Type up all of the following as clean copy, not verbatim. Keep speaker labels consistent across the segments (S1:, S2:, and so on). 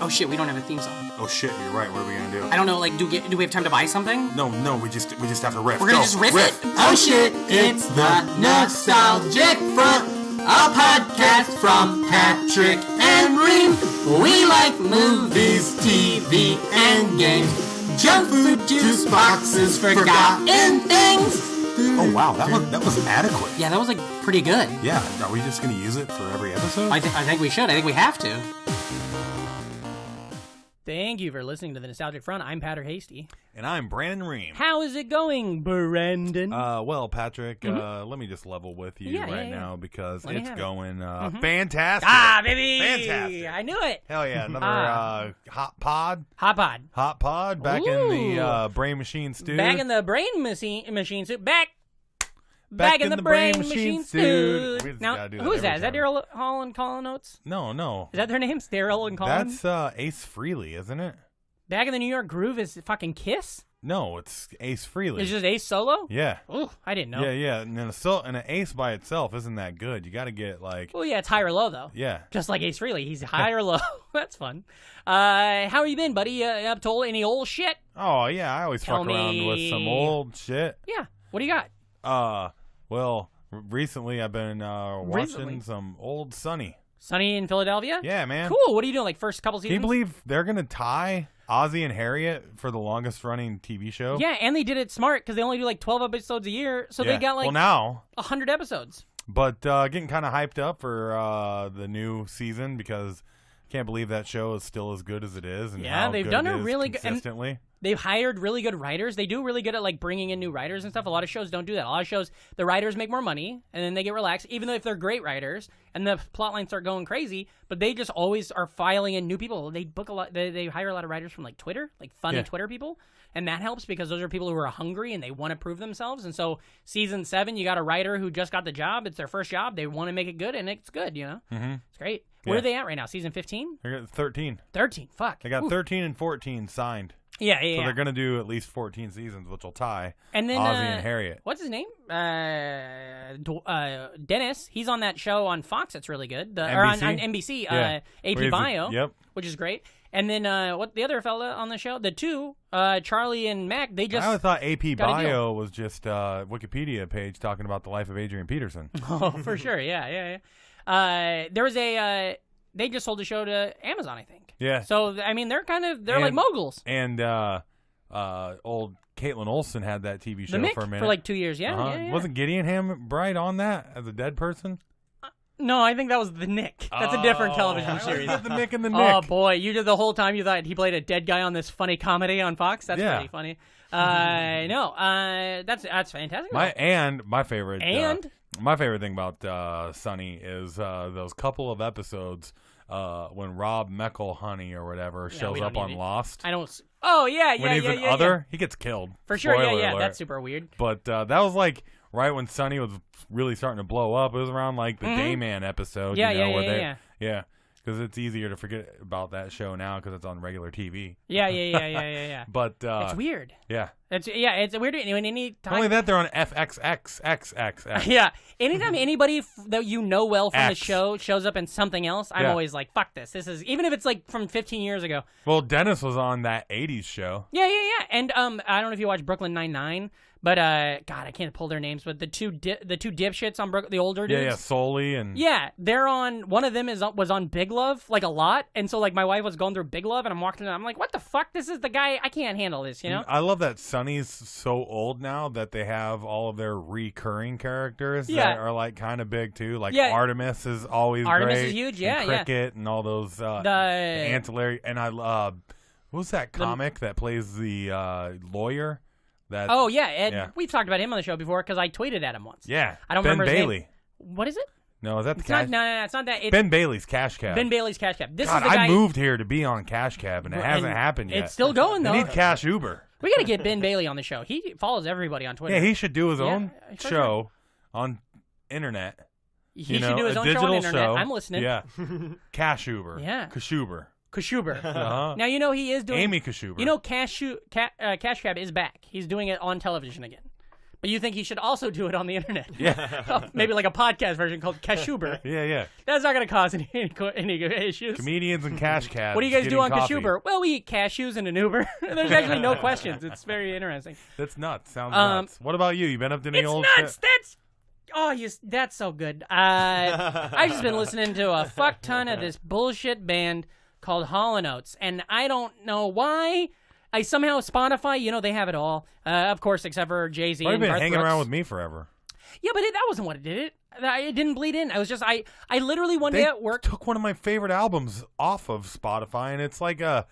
S1: Oh shit, we don't have a theme song.
S2: Oh shit, you're right. What are we gonna do?
S1: I don't know. Like, do we have time to buy something?
S2: No, we just have to riff.
S1: We're gonna just riff it.
S3: Oh shit, it's the Nostalgic Front, a podcast from Patrick and Ream. We like movies, TV, and games. Junk food, juice boxes, forgotten things.
S2: Oh wow, that was adequate.
S1: Yeah, that was like pretty good.
S2: Yeah, are we just gonna use it for every episode?
S1: I think we should. I think we have to.
S4: Thank you for listening to the Nostalgic Front. I'm Patrick Hasty.
S2: And I'm Brandon Ream.
S4: How is it going, Brandon?
S2: Well, Patrick, let me just level with you now because it's going fantastic.
S4: Ah, baby!
S2: Fantastic.
S4: I knew it.
S2: Hell yeah, another hot pod.
S4: Hot pod.
S2: Hot pod back in the Brain Machine stew.
S4: Back in the Brain Machine suit. Back in the Brain Machine suit. Now, who is that? Is that Daryl Hall and Colin Oates?
S2: No.
S4: Is that their names? Daryl and Colin?
S2: That's Ace Frehley, isn't it?
S4: Back in the New York Groove is fucking Kiss?
S2: No, it's Ace Frehley.
S4: It's just Ace solo?
S2: Yeah.
S4: Ooh, I didn't know.
S2: Yeah. And an Ace by itself isn't that good. You got to get like.
S4: Well, yeah, it's high or low though.
S2: Yeah.
S4: Just like Ace Frehley, he's high or low. That's fun. How you been, buddy? Up to any old shit?
S2: Oh yeah, I always fuck around with some old shit.
S4: Yeah. What do you got?
S2: Well, recently I've been watching some old Sunny.
S4: Sunny in Philadelphia?
S2: Yeah, man.
S4: Cool. What are you doing? Like first couple seasons?
S2: Can you believe they're gonna tie Ozzy and Harriet for the longest running TV show?
S4: Yeah, and they did it smart because they only do like 12 episodes a year, so they got like
S2: now
S4: 100 episodes.
S2: But getting kind of hyped up for the new season because I can't believe that show is still as good as it is. And
S4: yeah, they've done a really good
S2: consistently.
S4: They've hired really good writers. They do really good at like bringing in new writers and stuff. A lot of shows don't do that. A lot of shows, the writers make more money and then they get relaxed, even though if they're great writers and the plot lines start going crazy, but they just always are filing in new people. They book a lot. They hire a lot of writers from like Twitter, like funny Twitter people. And that helps because those are people who are hungry and they want to prove themselves. And so season 7, you got a writer who just got the job. It's their first job. They want to make it good and it's good, you know? Mm-hmm. It's great. Where are they at right now? Season 15?
S2: They're at 13.
S4: 13. Fuck.
S2: They got 13 and 14 signed.
S4: Yeah.
S2: So they're going to do at least 14 seasons, which will tie
S4: and then,
S2: Ozzy and Harriet.
S4: What's his name? Dennis. He's on that show on Fox that's really good. Or on NBC, AP Bio, which is great. And then what the other fella on the show? The two, Charlie and Mac, they just...
S2: I thought AP Bio was just a Wikipedia page talking about the life of Adrian Peterson.
S4: Oh, for sure. Yeah. There was a... they just sold the show to Amazon, I think.
S2: Yeah.
S4: So, I mean, they're like moguls.
S2: And old Caitlin Olsen had that TV show for a minute.
S4: For like 2 years, yeah.
S2: Wasn't Gideon Hambright on that as a dead person?
S4: No, I think that was The Nick. That's a different television series.
S2: The Nick and the Nick.
S4: Oh, boy. You did the whole time you thought he played a dead guy on this funny comedy on Fox? That's pretty funny. No, that's fantastic.
S2: My favorite... my favorite thing about Sunny is those couple of episodes when Rob McElhenney or whatever shows up on Lost.
S4: I don't... Oh, yeah.
S2: When he's an other, he gets killed.
S4: For sure,
S2: Spoiler
S4: yeah.
S2: alert.
S4: That's super weird.
S2: But that was like right when Sunny was really starting to blow up. It was around like the Dayman episode. Yeah. Because it's easier to forget about that show now because it's on regular TV.
S4: Yeah.
S2: But
S4: it's weird.
S2: Yeah.
S4: It's weird. Any time.
S2: Only that they're on FXXXX.
S4: Yeah. Anytime anybody that you know well from the show shows up in something else, I'm always like, fuck this. This is even if it's like from 15 years ago.
S2: Well, Dennis was on that 80s show.
S4: Yeah. And I don't know if you watch Brooklyn Nine-Nine. But God, I can't pull their names. But the two dipshits on the older dudes.
S2: Yeah, Soley and
S4: they're on. One of them was on Big Love like a lot, and so like my wife was going through Big Love, and I'm walking in, I'm like, what the fuck? This is the guy. I can't handle this, you know.
S2: I love that Sunny's so old now that they have all of their recurring characters that are like kind of big too. Like Artemis is always
S4: Artemis
S2: great.
S4: Is huge,
S2: and Cricket and all those the ancillary. And I love who's that comic that plays the lawyer?
S4: Ed. We've talked about him on the show before because I tweeted at him once.
S2: Yeah,
S4: I don't remember his name. What is it?
S2: No, is that the
S4: it's
S2: Cash?
S4: No, it's not that. It's
S2: Ben Bailey's Cash Cab.
S4: Ben Bailey's Cash Cab. This
S2: God,
S4: is the guy...
S2: I moved here to be on Cash Cab, and it hasn't happened yet.
S4: It's still going, though.
S2: I need Cash Uber.
S4: We got to get Ben Bailey on the show. He follows everybody on Twitter.
S2: Yeah, he should do his own show on internet.
S4: He should do his own show on internet. I'm listening.
S2: Yeah. Cash Uber.
S4: Yeah.
S2: Kashuber.
S4: Now, you know he is doing...
S2: Amy Kashuber.
S4: You know Cash Cab is back. He's doing it on television again. But you think he should also do it on the internet?
S2: Yeah.
S4: Maybe like a podcast version called Kashuber.
S2: Yeah.
S4: That's not going to cause any issues.
S2: Comedians and cash cabs.
S4: What do you guys do on
S2: coffee.
S4: Kashuber? Well, we eat cashews in an Uber. There's actually no questions. It's very interesting.
S2: That's nuts. Sounds nuts. What about you? You been up to any old
S4: nuts.
S2: shit?
S4: That's so good. I've just been listening to a fuck ton of this bullshit band called Hall & Oates, and I don't know why. I somehow Spotify, they have it all. Of course, except for Jay-Z and
S2: You've been
S4: Garth
S2: hanging
S4: Brooks.
S2: around with me forever.
S4: Yeah, but that wasn't what did it. It didn't bleed in. I was just I literally one day at work
S2: took one of my favorite albums off of Spotify, and it's like a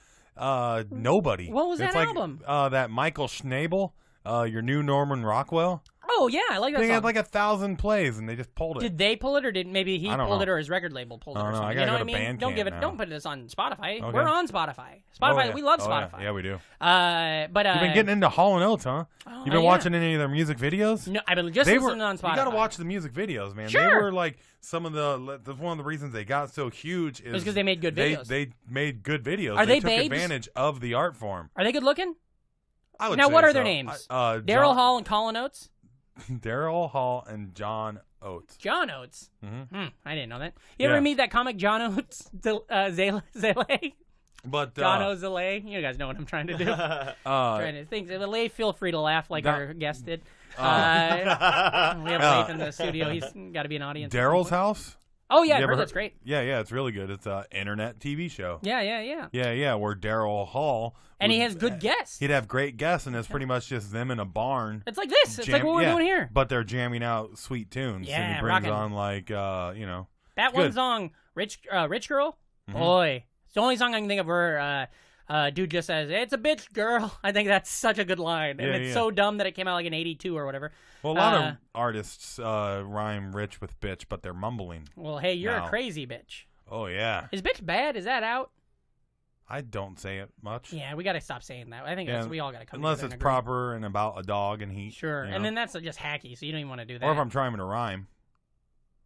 S2: nobody.
S4: What was
S2: it's
S4: that
S2: like,
S4: album?
S2: That Michael Schnabel, Your New Norman Rockwell.
S4: Oh yeah, I like that
S2: They
S4: song.
S2: had like 1,000 plays, and they just pulled it.
S4: Did they pull it, or did maybe he pulled
S2: know.
S4: it, or his record label pulled it, or something?
S2: I
S4: You
S2: gotta
S4: know
S2: go
S4: what
S2: to
S4: I mean?
S2: Bandcamp now.
S4: Don't put this on Spotify.
S2: Okay.
S4: We're on Spotify.
S2: Yeah.
S4: We love
S2: Oh,
S4: Spotify.
S2: Yeah, we do.
S4: But
S2: You've been getting into Hall & Oates, huh? You've been watching any of their music videos?
S4: No, I've been just listening on Spotify.
S2: You gotta watch the music videos, man.
S4: Sure.
S2: They were like some of the one of the reasons they got so huge is
S4: because they made good videos.
S2: They made good videos.
S4: Are they
S2: took
S4: babes?
S2: advantage of the art form.
S4: Are they good looking?
S2: I would
S4: Now,
S2: say
S4: what are
S2: so.
S4: their names?
S2: Daryl
S4: Hall and Colin Oates?
S2: Daryl Hall and John Oates.
S4: John Oates.
S2: Mm-hmm.
S4: I didn't know that. You ever meet that comic John Oates? Zele?
S2: But
S4: John O'Zele? You guys know what I'm trying to do. Trying to think. Leigh, feel free to laugh like our guest did. We have Leigh in the studio. He's got to be an audience.
S2: Daryl's House?
S4: Oh, yeah, I heard that's great.
S2: Yeah, it's really good. It's an internet TV show.
S4: Yeah.
S2: Yeah, where Daryl Hall...
S4: And he has good guests.
S2: He'd have great guests, and it's pretty much just them in a barn.
S4: It's like this. It's like what we're doing here.
S2: But they're jamming out sweet tunes.
S4: Yeah,
S2: and he brings
S4: rockin'.
S2: on, like,
S4: That one song, Rich Girl?
S2: Mm-hmm.
S4: Boy. It's the only song I can think of where dude just says, "It's a bitch, girl." I think that's such a good line. And it's so dumb that it came out like in 82 or whatever.
S2: Well, a lot of artists rhyme rich with bitch, but they're mumbling.
S4: Well, hey, you're a crazy bitch.
S2: Oh, yeah.
S4: Is bitch bad? Is that out?
S2: I don't say it much.
S4: Yeah, we got to stop saying that. I think we all got to come
S2: unless
S4: together
S2: it's
S4: and agree.
S2: proper and about a dog and heat.
S4: Sure, and then that's just hacky, so you don't even want to do that.
S2: Or if I'm trying to rhyme.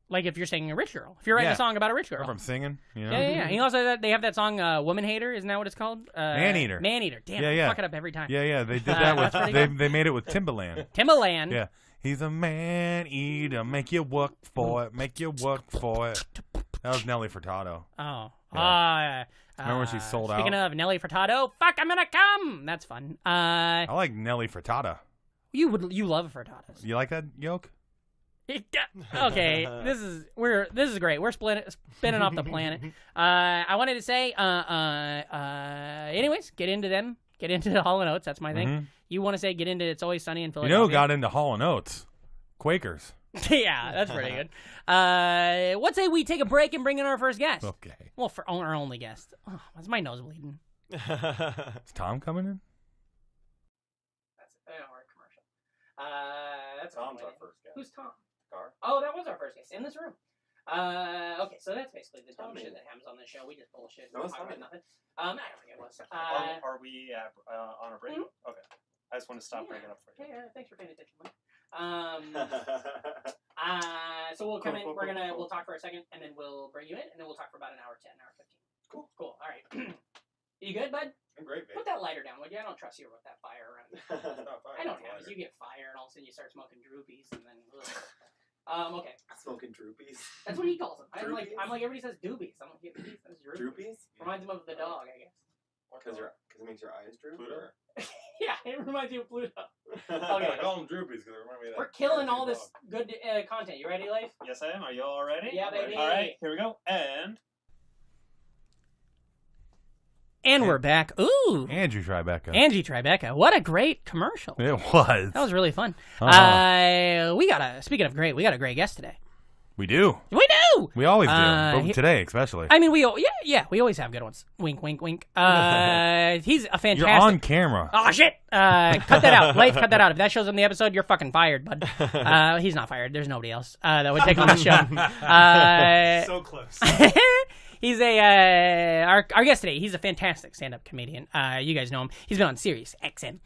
S4: Like if you're singing a rich girl. If you're writing a song about a rich girl.
S2: Or if I'm singing,
S4: Yeah. And also they have that song, Woman Hater. Isn't that what it's called?
S2: Man-Eater.
S4: Man-Eater. Damn, I fuck it up every time.
S2: Yeah, they did that with, they made it with Timbaland.
S4: Timbaland.
S2: Yeah. He's a man-eater, make you work for it, make you work for it. That was Nelly Furtado.
S4: Oh.
S2: Yeah. Remember when she sold out?
S4: Speaking of Nelly Furtado, fuck, I'm gonna come. That's fun.
S2: I like Nelly Furtado.
S4: You love Furtados.
S2: You like that yoke?
S4: Okay, this is great. We're spinning off the planet. I wanted to say, anyways, get into them. Get into Hall & Oates. That's my thing.
S2: Mm-hmm.
S4: You want to say get into It's Always Sunny in
S2: You
S4: Philadelphia.
S2: know who got into Hall & Oates? Quakers.
S4: Yeah, that's pretty good. What say we take a break and bring in our first guest?
S2: Okay.
S4: Well, for our only guest. Oh, that's my nose bleeding.
S2: Is Tom coming in?
S4: That's our commercial. That's
S5: Tom's our first guest.
S4: Who's Tom?
S5: Car?
S4: Oh, that was our first guest in this room. Okay, so that's basically the dumb shit that happens on the show. We just bullshit.
S5: No, it's
S4: talk
S5: fine.
S4: about nothing. I don't think it was.
S5: Are we on a break?
S4: Mhm.
S5: Okay. I just want to stop bringing up for you.
S4: Yeah, thanks for paying attention, Mike. So we'll come in. We'll talk for a second, and then we'll bring you in, and then we'll talk for about an hour 10, hour 15. Cool. All right. You good, bud?
S5: I'm great, babe.
S4: Put that lighter down, would you? I don't trust you with that fire around.
S5: It's not fire,
S4: I know
S5: it's
S4: what happens.
S5: lighter.
S4: You get fire, and all of a sudden you start smoking droopies, and then. Okay.
S5: Smoking droopies.
S4: That's what he calls them. I'm like
S5: Droopies?
S4: everybody says doobies. I'm like, he says droopies.
S5: Droopies?
S4: Reminds him of the dog, I guess.
S5: Because it makes your eyes droop?
S2: Pluto?
S4: Yeah, it reminds you of Pluto.
S2: I call them droopies because they remind me of that.
S4: We're killing all this good content. You ready, Leif?
S5: Yes, I am. Are you all ready?
S4: Yeah, baby.
S5: All right, here we go.
S4: And we're back. Ooh.
S2: Andrew Tribeca.
S4: Angie Tribeca. What a great commercial.
S2: It was.
S4: That was really fun. Speaking of great, we got a great guest today.
S2: We do.
S4: We do!
S2: We always do. But today, especially.
S4: I mean, we always have good ones. Wink, wink, wink. He's a fantastic...
S2: You're on camera.
S4: Oh, shit! Cut that out. Leif, cut that out. If that shows on the episode, you're fucking fired, bud. He's not fired. There's nobody else that would take on the show.
S5: So close.
S4: He's a our guest today. He's a fantastic stand-up comedian. You guys know him. He's been on Sirius XM.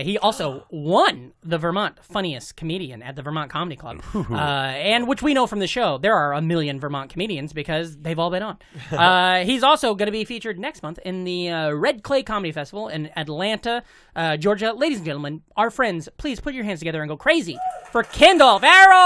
S4: He also won the Vermont Funniest Comedian at the Vermont Comedy Club, and which we know from the show. There are a million Vermont comedians because they've all been on. He's also going to be featured next month in the Red Clay Comedy Festival in Atlanta, Georgia. Ladies and gentlemen, our friends, please put your hands together and go crazy for Kendall Farrell!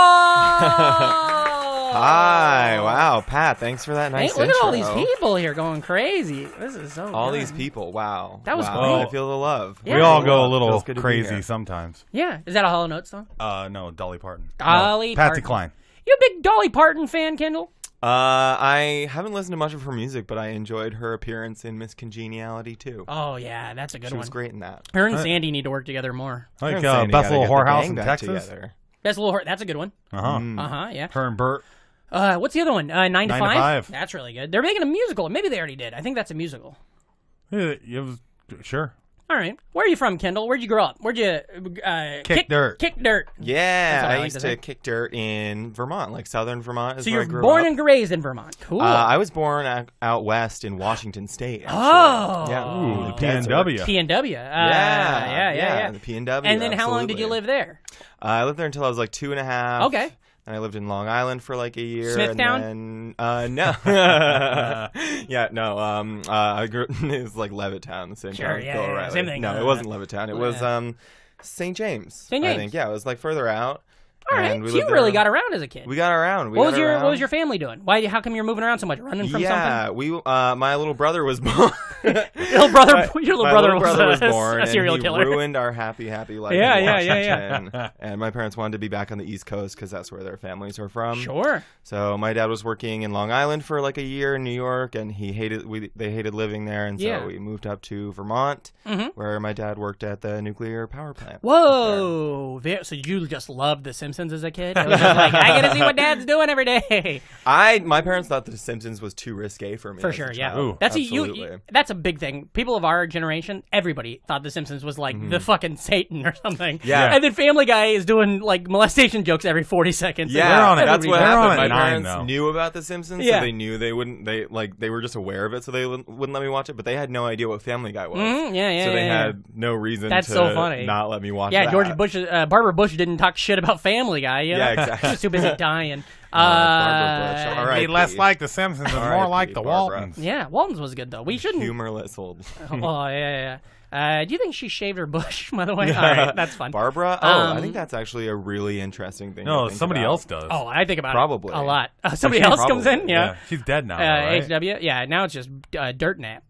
S3: Hi, wow, Pat, thanks for that nice
S4: Hey, look at all these
S3: intro.
S4: people here going crazy. This is so
S3: All
S4: good.
S3: these people, wow.
S4: That was
S3: wow.
S4: great.
S3: I feel the love.
S4: Yeah.
S2: We all go a
S3: Feels
S2: little
S3: good to be
S2: crazy
S3: here.
S2: sometimes.
S4: Yeah. Is that a Hollow Notes song?
S2: No, Dolly Parton.
S4: Dolly
S2: Patsy
S4: Parton.
S2: Cline.
S4: You a big Dolly Parton fan, Kendall?
S3: I haven't listened to much of her music, but I enjoyed her appearance in Miss Congeniality, too.
S4: Oh, yeah. That's a good
S3: She
S4: one.
S3: was great in that.
S4: Her and Sandy need to work together more.
S2: Like
S3: Her and Sandy
S2: Best
S3: gotta
S2: Little
S3: get the
S2: Whorehouse
S3: gang
S2: in
S3: back
S2: Texas.
S3: together.
S4: That's a good one.
S2: Uh-huh.
S4: Yeah.
S2: Her and Bert.
S4: What's the other one? 9 to
S2: 9 to
S4: 5?
S2: 5.
S4: That's really good. They're making a musical. Maybe they already did. I think that's a musical.
S2: Yeah, it was, sure.
S4: All right. Where are you from, Kendall? Where'd you grow up? Where'd you
S2: Kick dirt.
S4: Kick dirt.
S3: Yeah,
S4: That's what I
S3: I
S4: like
S3: used
S4: to
S3: to
S4: say.
S3: kick dirt in Vermont, like southern Vermont is
S4: So
S3: where I
S4: you're
S3: grew
S4: born
S3: up.
S4: and raised in Vermont. Cool.
S3: I was born out west in Washington State. Actually.
S4: Oh.
S3: Yeah.
S2: Ooh, the
S3: Desert.
S2: PNW.
S4: PNW.
S3: Yeah, the PNW.
S4: And then how long did you
S3: absolutely.
S4: live there?
S3: I lived there until I was like 2.5.
S4: Okay.
S3: And I lived in Long Island for like a year.
S4: Smithtown?
S3: And then, no. Yeah, no. I grew it was like Levittown, the same
S4: Sure,
S3: town.
S4: yeah,
S3: Go
S4: yeah,
S3: O'Reilly.
S4: same thing.
S3: No, it wasn't Levittown. It was St. James.
S4: St.
S3: I
S4: James.
S3: think. Yeah, it was like further out.
S4: All right.
S3: And we
S4: So you
S3: lived
S4: really
S3: there-
S4: got around as a kid.
S3: We got around.
S4: What was your family doing? How come you're moving around so much? Running from
S3: Yeah,
S4: something?
S3: my little brother was born.
S4: Your little brother
S3: My
S4: was,
S3: was born,
S4: a serial
S3: and he
S4: killer.
S3: ruined our happy life.
S4: Yeah,
S3: in
S4: yeah, yeah,
S3: Washington. And my parents wanted to be back on the East Coast because that's where their families were from.
S4: Sure.
S3: So my dad was working in Long Island for like a year in New York, and they hated living there, and so
S4: Yeah.
S3: we moved up to Vermont, where my dad worked at the nuclear power plant.
S4: Whoa! So you just loved The Simpsons as a kid? It was just like, I get to see what Dad's doing every day.
S3: My parents thought The Simpsons was too risque for me.
S4: For
S3: as a
S4: sure, yeah.
S3: child.
S2: Ooh,
S4: That's
S3: absolutely.
S4: that's a big thing. People of our generation, everybody thought The Simpsons was like the fucking Satan or something.
S3: Yeah.
S4: And then Family Guy is doing like molestation jokes every 40 seconds.
S3: Yeah,
S2: They're on it.
S3: that's what
S2: They're on
S3: happened.
S2: at
S3: My
S2: 9,
S3: parents
S2: though.
S3: knew about The Simpsons,
S4: Yeah.
S3: so they knew they wouldn't. They were just aware of it, so they wouldn't let me watch it. But they had no idea what Family Guy was.
S4: Yeah,
S3: So they
S4: yeah.
S3: had no reason
S4: That's
S3: to
S4: so funny.
S3: not let me watch.
S4: Yeah,
S3: that.
S4: George Bush, Barbara Bush didn't talk shit about Family Guy. You know?
S3: Yeah, exactly.
S4: She was too busy dying.
S3: Barbara Bush. All right.
S2: Be less like the Simpsons and more
S3: R.I.P.,
S2: like the
S3: Barbara.
S2: Waltons.
S4: Yeah, Walton's was good though. We shouldn't.
S3: Humorless old
S4: Oh yeah. Do you think she shaved her bush? By the way, all right, that's fun.
S3: Barbara. Oh, I think that's actually a really interesting thing.
S2: No,
S3: to think
S2: somebody
S3: about.
S2: else does.
S4: Oh, I think about
S3: Probably.
S4: it a lot. Somebody else comes in.
S3: Probably,
S4: Yeah.
S2: She's dead now, though, right?
S4: HW. Yeah. Now it's just dirt nap.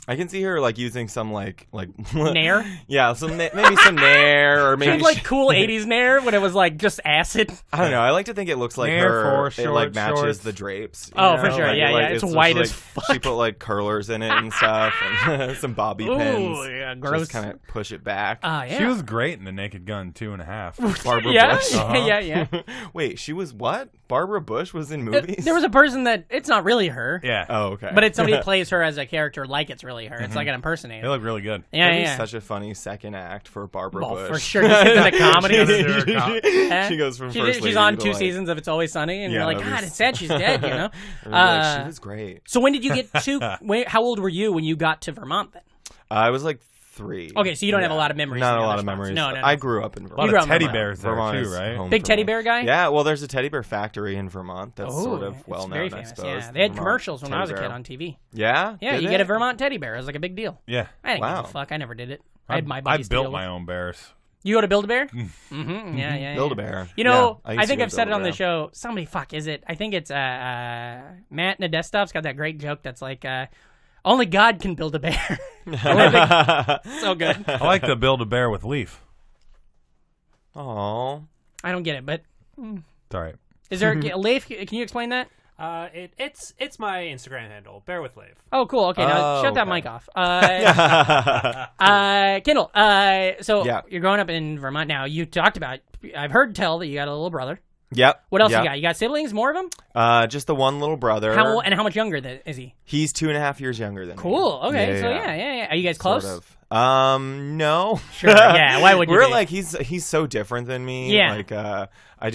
S3: I can see her like using some like
S4: Nair?
S3: Yeah, maybe some Nair or
S4: She
S3: maybe
S4: had like cool '80s Nair when it was like just acid.
S3: I don't know. I like to think it looks like
S2: Nair
S3: her.
S2: for
S3: It like
S2: short
S3: matches
S2: shorts.
S3: the drapes. you
S4: Oh, for
S3: know?
S4: sure.
S3: Like,
S4: Yeah,
S3: like,
S4: yeah. It's
S3: just
S4: white
S3: like,
S4: as fuck.
S3: She put like curlers in it and stuff, and some bobby pins.
S4: Ooh, yeah, gross.
S3: Just kind of push it back.
S4: Yeah.
S2: She was great in The Naked Gun 2.5.
S3: Barbara
S4: yeah,
S3: Bush.
S4: yeah.
S3: Wait, she was what? Barbara Bush was in movies?
S4: There was a person that it's not really her.
S2: Yeah.
S3: Oh, okay.
S4: But it's somebody plays her as a character like it's really her. It's like an impersonator.
S2: They look really good.
S4: Yeah,
S3: That'd be
S4: yeah.
S3: such a funny second act for Barbara
S4: Well,
S3: Bush.
S4: for sure. Just into the comedy.
S3: She goes from
S4: She
S3: first
S4: she's
S3: lady
S4: on
S3: to,
S4: 2
S3: like-
S4: seasons of It's Always Sunny, and
S3: Yeah,
S4: you're like,
S3: that'd be
S4: God, it's sad she's dead, you know?
S3: She was great.
S4: So when did you get to? How old were you when you got to Vermont then?
S3: I was like 3.
S4: Okay, so you don't have a lot of memories.
S3: Not
S4: in
S3: a
S4: the
S3: lot
S4: other
S3: of
S4: spots.
S3: memories.
S4: No.
S3: I grew up in
S2: A lot
S3: Vermont.
S4: grew
S2: of
S4: up in
S2: teddy
S4: Vermont.
S2: bears there,
S3: Vermont
S2: too,
S3: is
S2: right?
S3: home
S4: Big
S3: for
S4: teddy
S3: me.
S4: bear guy?
S3: Yeah, well, there's a teddy bear factory in Vermont that's
S4: Oh,
S3: sort of
S4: it's
S3: well
S4: very
S3: known, I
S4: famous.
S3: suppose.
S4: Yeah, they had
S3: Vermont
S4: commercials when I was a
S3: teddy
S4: kid
S3: bear.
S4: on TV.
S3: Yeah?
S4: Yeah,
S3: Did
S4: you
S3: they?
S4: get a Vermont teddy bear. It was like a big deal.
S2: Yeah.
S4: I didn't give
S3: Wow.
S4: a fuck. I never did it. I had my
S2: I
S4: buddies.
S2: built
S4: deal
S2: my
S4: with.
S2: own bears.
S4: You go to Build-A-Bear? Mm-hmm. Yeah.
S3: Build-A-Bear.
S4: You know,
S3: Yeah, used
S4: I
S3: to
S4: think
S3: go
S4: I've said it on the
S3: Build-A-Bear.
S4: show. Somebody, is it? I think it's Matt Nadestov's got that great joke that's like, only God can build a bear. So good.
S2: I like to build a bear with leaf.
S3: Aw.
S4: I don't get it, but
S2: It's all right.
S4: is there Leif? Can you explain that?
S5: It's my Instagram handle. Bear with Lave.
S4: Oh, cool. Okay, now
S3: Oh,
S4: shut that
S3: okay.
S4: mic off. Kendall, so
S3: Yeah.
S4: you're growing up in Vermont now. You talked about, I've heard tell that you got a little brother.
S6: Yep.
S4: What else
S6: yep.
S4: you got? You got siblings? More of them?
S6: Just the one little brother.
S4: How much younger is he?
S6: He's 2.5 years younger than me.
S4: Cool. Okay. Yeah. Are you guys close?
S6: Sort of. No.
S4: Sure. Yeah. Why would you?
S6: We're
S4: be?
S6: like he's so different than me.
S4: Yeah.
S6: Like I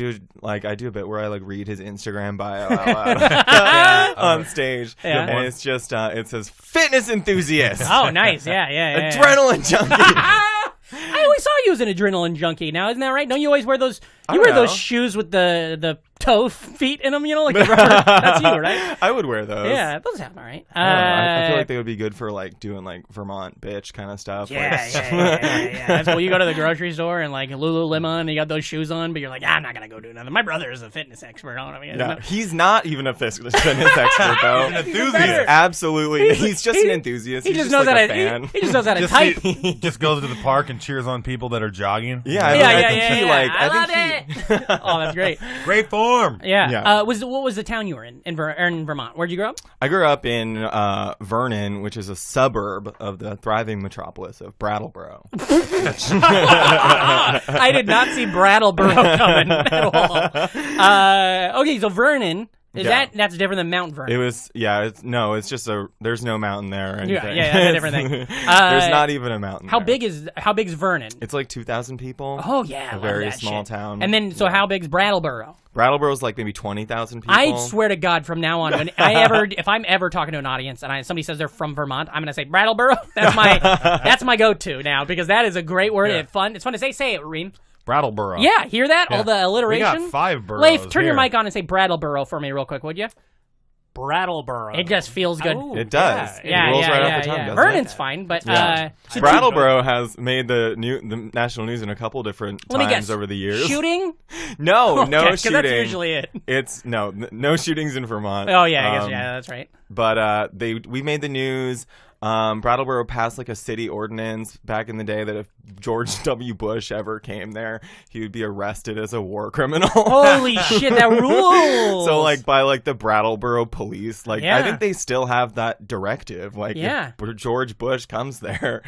S6: do a bit where I like read his Instagram bio out loud on stage.
S4: Yeah.
S6: And it's just it says fitness enthusiast.
S4: Oh, nice. Yeah.
S6: Adrenaline junkie.
S4: I always saw you as an adrenaline junkie. Now, isn't that right? Don't you always wear those? You
S6: I
S4: wear
S6: don't
S4: those
S6: know.
S4: shoes with the toe feet in them. You know, like the rubber. That's you, right?
S6: I would wear those.
S4: Yeah, those sound all right.
S6: I feel like they would be good for like doing like Vermont bitch kind of stuff.
S4: Yeah.
S6: Like,
S4: That's cool. You go to the grocery store and like Lululemon, and you got those shoes on, but you're like, I'm not gonna go do nothing. My brother is a fitness expert. I don't know.
S6: Yeah, he's not even a fitness expert though.
S2: He's an enthusiast.
S6: Absolutely, he's just an enthusiast.
S4: He
S6: He's
S4: just knows
S6: like
S4: how
S6: a
S4: to.
S6: fan.
S4: He just knows how to
S2: Just,
S4: type.
S2: he just goes to the park and cheers on people that are jogging.
S6: Yeah,
S4: I
S6: think he like.
S4: I love
S6: think he,
S4: it. Oh, that's great.
S2: Great form.
S4: Yeah.
S6: Yeah.
S4: What was the town you were in Vermont? Where'd you grow up?
S6: I grew up in Vernon, which is a suburb of the thriving metropolis of Brattleboro.
S4: I did not see Brattleboro coming at all. Okay, so Vernon that's different than Mount Vernon.
S6: It was it's just there's no mountain there or anything.
S4: Yeah, that's a different thing.
S6: There's not even a mountain.
S4: How
S6: there.
S4: big's Vernon?
S6: It's like 2,000 people.
S4: Oh yeah, I
S6: a
S4: love
S6: very
S4: that
S6: small
S4: shit.
S6: town.
S4: And then how big's Brattleboro?
S6: Brattleboro's like maybe 20,000 people.
S4: I swear to God, from now on, if I'm ever talking to an audience and somebody says they're from Vermont, I'm gonna say Brattleboro. That's my go-to now because that is a great word.
S2: Yeah.
S4: It's fun. It's fun to say. Say it, Reem.
S2: Brattleboro.
S4: Yeah, hear that?
S2: Yeah.
S4: All the alliteration.
S2: We got 5 boroughs.
S4: Leif, turn your
S2: here.
S4: mic on and say Brattleboro for me real quick, would you?
S5: Brattleboro.
S4: It just feels good.
S5: Oh,
S6: It does.
S4: Yeah,
S6: It rolls right
S4: yeah.
S6: off the tongue, doesn't
S4: Vernon's
S6: it?
S4: fine, but
S6: Yeah. Brattleboro has made the national news in a couple different
S4: let me
S6: times
S4: guess.
S6: over the years.
S4: Shooting?
S6: No
S4: Okay, 'cause
S6: shooting.
S4: that's usually it.
S6: It's no shootings in Vermont.
S4: Oh yeah, I guess that's right.
S6: But we made the news. Brattleboro passed like a city ordinance back in the day that if George W. Bush ever came there, he would be arrested as a war criminal.
S4: Holy shit, that rules!
S6: So like by like the Brattleboro police, like
S4: Yeah.
S6: I think they still have that directive. Like
S4: Yeah.
S6: if George Bush comes there,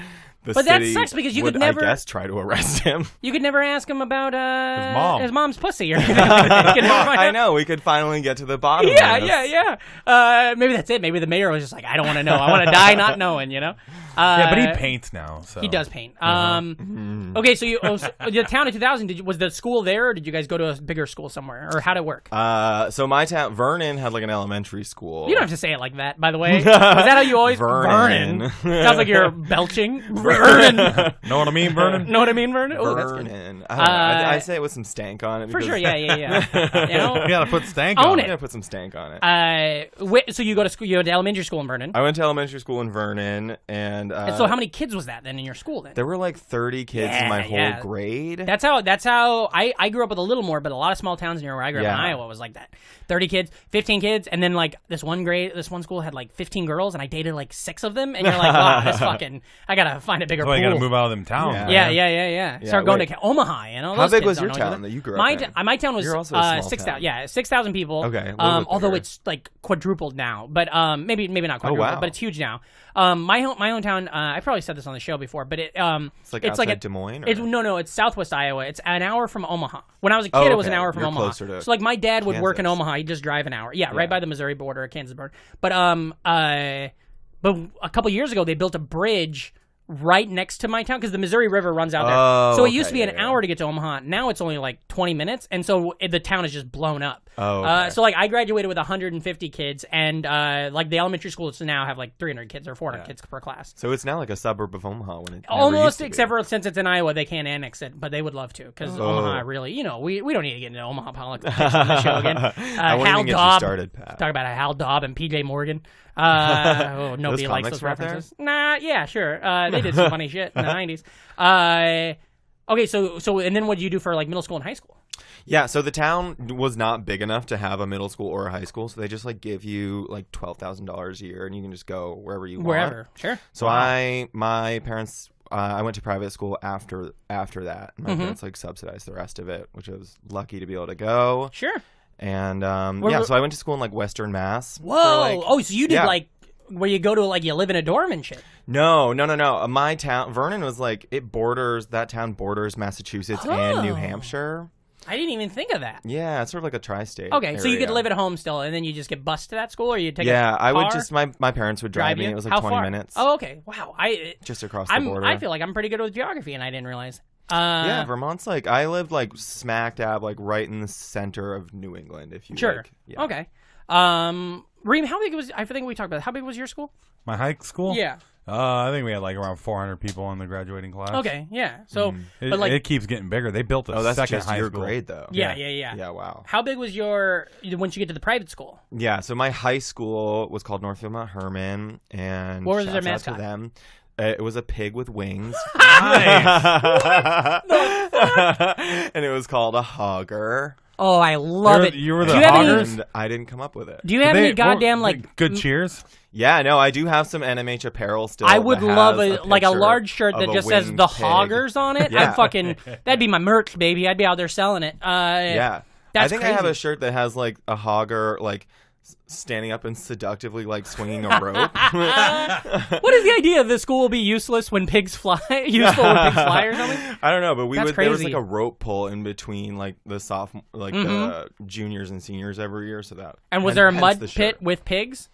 S6: the
S4: But that
S6: city
S4: sucks because you
S6: would,
S4: could never-
S6: I guess, try to arrest him.
S4: You could never ask him about
S2: mom.
S4: his mom's pussy or anything. You could never find
S6: I
S4: out.
S6: know. We could finally get to the bottom.
S4: Yeah,
S6: of this.
S4: yeah. Maybe that's it. Maybe the mayor was just like, I don't want to know. I want to die not knowing, you know?
S2: Yeah, but he paints now. So.
S4: He does paint. Okay, so the town of 2000, was the school there, or did you guys go to a bigger school somewhere? Or how'd it work?
S6: So my town, Vernon, had like an elementary school.
S4: You don't have to say it like that, by the way. Is that how you always...
S6: Vernon.
S4: Sounds like you're belching. Vernon.
S2: Know what I mean, Vernon?
S4: Know what I mean, Vernon? Oh, that's good.
S6: Vernon. I don't know. I say it with some stank on it.
S4: For
S6: because-
S4: sure, yeah. You know?
S2: You gotta put stank
S4: Own
S2: on
S4: it.
S6: I'm gonna put some stank on it.
S4: So you go to school, you go to elementary school in Vernon.
S6: I went to elementary school in Vernon, and
S4: So how many kids was that then in your school then?
S6: there were like 30 kids in my whole
S4: Yeah.
S6: grade.
S4: That's how I grew up with a little more, but a lot of small towns near where I grew up in
S6: Yeah.
S4: Iowa was like that. 30 kids, 15 kids, and then like this one school had like 15 girls, and I dated like 6 of them, and you're like, wow, this fucking, I gotta find a bigger
S2: That's why
S4: pool.
S2: you gotta move out of them towns.
S6: Yeah.
S2: man.
S4: Start going
S6: wait.
S4: to Omaha, you know?
S6: How
S4: Those
S6: big
S4: kids
S6: was
S4: don't
S6: your
S4: know each other.
S6: town that you grew up in?
S4: My town was
S6: You're also a small
S4: 6,000.
S6: town.
S4: Yeah, 6,000 people.
S6: Okay, a little bit
S4: although
S6: bigger.
S4: it's like quadrupled now, but maybe not quadrupled,
S6: wow.
S4: but it's huge now. My hometown. I probably said this on the show before, but
S6: It's like outside Des Moines? Or?
S4: No, it's Southwest Iowa. It's an hour from Omaha. When I was a kid,
S6: Oh,
S4: it was an
S6: okay.
S4: hour from
S6: You're
S4: Omaha.
S6: closer to
S4: So like my dad would work in
S6: Kansas.
S4: Omaha. He'd just drive an hour. Yeah, right
S6: Yeah.
S4: by the Missouri border, Kansas border. But a couple years ago, they built a bridge right next to my town because the Missouri River runs out there.
S6: Oh,
S4: So it used to
S6: okay,
S4: be an
S6: yeah.
S4: hour to get to Omaha. Now it's only like 20 minutes, and so the town is just blown up.
S6: Oh, okay.
S4: So like I graduated with 150 kids, and like the elementary schools now have like 300 kids or 400 kids per class.
S6: So it's now like a suburb of Omaha when it never used
S4: Almost,
S6: to be.
S4: except for since it's in Iowa, they can't annex it, but they would love to because Omaha really, we don't need to get into Omaha politics on the show again.
S6: I won't
S4: Hal
S6: even get you
S4: Dobb,
S6: started, Pat.
S4: talk about Hal Dobb and PJ Morgan. Nobody likes
S6: comics
S4: those
S6: were out there?
S4: references. Nah, yeah, sure. They did some funny shit in the 90s. Okay, so and then what did you do for like middle school and high school?
S6: Yeah, so the town was not big enough to have a middle school or a high school, so they just like give you like $12,000 a year, and you can just go wherever you want.
S4: Wherever, sure.
S6: So my parents, I went to private school after that. My parents like subsidized the rest of it, which I was lucky to be able to go.
S4: Sure.
S6: And
S4: Where-
S6: so I went to school in like Western Mass. for,
S4: Whoa!
S6: like-
S4: So you did
S6: yeah.
S4: like where you go to like you live in a dorm and shit.
S6: No. My town, Vernon, was like that town borders Massachusetts and New Hampshire.
S4: I didn't even think of that.
S6: Yeah, it's sort of like a tri-state.
S4: Okay, so you
S6: area.
S4: could live at home still, and then you just get bused to that school, or you take
S6: Yeah,
S4: a
S6: I would
S4: car?
S6: just my parents would drive me.
S4: you?
S6: It was like
S4: How
S6: 20
S4: far?
S6: minutes.
S4: Oh, okay. Wow.
S6: Just across the border.
S4: I feel like I'm pretty good with geography, and I didn't realize.
S6: Yeah, Vermont's like I lived like smack dab like right in the center of New England. If you
S4: Sure.
S6: like, yeah.
S4: Okay. Reem, how big was? I think we talked about. How big was your school?
S2: My high school?
S4: Yeah.
S2: I think we had like around 400 people in the graduating class.
S4: Okay. Yeah. So,
S2: It,
S4: but like,
S2: it keeps getting bigger. They built a
S6: Oh, that's
S2: second
S6: just
S2: high
S6: your
S2: school.
S6: grade though.
S4: yeah.
S6: Yeah. Wow.
S4: How big was your once you get to the private school?
S6: Yeah. So my high school was called Northfield Mount Herman, and
S4: What was their
S6: shouts out
S4: mascot?
S6: to them. It was a pig with wings.
S2: Nice.
S6: And it was called a hogger.
S4: Oh, I love it.
S2: You were the
S4: Do you have any-
S2: hoggers?
S6: And I didn't come up with it.
S4: Do you have any goddamn
S2: what,
S4: like?
S2: good cheers?
S6: Yeah, no, I do have some NMH apparel still.
S4: I would
S6: that
S4: love
S6: has
S4: a
S6: picture
S4: large shirt
S6: of
S4: that
S6: a
S4: just says
S6: winged
S4: the
S6: pig.
S4: Hoggers on it.
S6: Yeah.
S4: I'd fucking that'd be my merch, baby. I'd be out there selling it.
S6: Yeah.
S4: That's
S6: I think I have
S4: crazy.
S6: a shirt that has like a hogger like standing up and seductively like swinging a rope.
S4: What is the idea? The school will be useless when pigs fly. Useful when pigs fly or something.
S6: I don't know, but
S4: That's
S6: there was
S4: crazy.
S6: like a rope pull in between like the sophomore, like the juniors and seniors every year. So that
S4: And was there a
S6: hence
S4: mud
S6: the
S4: pit
S6: shirt.
S4: with pigs?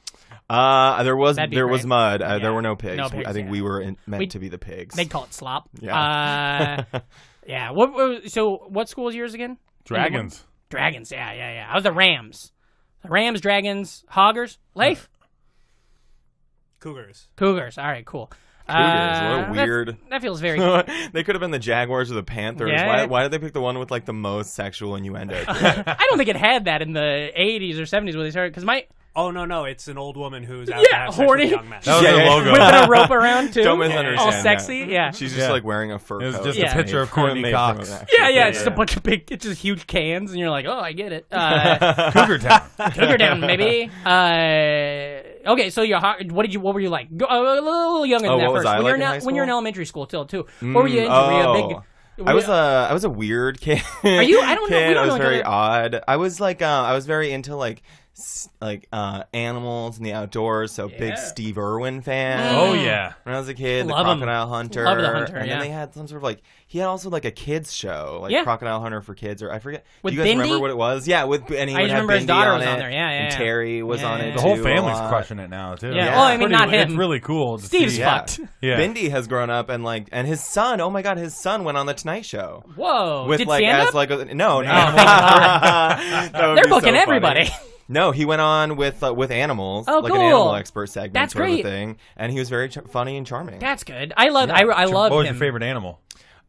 S6: There was
S4: That'd be
S6: there was
S4: great.
S6: mud.
S4: Yeah.
S6: There were no pigs.
S4: No pigs,
S6: I think
S4: yeah.
S6: we were meant
S4: We-
S6: to be the pigs.
S4: They'd call it slop.
S6: Yeah.
S4: Yeah. So what school was yours again?
S2: Dragons.
S4: Dragons. Yeah. I was the Rams. Rams, Dragons, Hoggers. Leif?
S5: Cougars.
S4: Cougars. All right, cool.
S6: Cougars, what a weird.
S4: That feels very.
S6: They could have been the Jaguars or the Panthers.
S4: Yeah.
S6: Why did they pick the one with like the most sexual innuendo?
S4: I don't think it had that in the 80s or 70s when they started. Because my
S5: Oh no, it's an old woman who's out to
S4: Yeah,
S5: have sex
S4: horny.
S5: with a young man.
S2: That was
S6: Yeah,
S2: their
S6: yeah.
S2: logo.
S4: whipping a rope around too.
S6: Don't misunderstand.
S4: All
S6: yeah.
S4: sexy. Yeah.
S6: She's just
S2: Yeah.
S6: like wearing a fur
S2: It was
S6: coat.
S2: just
S4: Yeah.
S2: a picture of Courtney
S6: Made from
S2: Cox.
S6: an actual
S4: Yeah,
S6: pig.
S4: it's just a bunch of big, it's just huge cans, and you're like, oh, I get it.
S2: Cougar Town.
S4: Cougar down, maybe. Okay, so what were you like? A little younger than
S6: Oh,
S4: that
S6: what was
S4: first.
S6: I
S4: When
S6: like
S4: you're
S6: in high
S4: when you're in
S6: school?
S4: elementary school still too. What were you into? Were you a big?
S6: I was a weird kid.
S4: Are you? I don't know.
S6: Kid.
S4: We don't
S6: I was
S4: know each
S6: very
S4: other.
S6: odd. I was like I was very into like animals and the outdoors. So
S4: Yeah.
S6: big Steve Irwin fan.
S2: Oh, yeah.
S6: When I was a kid,
S4: Love
S6: the
S4: 'em.
S6: Crocodile Hunter.
S4: Love the Hunter,
S6: and
S4: yeah.
S6: then they had some sort of like he had also like a kids show, like
S4: Yeah.
S6: Crocodile Hunter for kids, or I forget.
S4: With
S6: Do you guys
S4: Bindi?
S6: remember what it was? Yeah, with and he
S4: I
S6: would
S4: just
S6: have
S4: remember his
S6: Bindi
S4: daughter
S6: on
S4: was on
S6: it,
S4: there. Yeah,
S6: and
S4: yeah.
S6: Terry was on
S4: Yeah.
S6: it.
S2: The whole
S6: too, a
S2: family's
S6: lot.
S2: crushing it now, too.
S4: Yeah.
S6: Yeah.
S4: Well, I mean, not
S2: It's
S4: him.
S2: really cool to
S4: Steve's
S2: see.
S4: fucked.
S2: Yeah.
S6: Bindi has grown up and his son. Oh my god, his son went on the Tonight Show.
S4: Whoa.
S6: With
S4: Did
S6: like
S4: stand
S6: as
S4: up?
S6: like a, no.
S4: That
S6: would
S4: They're
S6: be so
S4: booking
S6: funny.
S4: everybody.
S6: No, he went on with animals,
S4: Oh,
S6: like
S4: cool.
S6: an animal expert segment
S4: That's
S6: sort
S4: great.
S6: of a thing, and he was very funny and charming.
S4: That's good. I love. I love
S2: What was
S4: him.
S2: your favorite animal?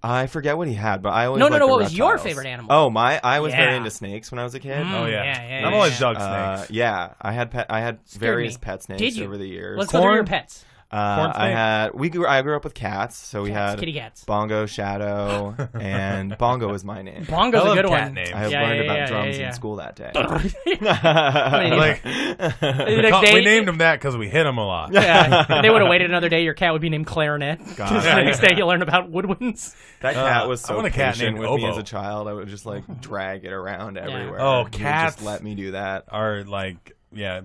S6: I forget what he had, but I always
S4: No.
S6: liked the
S4: What was your
S6: reptiles.
S4: favorite animal?
S6: Oh, I was very
S4: Yeah.
S6: into snakes when I was a kid.
S2: Oh, yeah.
S4: yeah,
S2: I've
S4: yeah,
S2: always
S4: yeah.
S2: dug snakes.
S6: Yeah, I had various
S4: me.
S6: pet snakes
S4: Did you?
S6: over the years.
S4: Let's go through your
S2: Corn?
S4: pets.
S2: Corn
S6: I
S2: snake?
S6: grew up with cats, so we
S4: Cats,
S6: had
S4: kitty cats.
S6: Bongo, Shadow, and Bongo is my name.
S4: Bongo's
S2: I
S4: a
S2: love
S4: good
S2: cat
S4: one.
S2: names.
S6: I
S4: Yeah,
S6: learned
S4: yeah,
S6: about
S4: yeah,
S6: drums
S4: yeah.
S6: in school that day.
S2: Like, we named him that because we hit him a lot.
S4: Yeah, if they would have waited another day, your cat would be named Clarinet.
S6: God.
S4: The next day, you learn about woodwinds.
S6: That cat was
S2: I
S6: so
S2: want a cat
S6: patient
S2: named
S6: with me
S2: Oboe.
S6: as a child. I would just drag it around everywhere.
S2: Oh,
S6: He would
S2: cats.
S6: just let me do that.
S2: Are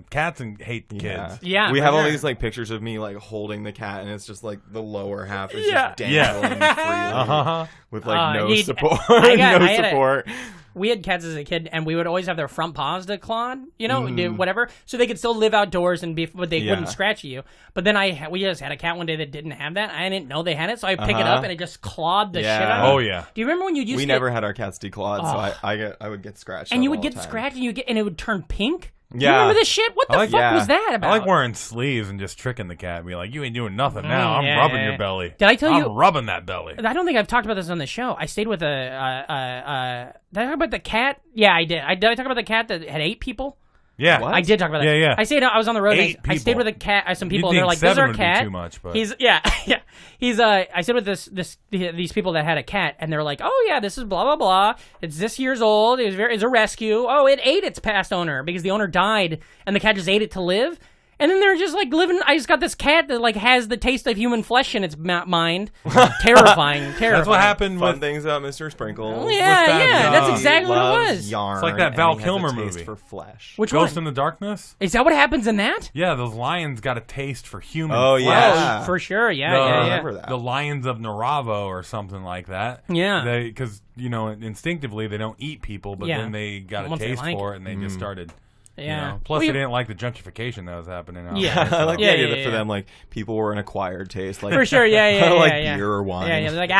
S2: cats and hate kids.
S6: Yeah.
S4: Yeah,
S6: we
S4: for
S6: have all
S4: sure.
S6: these pictures of me holding the cat, and it's just the lower half is
S4: Yeah.
S6: just dangling freely with no
S4: he'd-
S6: support.
S4: I
S6: no
S4: had a-
S6: support.
S4: We had cats as a kid, and we would always have their front paws to claw on,
S6: Mm-hmm.
S4: do whatever, so they could still live outdoors and but they
S6: Yeah.
S4: wouldn't scratch you. But then we just had a cat one day that didn't have that. I didn't know they had it, so I pick it up and it just clawed the
S6: Yeah.
S4: shit out of me.
S2: Oh, yeah.
S4: Do you remember when you used
S6: We
S4: to
S6: never had our cats declawed,
S4: Oh.
S6: so I would get scratched.
S4: and
S6: up
S4: you would
S6: all
S4: get
S6: the time.
S4: scratched and it would turn pink?
S6: Yeah.
S4: You remember this shit? What the fuck
S6: yeah.
S4: was that about?
S2: I like wearing sleeves and just tricking the cat and be like, you ain't doing nothing now. I'm
S4: yeah,
S2: rubbing
S4: yeah,
S2: your
S4: yeah.
S2: belly.
S4: Did I tell you-
S2: I'm rubbing that belly.
S4: I don't think I've talked about this on the show. I stayed with did I talk about the cat? Yeah, I did. Did I talk about the cat that had 8 people?
S2: Yeah.
S6: What?
S4: I did talk about that.
S2: Yeah, yeah.
S4: I was on the road.
S2: 8
S4: I stayed
S2: people.
S4: with a cat. Some people,
S2: You'd
S4: and they're
S2: think
S4: like, "This is
S2: 7
S4: our
S2: would be
S4: cat."
S2: too much, but-
S4: He's He's I stayed with these people that had a cat, and they're like, "Oh yeah, this is blah blah blah. It's this year's old. It's a rescue. Oh, it ate its past owner because the owner died, and the cat just ate it to live." And then they're just like living. I just got this cat that like has the taste of human flesh in its mind. Terrifying.
S2: That's what happened
S6: Fun
S2: with
S6: things about Mr. Sprinkles.
S4: That's exactly what it was.
S6: Yarn,
S2: It's like that Val
S6: and he has a
S2: Kilmer
S6: taste
S2: movie.
S6: for flesh.
S4: Which
S2: Ghost
S4: one?
S2: in the Darkness.
S4: Is that what happens in that?
S2: Yeah, those lions got a taste for human.
S6: Oh,
S2: flesh.
S6: yeah.
S4: Oh, for sure. Yeah,
S2: The,
S4: yeah.
S6: remember that.
S2: the lions of Naravo or something like that.
S4: Yeah.
S2: Because instinctively they don't eat people, but
S4: Yeah.
S2: then they got a
S4: Once they
S2: taste
S4: like
S2: for it and they just started.
S4: Yeah.
S2: Plus,
S4: Well,
S2: they didn't like the gentrification that was happening. Out
S4: Yeah.
S2: there,
S6: I like
S2: so.
S6: the idea that for them, like, people were an acquired taste. Like,
S4: For sure. Yeah.
S6: like
S4: yeah.
S6: beer or wine.
S4: Yeah. Like you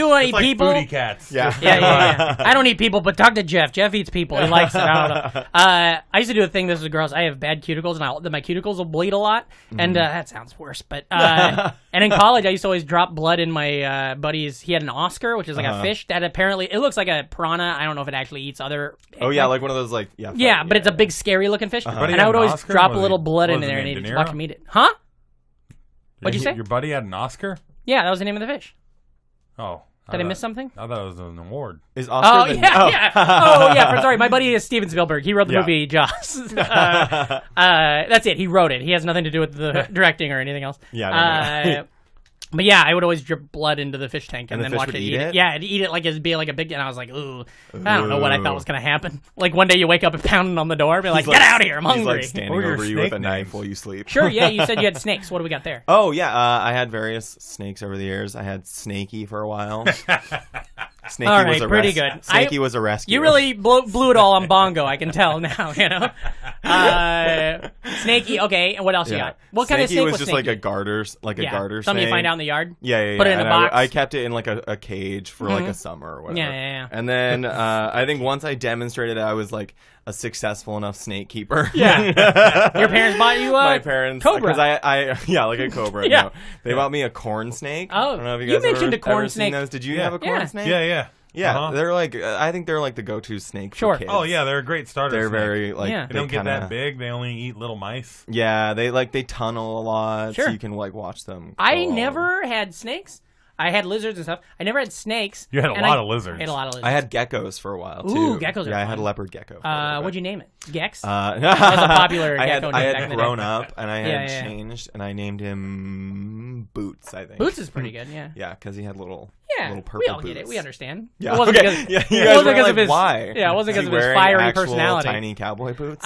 S4: want to
S2: It's
S4: eat
S2: like
S4: people?
S2: foodie cats.
S6: Yeah.
S4: Yeah. I don't eat people, but talk to Jeff. Jeff eats people. He likes it. I don't know. I used to do a thing. This was girls. I have bad cuticles, and my cuticles will bleed a lot. And that sounds worse. But and in college, I used to always drop blood in my buddy's. He had an Oscar, which is like a fish that apparently it looks like a piranha. I don't know if it actually eats other.
S6: Oh, yeah, like one of those, like,
S4: Yeah, but it's a big, scary looking fish.
S2: Buddy
S4: And I
S2: had
S4: would
S2: an
S4: always
S2: Oscar?
S4: drop a
S2: Was
S4: little
S2: he-
S4: blood in
S2: was
S4: there,
S2: his
S4: and
S2: name
S4: he'd
S2: De
S4: watch
S2: Niro?
S4: him eat it. Huh? What'd you say?
S2: Your buddy had an Oscar?
S4: Yeah, that was the name of the fish.
S2: Oh.
S4: Did I miss something?
S2: I thought it was an award.
S6: Is Oscar
S4: Oh, yeah. Oh, yeah. Sorry, my buddy is Steven Spielberg. He wrote the
S6: Yeah.
S4: movie Jaws. That's it. He wrote it. He has nothing to do with the directing or anything else.
S6: Yeah,
S4: But yeah, I would always drip blood into the fish tank and
S6: And the
S4: then
S6: fish
S4: watch
S6: would
S4: it
S6: eat
S4: eat
S6: it?
S4: it. Yeah, it'd eat it like it'd be like a big. And I was like, ooh, I don't know what I thought was gonna happen. Like one day you wake up and pounding on the door, be like, get out of here, I'm
S6: He's
S4: hungry.
S6: like standing
S2: What were your
S6: over you with a
S2: snake
S6: knife
S2: names?
S6: while you sleep.
S4: Sure, yeah. You said you had snakes. What do we got there?
S6: Oh, yeah. I had various snakes over the years. I had Snakey for a while. Snakey
S4: All
S6: was
S4: right,
S6: a
S4: pretty good.
S6: Snakey was a rescue.
S4: You really blew it all on bongo. I can tell now. Snakey. Okay, and what else you got? What kind of
S6: Snakey
S4: snake
S6: was
S4: was
S6: just
S4: Snakey?
S6: like a garter, garter
S4: Something
S6: snake.
S4: you find out in the yard.
S6: Yeah.
S4: Put it in a
S6: And
S4: box.
S6: I kept it in like a cage for like a summer or whatever.
S4: Yeah.
S6: And then I think once I demonstrated I was like a successful enough snake keeper.
S4: Yeah. Your parents bought you
S6: My parents,
S4: Cobra.
S6: because I like a cobra.
S4: Yeah.
S6: No. They bought me a corn snake.
S4: Oh,
S6: I don't know if you
S4: you
S6: guys
S4: mentioned
S6: ever,
S4: a corn
S6: ever
S4: snake.
S6: Seen those. Did you
S2: Yeah.
S6: have a corn
S4: Yeah.
S6: snake?
S2: Yeah.
S6: Yeah,
S2: Uh-huh.
S6: they're like I think they're like the go-to snake
S4: Sure.
S6: for kids.
S2: Oh, yeah, they're a great starter.
S6: They're
S2: snake.
S6: very like
S4: Yeah.
S2: They don't get
S6: kinda,
S2: that big. They only eat little mice.
S6: Yeah, they tunnel a lot,
S4: Sure.
S6: so you can like watch them.
S4: I
S6: crawl.
S4: never had snakes. I had lizards and stuff. I never had snakes.
S2: You had a
S4: and
S2: lot
S4: I
S2: of lizards.
S4: I had a lot of lizards.
S6: I had geckos for a while too.
S4: Ooh, geckos are
S6: Yeah, I
S4: fun.
S6: had a leopard gecko. For a little bit.
S4: What'd you name it? Gex?
S6: That
S4: was a popular
S6: I
S4: gecko name
S6: I
S4: back in
S6: had
S4: the
S6: grown
S4: day.
S6: up and I had
S4: Yeah.
S6: changed and I named him Boots. I think
S4: Boots is pretty good. Yeah.
S6: Yeah, because he had little
S4: Yeah,
S6: purple
S4: we all
S6: boots.
S4: get it. We understand.
S6: Yeah,
S4: It wasn't
S6: okay.
S4: because,
S6: Yeah, you
S4: it
S6: guys
S4: wasn't
S6: were
S4: because
S6: like,
S4: of his
S6: why?
S4: Yeah, it wasn't
S6: Is
S4: because
S6: he
S4: of his
S6: wearing
S4: fiery
S6: actual
S4: personality.
S6: tiny cowboy boots.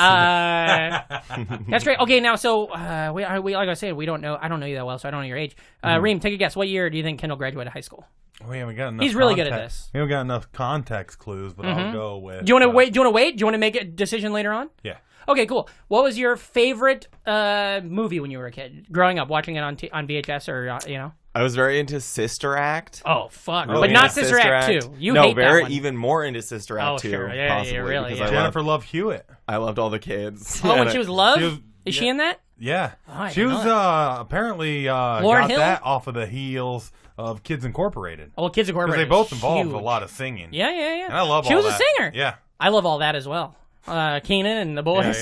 S4: That's great. Okay, now so we like I said, we don't know. I don't know you that well, so I don't know your age. Reem, take a guess. What year do you think Kendall graduated high school?
S2: We haven't got enough.
S4: He's really good at
S2: context.
S4: this.
S2: We haven't got enough context clues, but I'll go with.
S4: Do you want to wait? Do you want to wait? Do you want to make a decision later on?
S2: Yeah.
S4: Okay, cool. What was your favorite movie when you were a kid? Growing up, watching it on VHS or
S6: I was very into Sister Act.
S4: Oh fuck!
S6: Really
S4: But not
S6: into
S4: Sister Act 2. You
S6: no,
S4: hate
S6: very
S4: that one.
S6: even more into Sister Act 2.
S4: sure. Yeah,
S6: possibly,
S4: really,
S6: because
S4: yeah.
S2: Jennifer Love Hewitt.
S6: I loved all the kids.
S4: Oh, when she was Love?
S2: She was-
S4: Is she in that?
S2: Yeah.
S4: I
S2: She
S4: didn't
S2: was
S4: know
S2: apparently
S4: Lauryn
S2: got
S4: Hill?
S2: that off of the heels of Kids Incorporated.
S4: Oh, well, Kids
S2: Because
S4: Incorporated.
S2: they both
S4: is
S2: involved
S4: huge.
S2: a lot of singing.
S4: Yeah.
S2: And I love
S4: She
S2: all
S4: was
S2: that.
S4: a singer.
S2: Yeah.
S4: I love all that as well. Keenan and the boys.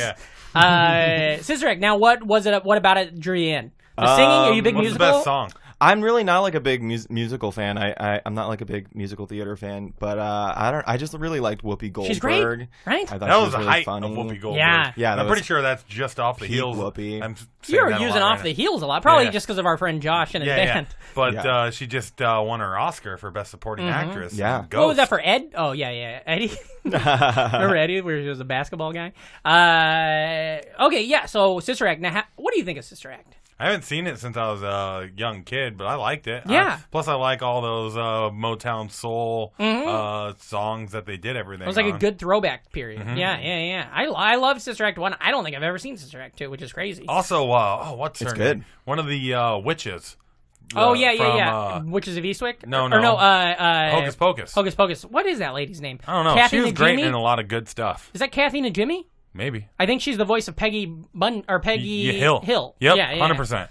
S2: Yeah.
S4: Sister Act. Now, what was it? What about it drew you in? The singing? Are you a big
S2: What's
S4: musical?
S2: the best song?
S6: I'm really not like a big musical fan. I'm not like a big musical theater fan, but I just really liked Whoopi Goldberg.
S4: She's great, right?
S6: I thought
S2: That
S6: she
S2: was the
S6: really
S2: height
S6: funny.
S2: of Whoopi Goldberg.
S4: Yeah.
S6: Yeah, that
S2: I'm
S6: was
S2: pretty sure that's just off the
S6: peak
S2: heels.
S6: Whoopi.
S2: I'm saying
S4: You're
S2: that a
S4: using
S2: lot
S4: off
S2: right
S4: the
S2: now.
S4: heels a lot, probably
S2: Yeah.
S4: just because of our friend Josh and his
S2: Yeah.
S4: band.
S2: But
S6: Yeah.
S2: she just won her Oscar for Best Supporting Actress.
S6: Yeah.
S2: Ghost.
S4: What was that for Ed? Oh, yeah. Eddie. Remember Eddie, where he was a basketball guy? Okay, yeah, so Sister Act. Now, what do you think of Sister Act?
S2: I haven't seen it since I was a young kid, but I liked it.
S4: Yeah.
S2: Plus, I like all those Motown soul songs that they did everything
S4: It was like a
S2: on.
S4: good throwback period. Yeah. I love Sister Act 1. I don't think I've ever seen Sister Act 2, which is crazy.
S2: Also, what's her
S6: It's
S2: name?
S6: good.
S2: One of the witches.
S4: Oh, yeah.
S2: from,
S4: Witches of Eastwick?
S2: no,
S4: Or
S2: no.
S4: no,
S2: Hocus Pocus.
S4: Hocus Pocus. What is that lady's name?
S2: I don't know.
S4: Kathy
S2: She was great
S4: Najimy?
S2: in a lot of good stuff.
S4: Is that Kathy Najimy?
S2: Maybe.
S4: I think she's the voice of Peggy
S2: Hill.
S4: Hill.
S2: Yep,
S4: Yeah.
S2: 100%.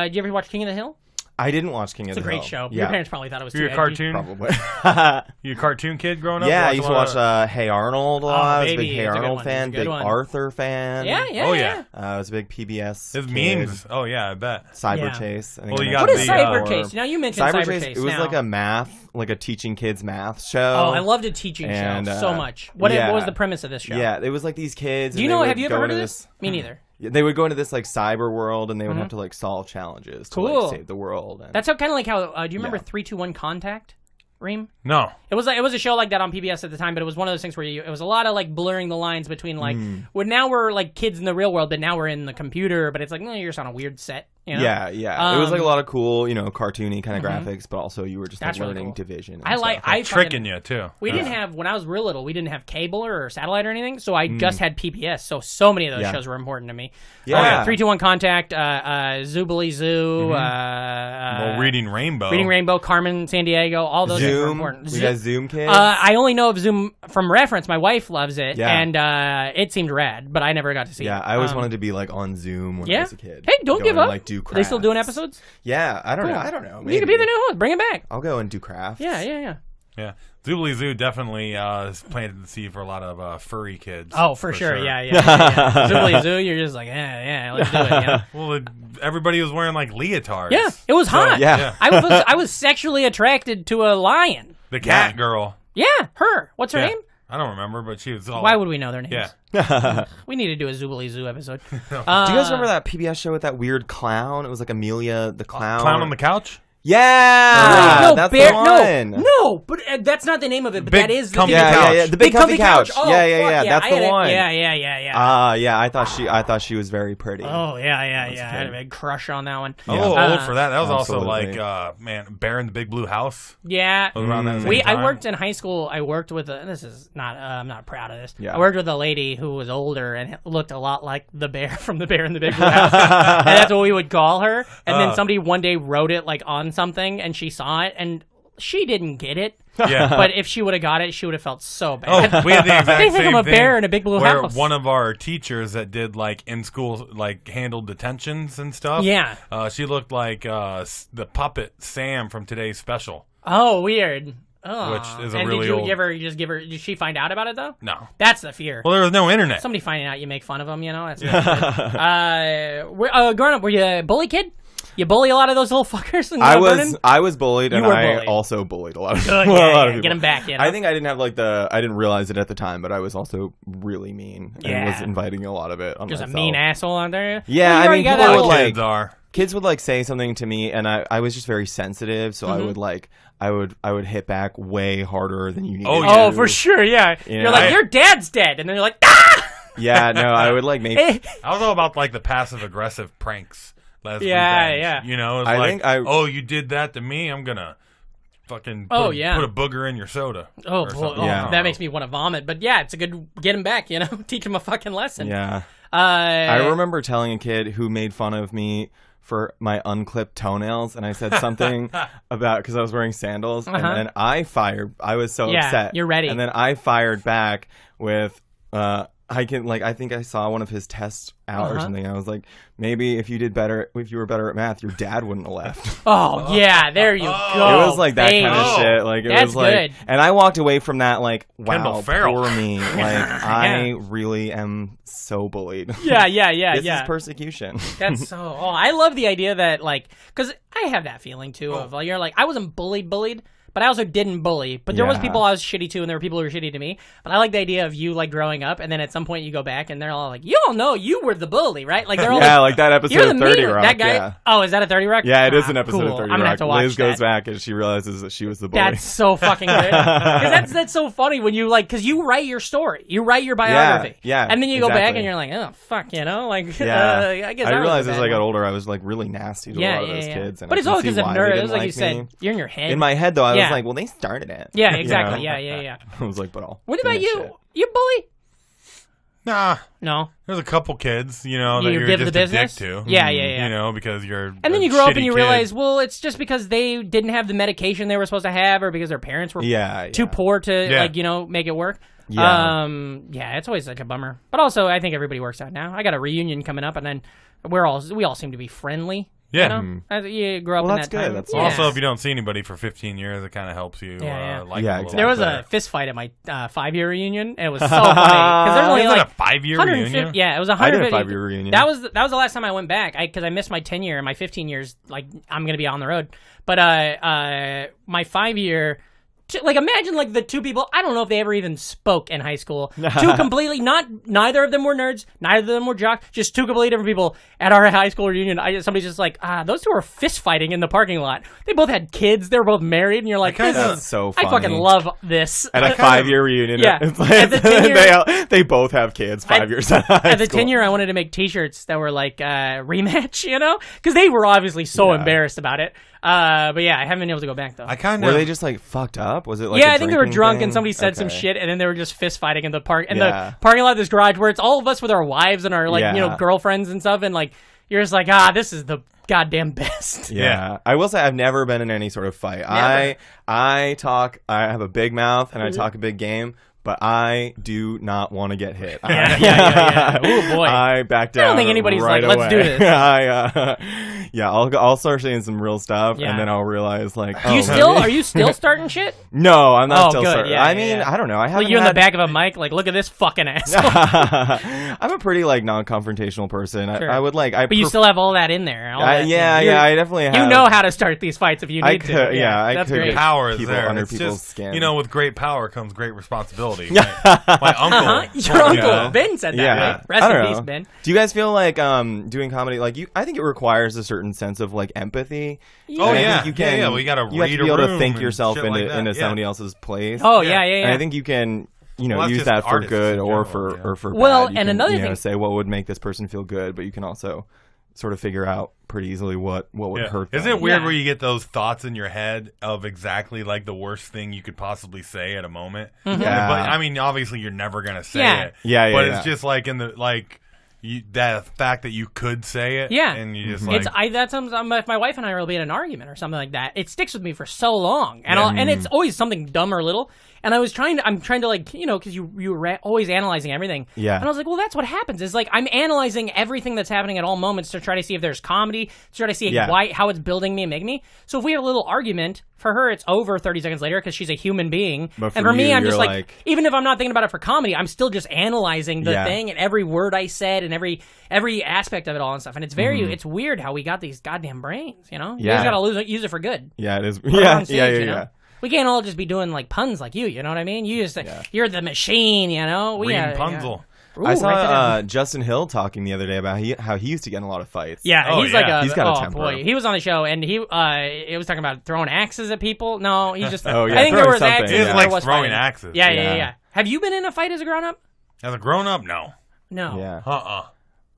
S4: Did you ever watch King of the Hill?
S6: I didn't watch King of
S4: It's a
S6: the Hill.
S4: great show.
S6: Yeah.
S4: Your parents probably thought it was too
S2: You a
S4: edgy.
S2: cartoon?
S6: Probably.
S2: You a cartoon kid growing up?
S6: Yeah, I
S2: Watch
S6: used
S2: a
S6: to
S2: lot
S6: watch
S2: of-
S6: Hey Arnold a lot. I was a
S4: baby,
S6: big Hey
S4: it's a good
S6: Arnold
S4: one.
S6: fan,
S4: It's a good
S6: big
S4: one.
S6: Arthur fan.
S4: Yeah.
S2: Oh, yeah.
S6: I was a big PBS.
S2: His
S6: kid.
S2: memes. Oh, yeah, I bet.
S6: Cyber
S4: Yeah.
S6: Chase. I think
S2: Well,
S6: I
S2: you
S6: mentioned
S2: got
S4: What is
S2: the,
S4: Cyber
S6: before.
S4: Chase? Now, you mentioned Cyber Chase.
S6: It was
S4: now.
S6: like a math, like a teaching kids math show.
S4: Oh, I loved a teaching
S6: And,
S4: show so much. What
S6: yeah.
S4: was the premise of this show?
S6: Yeah, it was like these kids.
S4: Do you
S6: and they
S4: know?
S6: would
S4: Have you ever
S6: go
S4: heard
S6: to
S4: of this? Me neither.
S6: They would go into this like cyber world, and they would have to like solve challenges to like save the world. And...
S4: That's kind of like how. Do you remember 3-2-1 Contact? Ream?
S2: No.
S4: It was a show like that on PBS at the time, but it was one of those things where it was a lot of like blurring the lines between like now we're like kids in the real world, but now we're in the computer. But it's like you're just on a weird set. You know?
S6: Yeah. It was like a lot of cool, cartoony kind of graphics, but also you were just like, learning
S4: really cool.
S6: division.
S4: I
S2: tricking you too.
S4: We didn't have when I was real little. We didn't have cable or satellite or anything, so I just had PBS. So many of those shows were important to me.
S6: Yeah.
S4: 3-2-1 Contact, Zoobly Zoo,
S2: Reading Rainbow,
S4: Carmen Sandiego, all those things were important.
S6: You guys Zoom kids?
S4: I only know of Zoom from reference. My wife loves it, and it seemed rad, but I never got to see it.
S6: Yeah, I always wanted to be like on Zoom when I was a kid.
S4: Hey, don't give up.
S6: Like, do
S4: Are they still doing episodes?
S6: Yeah, I don't know. Maybe.
S4: You could be the new host. Bring it back.
S6: I'll go and do crafts.
S4: Yeah.
S2: Yeah, Zoobly Zoo definitely is planted the seed for a lot of furry kids.
S4: Oh, for sure. Yeah. Zoobly Zoo, you're just like, let's do it. Yeah.
S2: Well, everybody was wearing like leotards.
S4: Yeah, it was hot.
S6: Yeah.
S4: I was sexually attracted to a lion.
S2: The cat girl.
S4: Yeah, her. What's her name?
S2: I don't remember, but she was all...
S4: Why would we know their names?
S2: Yeah.
S4: We need to do a Zoobly Zoo episode.
S6: Do you guys remember that PBS show with that weird clown? It was like Amelia the Clown.
S2: Clown on the Couch?
S6: Yeah, that's the one.
S4: No, but that's not the name of it. But that is the
S2: comfy
S4: couch.
S6: Yeah, the big comfy couch.
S4: Oh,
S6: yeah, that's the one.
S4: Yeah.
S6: Yeah, I thought she was very pretty.
S4: Oh, yeah. I had a big crush on that one.
S2: A little old for that. That was
S6: absolutely.
S2: also like, Bear in the Big Blue House.
S4: Yeah.
S2: Around that same time.
S4: I worked in high school. I worked with this is not. I'm not proud of this.
S6: Yeah.
S4: I worked with a lady who was older and looked a lot like the bear from the Bear in the Big Blue House, and that's what we would call her. And then somebody one day wrote it like on something, and she saw it, and she didn't get it.
S2: Yeah.
S4: But if she would have got it, she would have felt so bad.
S2: Oh, we had the exact
S4: they think
S2: same
S4: I'm a
S2: thing
S4: bear in a big blue
S2: where
S4: house.
S2: One of our teachers that did like in school, like handled detentions and stuff.
S4: Yeah.
S2: She looked like the puppet Sam from Today's Special.
S4: Oh, weird. Oh.
S2: Which is a
S4: and
S2: really
S4: did you
S2: old...
S4: give her? You just give her? Did she find out about it though?
S2: No.
S4: That's the fear.
S2: Well, there was no internet.
S4: Somebody finding out you make fun of them, That's growing up, were you a bully kid? You bully a lot of those little fuckers?
S6: I was bullied, and I
S4: bullied.
S6: also bullied a lot of
S4: Good,
S6: a lot of people.
S4: Get them back.
S6: I think I didn't have I didn't realize it at the time, but I was also really mean and was inviting a lot would on
S4: just
S6: myself.
S4: a mean asshole out there.
S6: Yeah,
S4: well,
S6: I mean, people would
S2: kids
S6: would like say something to me, and I was just very sensitive, so I would hit back way harder than you needed.
S4: Oh, for sure, yeah. You're like, your dad's dead, and then you're like, ah!
S6: Yeah, no, I would like maybe.
S2: I was all about like the passive aggressive pranks.
S4: Yeah.
S2: You know, it's you did that to me, I'm gonna fucking put a booger in your soda.
S4: That makes me want to vomit. But yeah, it's a good get him back. Teach him a fucking lesson.
S6: Yeah. I remember telling a kid who made fun of me for my unclipped toenails, and I said something about because I was wearing sandals, and then I was so upset.
S4: You're ready.
S6: And then I fired back with I think I saw one of his tests out or something. I was like, maybe if you were better at math, your dad wouldn't have left.
S4: Oh yeah, there you go.
S6: It was like that kind of shit. Like it was like,
S4: good.
S6: And I walked away from that like, wow,
S2: Kendall Farrell.
S6: poor me. Like I really am so bullied.
S4: Yeah.
S6: This is persecution.
S4: That's so. Oh, I love the idea that like, because I have that feeling too of like, you're like, I wasn't bullied. But I also didn't bully. But there was people I was shitty to, and there were people who were shitty to me. But I like the idea of you like growing up, and then at some point you go back, and they're all like, "You all know you were the bully, right?" Like they're all
S6: like that episode of 30 Rock.
S4: That guy.
S6: Yeah.
S4: Oh, is that a 30 Rock?
S6: Yeah, it is an episode
S4: cool.
S6: of 30
S4: I'm gonna
S6: Rock.
S4: have to watch
S6: Liz goes back and she realizes that she was the bully.
S4: That's so fucking good. Because that's so funny when you like, because you write your story, you write your biography, and then you go back and you're like, oh fuck, like, I guess
S6: I realized as I got older, I was like really nasty to a lot of those kids. And
S4: but it's all because of nerds. It's like you said, you're in your head.
S6: In my head though, I was like, well, they started it.
S4: Yeah, exactly. Yeah.
S6: I was like, but all.
S4: What about you? You bully?
S2: Nah.
S4: No.
S2: There's a couple kids, that you're
S4: give
S2: just
S4: the business?
S2: a dick to.
S4: Yeah.
S2: Because you're
S4: and then you grow up and you realize, well, it's just because they didn't have the medication they were supposed to have, or because their parents were too poor to make it work.
S6: Yeah.
S4: It's always like a bummer. But also, I think everybody works out now. I got a reunion coming up, and then we all seem to be friendly.
S2: Yeah.
S4: As you grow up in that
S6: good.
S4: time.
S6: That's
S2: also, if you don't see anybody for 15 years, it kind of helps you like them a little
S6: exactly.
S4: There was a fist fight at my 5-year reunion. It was so funny. Because there's only like
S2: a 5-year reunion?
S4: Yeah, it was 150.
S6: I did a 5-year reunion.
S4: That was the last time I went back. Because I missed my 10-year and my 15 years, like, I'm going to be on the road. But my 5-year, imagine like the two people. I don't know if they ever even spoke in high school. Two completely neither of them were nerds, neither of them were jocks. Just two completely different people at our high school reunion. Somebody's just like, those two were fist fighting in the parking lot. They both had kids. They were both married, and you're like,
S6: that's so funny.
S4: I fucking love this.
S6: At a 5-year reunion,
S4: yeah.
S6: It's like, they both have kids 5 years out of high
S4: At the
S6: school.
S4: 10-year, I wanted to make T-shirts that were like rematch, because they were obviously so embarrassed about it. But yeah, I haven't been able to go back though.
S6: Were they just like fucked up? Was it like
S4: I think they were drunk
S6: thing?
S4: and somebody said some shit, and then they were just fist fighting in the the parking lot of this garage where it's all of us with our wives and our girlfriends and stuff, and like you're just like, this is the goddamn best.
S6: Yeah. I will say I've never been in any sort of fight. I have a big mouth and I talk a big game. But I do not want to get hit.
S4: Yeah. Oh boy.
S6: I back down.
S4: I don't think anybody's
S6: right
S4: like,
S6: away.
S4: let's do this.
S6: I'll start saying some real stuff, and then I'll realize like,
S4: are you still starting shit?
S6: No, I'm not still
S4: good.
S6: starting.
S4: Yeah,
S6: I mean, I don't know. I haven't.
S4: You're in the back of a mic, like, look at this fucking asshole.
S6: I'm a pretty like non-confrontational person.
S4: Sure.
S6: I would like.
S4: But you still have all that in there.
S6: I definitely have.
S4: You know how to start these fights if you need to.
S6: I
S4: that's
S6: could.
S4: great.
S2: Power is
S6: people
S2: there.
S6: under
S2: It's
S6: people's
S2: just,
S6: skin.
S2: with great power comes great responsibility. My uncle.
S4: Your uncle Ben said that, right? Rest in peace, Ben.
S6: Do you guys feel like doing comedy like I think it requires a certain sense of like empathy.
S2: Oh
S6: and
S2: yeah,
S6: I think you can.
S2: Well, you got to
S6: You have to be able to think
S2: and
S6: yourself
S2: shit like that.
S6: into somebody else's place.
S4: Oh yeah.
S6: And I think you can.
S2: Well,
S6: use
S2: just
S6: that for
S2: artists
S6: good
S2: in
S6: or
S2: general,
S6: for
S4: well,
S6: bad. You
S4: and
S6: can,
S4: another thing,
S6: say what would make this person feel good, but you can also sort of figure out pretty easily what would hurt them.
S2: Isn't it weird where you get those thoughts in your head of exactly like the worst thing you could possibly say at a moment?
S4: Mm-hmm.
S6: Yeah.
S2: But I mean, obviously you're never gonna say it.
S6: Yeah.
S2: But it's just like in the that fact that you could say it.
S4: Yeah.
S2: And you just
S4: if my wife and I will be in an argument or something like that, it sticks with me for so long, and and it's always something dumb or little. And I'm trying to like, because you were always analyzing everything.
S6: Yeah.
S4: And I was like, well, that's what happens. Is like I'm analyzing everything that's happening at all moments to try to see if there's comedy, to try to see how it's building me and making me. So if we have a little argument, for her it's over 30 seconds later because she's a human being.
S6: But
S4: and for me, I'm just
S6: like,
S4: even if I'm not thinking about it for comedy, I'm still just analyzing the thing and every word I said and every aspect of it all and stuff. And it's it's weird how we got these goddamn brains. You just gotta use it for good.
S6: Yeah, it is.
S4: Put it on stage, yeah. We can't all just be doing like puns like you know what I mean? You just you're the machine,
S2: Rapunzel.
S4: Ooh,
S6: I saw Justin Hill talking the other day about how he used to get in a lot of fights.
S4: Yeah, he's
S6: got a temper.
S4: Boy. He was on the show and he was talking about throwing axes at people. No, he's just
S6: I
S4: think there was
S6: something.
S4: axes.
S2: He
S4: There
S2: like throwing
S4: fighting.
S2: axes.
S4: Yeah. Have you been in a fight as a grown up?
S2: As a grown up, no.
S4: No.
S6: Yeah.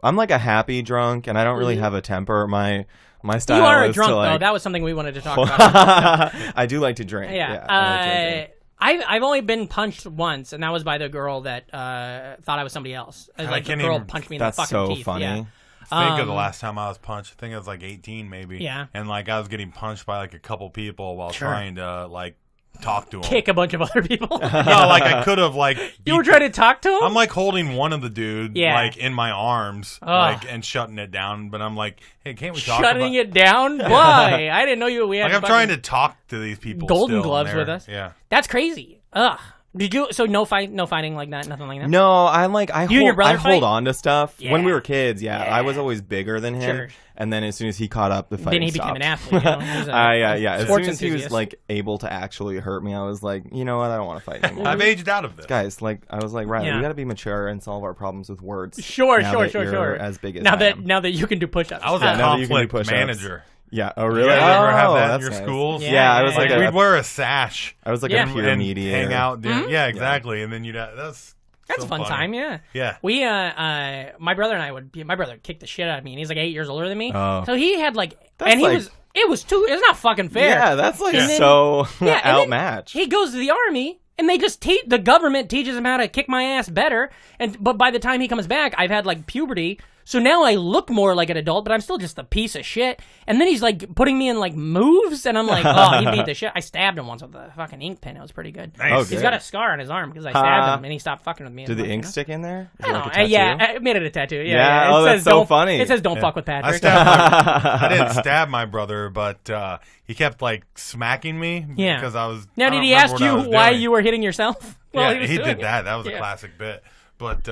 S6: I'm like a happy drunk and I don't really have a temper. My style
S4: you are a
S6: is
S4: drunk,
S6: to like...
S4: though. That was something we wanted to talk about.
S6: I do like to drink.
S4: Yeah.
S6: I like to drink.
S4: I've only been punched once, and that was by the girl that thought I was somebody else. Like the girl punched me in the fucking teeth.
S6: That's so funny.
S4: Yeah.
S2: Think of the last time I was punched. I think I was like 18 maybe.
S4: Yeah.
S2: And like I was getting punched by like a couple people while trying to like talk to him.
S4: Kick a bunch of other people.
S2: No, like I could have like.
S4: You were trying to talk to him?
S2: I'm like holding one of the dude like in my arms, like and shutting it down. But I'm like, hey, can't we talk?
S4: Shutting it down? Why? I didn't know you. We had.
S2: Like I'm trying to talk to these people.
S4: Golden gloves with us.
S2: Yeah.
S4: That's crazy. Ugh. Did you? So no fighting like that, nothing like that.
S6: No, I'm like I hold on to stuff.
S4: Yeah.
S6: When we were kids, I was always bigger than him. Sure. And then as soon as he caught up, the fight
S4: then he
S6: stopped.
S4: became an athlete.
S6: As soon as he was like able to actually hurt me, I was like, you know what, I don't want to fight anymore.
S2: I've aged out of this,
S6: guys. Like I was like, Riley, we got to be mature and solve our problems with words.
S4: Sure.
S6: As big as
S4: now that you can do push-ups.
S2: I was a conflict manager.
S6: Yeah. Oh, really?
S2: You ever have that in your
S6: nice.
S2: schools?
S6: Yeah, I was like
S2: we'd wear a sash.
S6: I was like a peer mediator.
S2: Hang out. Yeah, exactly. And then
S4: that's
S2: so
S4: a fun time, yeah.
S2: Yeah.
S4: We, my brother and I my brother kicked the shit out of me, and he's like 8 years older than me.
S6: Oh.
S4: So he had like, it's not fucking fair.
S6: Yeah, that's like so outmatched.
S4: He goes to the army, and they just the government teaches him how to kick my ass better. But by the time he comes back, I've had like puberty. So now I look more like an adult, but I'm still just a piece of shit. And then he's like putting me in like moves, and I'm like, oh, he beat the shit. I stabbed him once with a fucking ink pen. It was pretty good.
S2: Nice.
S4: He's got a scar on his arm because I stabbed him, and he stopped fucking with me.
S6: Did the ink stick in there?
S4: I don't know. I made it a tattoo.
S6: Yeah. Oh, that's so funny.
S4: It says don't fuck with Patrick.
S2: I didn't stab my brother, but he kept like smacking me because I was.
S4: Now, did he ask you why you were hitting yourself?
S2: Yeah, he did that. That was a classic bit. But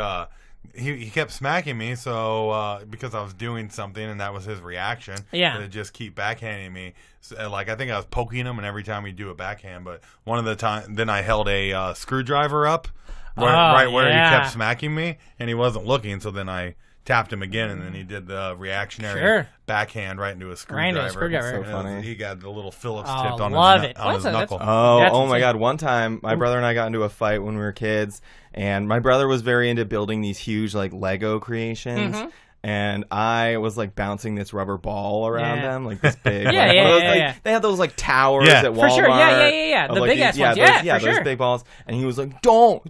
S2: he kept smacking me, so because I was doing something, and that was his reaction.
S4: Yeah.
S2: To just keep backhanding me. So, like, I think I was poking him, and every time he'd do a backhand, but one of the time, then I held a screwdriver up right where he kept smacking me, and he wasn't looking, so then I tapped him again, and then he did the reactionary backhand right into a screwdriver.
S6: So funny.
S2: He got the little Phillips tipped on his knuckle.
S6: Oh my God. One time, my brother and I got into a fight when we were kids, and my brother was very into building these huge, like, Lego creations. Mm-hmm. And I was, like, bouncing this rubber ball around them, like this big. They had those, like, towers at Walmart.
S4: For sure, yeah. The big-ass ones,
S6: those big balls. And he was like, don't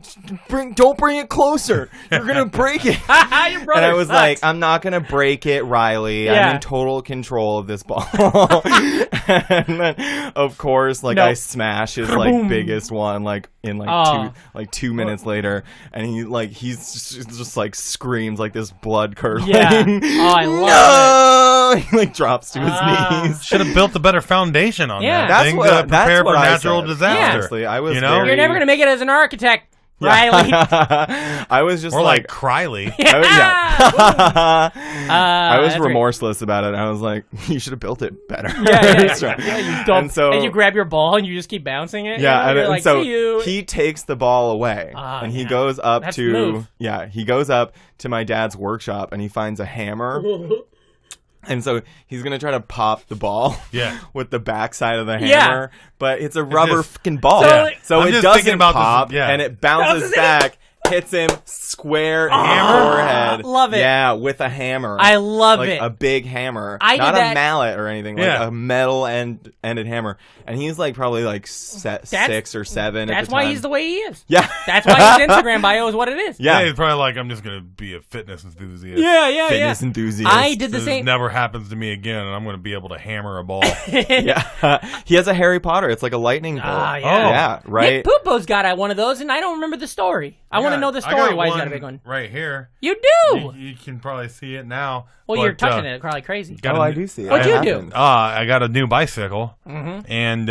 S6: bring it closer. You're going to break it.
S4: Your brother
S6: and I was
S4: sucks.
S6: like, I'm not going to break it, Riley.
S4: Yeah.
S6: I'm in total control of this ball. And then, of course, like, I smash his, like, biggest one, like, in, like, 2 minutes later. And he's just like, screams, like, this blood curdling.
S4: Yeah. Oh, I love
S6: it. He like drops to his knees.
S2: Should have built a better foundation on that.
S6: That's
S2: thing
S6: what,
S2: to prepare for natural disaster.
S6: Yeah. Honestly, I was.
S2: You know?
S4: You're never gonna make it as an architect, Riley.
S6: I was just
S2: like Criley.
S6: I was remorseless about it. I was like, you should have built it better.
S4: You don't. And you grab your ball and you just keep bouncing it.
S6: Yeah,
S4: and
S6: like, so he takes the ball away, and he goes up he goes up to my dad's workshop, and he finds a hammer. And so he's going to try to pop the ball with the backside of the hammer, but it's a rubber fucking ball. So it doesn't pop, and it bounces back, hits him square in the forehead.
S4: Love it.
S6: Yeah, with a hammer.
S4: I love it.
S6: Like a big hammer.
S4: Not
S6: a mallet or anything, like a metal-ended hammer. And he's like probably like 6 or 7
S4: That's why he's the way he is.
S6: Yeah.
S4: That's why his Instagram bio is what it is.
S2: Yeah, he's probably like, I'm just going to be a fitness enthusiast.
S6: Fitness enthusiast.
S4: I did the same.
S2: This never happens to me again, and I'm going to be able to hammer a ball.
S6: He has a Harry Potter. It's like a lightning bolt. Yeah, right?
S4: Nick Pupo's got one of those, and I don't remember the story. I want to know the story why he's got a big one.
S2: Right here.
S4: You do?
S2: You can probably see it now.
S4: Well, you're touching it probably crazy.
S6: I do see it.
S4: What'd you do?
S2: I got a new bicycle, and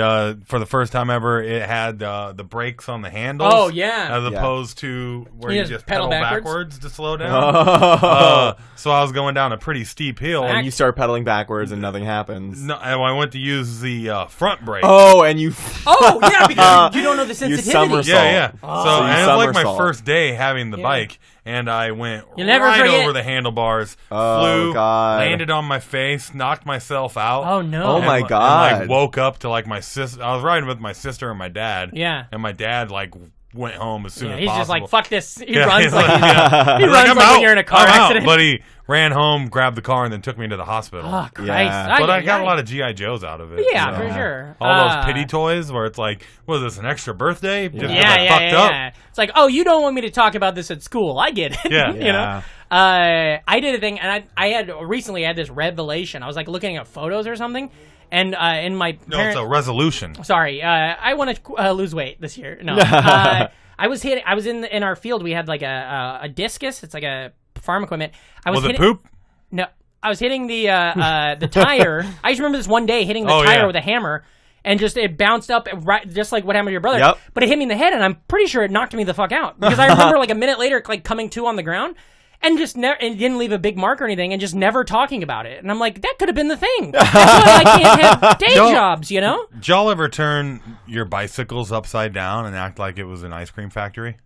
S2: for the first time ever, it had the brakes on the handles.
S4: Oh, yeah.
S2: As opposed to where you just pedal backwards to slow down. So I was going down a pretty steep hill.
S6: And you start pedaling backwards and nothing happens.
S2: No, I went to use the front brake.
S6: Oh, and you...
S4: because you don't know the sensitivity.
S6: You somersault.
S2: Yeah. So and it was like my first day having the bike. And I went over the handlebars, flew, landed on my face, knocked myself out.
S4: Oh, no.
S6: Oh, my God.
S2: And, like, woke up to, like, my sister. I was riding with my sister and my dad.
S4: Yeah.
S2: And my dad, like, went home as soon as possible.
S4: He's just like, fuck this. He runs like when you're in a car accident.
S2: But he ran home, grabbed the car, and then took me to the hospital.
S4: Oh, Christ.
S6: Yeah.
S2: But I got a lot of G.I. Joes out of it.
S4: Yeah, for sure.
S2: All those pity toys where it's like, what is this, an extra birthday? Just fucked up.
S4: It's like, oh, you don't want me to talk about this at school. I get it.
S2: Yeah.
S4: You know? I did a thing, and I had recently had this revelation. I was like looking at photos or something, and in my
S2: it's a resolution.
S4: Sorry, I want to lose weight this year. No, I was in our field. We had like a discus. It's like a farm equipment.
S2: Was it poop?
S4: No, I was hitting the tire. I just remember this one day hitting the tire with a hammer. And it bounced up right, just like what happened to your brother.
S6: Yep.
S4: But it hit me in the head, and I'm pretty sure it knocked me the fuck out. Because I remember like a minute later, like coming to on the ground, and just never, and didn't leave a big mark or anything, and just never talking about it. And I'm like, that could have been the thing. That's why I can't have day jobs, you know?
S2: Did y'all ever turn your bicycles upside down and act like it was an ice cream factory?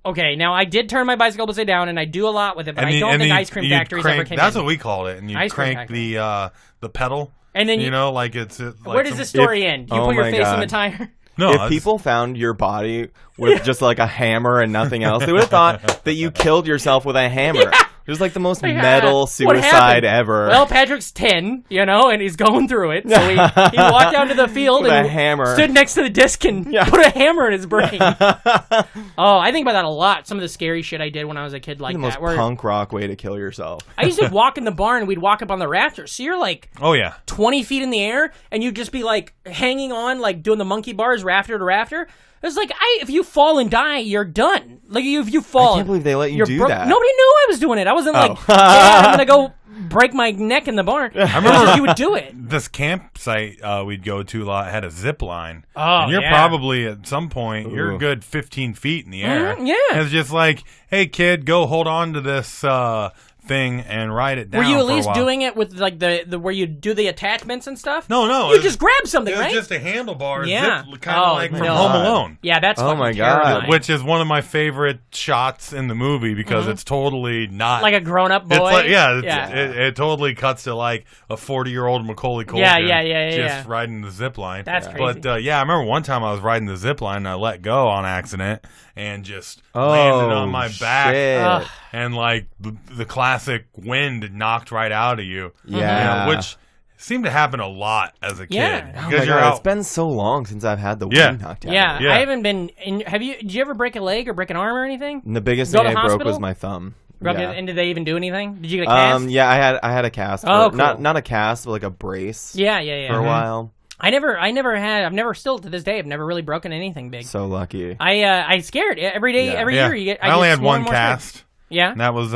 S4: Okay, now I did turn my bicycle upside down, and I do a lot with it, but I don't think ice cream factories ever came in.
S2: That's what we called it, and you crank the pedal.
S4: And then
S2: like it's like
S4: where does the story end? You put your face in the tire?
S2: No,
S6: if people found your body with just like a hammer and nothing else, they would have thought that you killed yourself with a hammer.
S4: Yeah.
S6: It was like the most metal suicide ever.
S4: Well, Patrick's 10, and he's going through it. So he walked down to the field
S6: with
S4: and
S6: a hammer.
S4: Stood next to the disc and put a hammer in his brain. I think about that a lot. Some of the scary shit I did when I was a kid like that.
S6: The most punk rock way to kill yourself.
S4: I used to walk in the barn and we'd walk up on the rafters. So you're like 20 feet in the air and you'd just be like hanging on, like doing the monkey bars rafter to rafter. It's like, if you fall and die, you're done. Like, if you fall...
S6: I can't believe they let you do that.
S4: Nobody knew I was doing it. I wasn't like, I'm going to go break my neck in the barn. I remember you would do it.
S2: This campsite we'd go to had a zip line.
S4: Oh,
S2: and you're probably, at some point, you're a good 15 feet in the air.
S4: Yeah.
S2: And it's just like, hey, kid, go hold on to this... thing and ride it down.
S4: Were you at
S2: for
S4: least
S2: a while.
S4: doing it with like the where you do the attachments and stuff?
S2: No.
S4: You just grab something,
S2: it was
S4: right?
S2: just a handlebar,
S4: Yeah.
S2: kind of like from
S4: no.
S2: Home Alone.
S4: Yeah, that's
S6: Oh
S4: fucking
S6: my God.
S4: terrifying.
S2: Which is one of my favorite shots in the movie because it's totally not
S4: like a grown-up boy.
S2: It's like, it totally cuts to like a 40-year-old Macaulay Culkin.
S4: Yeah.
S2: Riding the zip line.
S4: That's crazy.
S2: But I remember one time I was riding the zip line and I let go on accident and just landed on my back. And like the classic wind knocked right out of you.
S6: Yeah.
S2: Which seemed to happen a lot as a kid.
S4: Yeah.
S6: Oh
S2: Because
S6: my God, it's been so long since I've had the wind knocked out.
S4: Yeah,
S6: of me.
S2: Yeah.
S4: I haven't been. Did you ever break a leg or break an arm or anything?
S6: And the biggest
S4: Go
S6: thing
S4: to the
S6: I broke
S4: hospital?
S6: was my thumb.
S4: And did they even do anything? Did you get a cast?
S6: Yeah, I had a cast.
S4: Oh,
S6: for,
S4: cool.
S6: Not a cast, but like a brace.
S4: Yeah.
S6: For a while.
S4: I've never still to this day, I've never really broken anything big.
S6: So lucky.
S4: I scared every day, every year you get.
S2: I only
S4: get
S2: had
S4: more
S2: one
S4: and more
S2: cast.
S4: scared. Yeah.
S2: And that was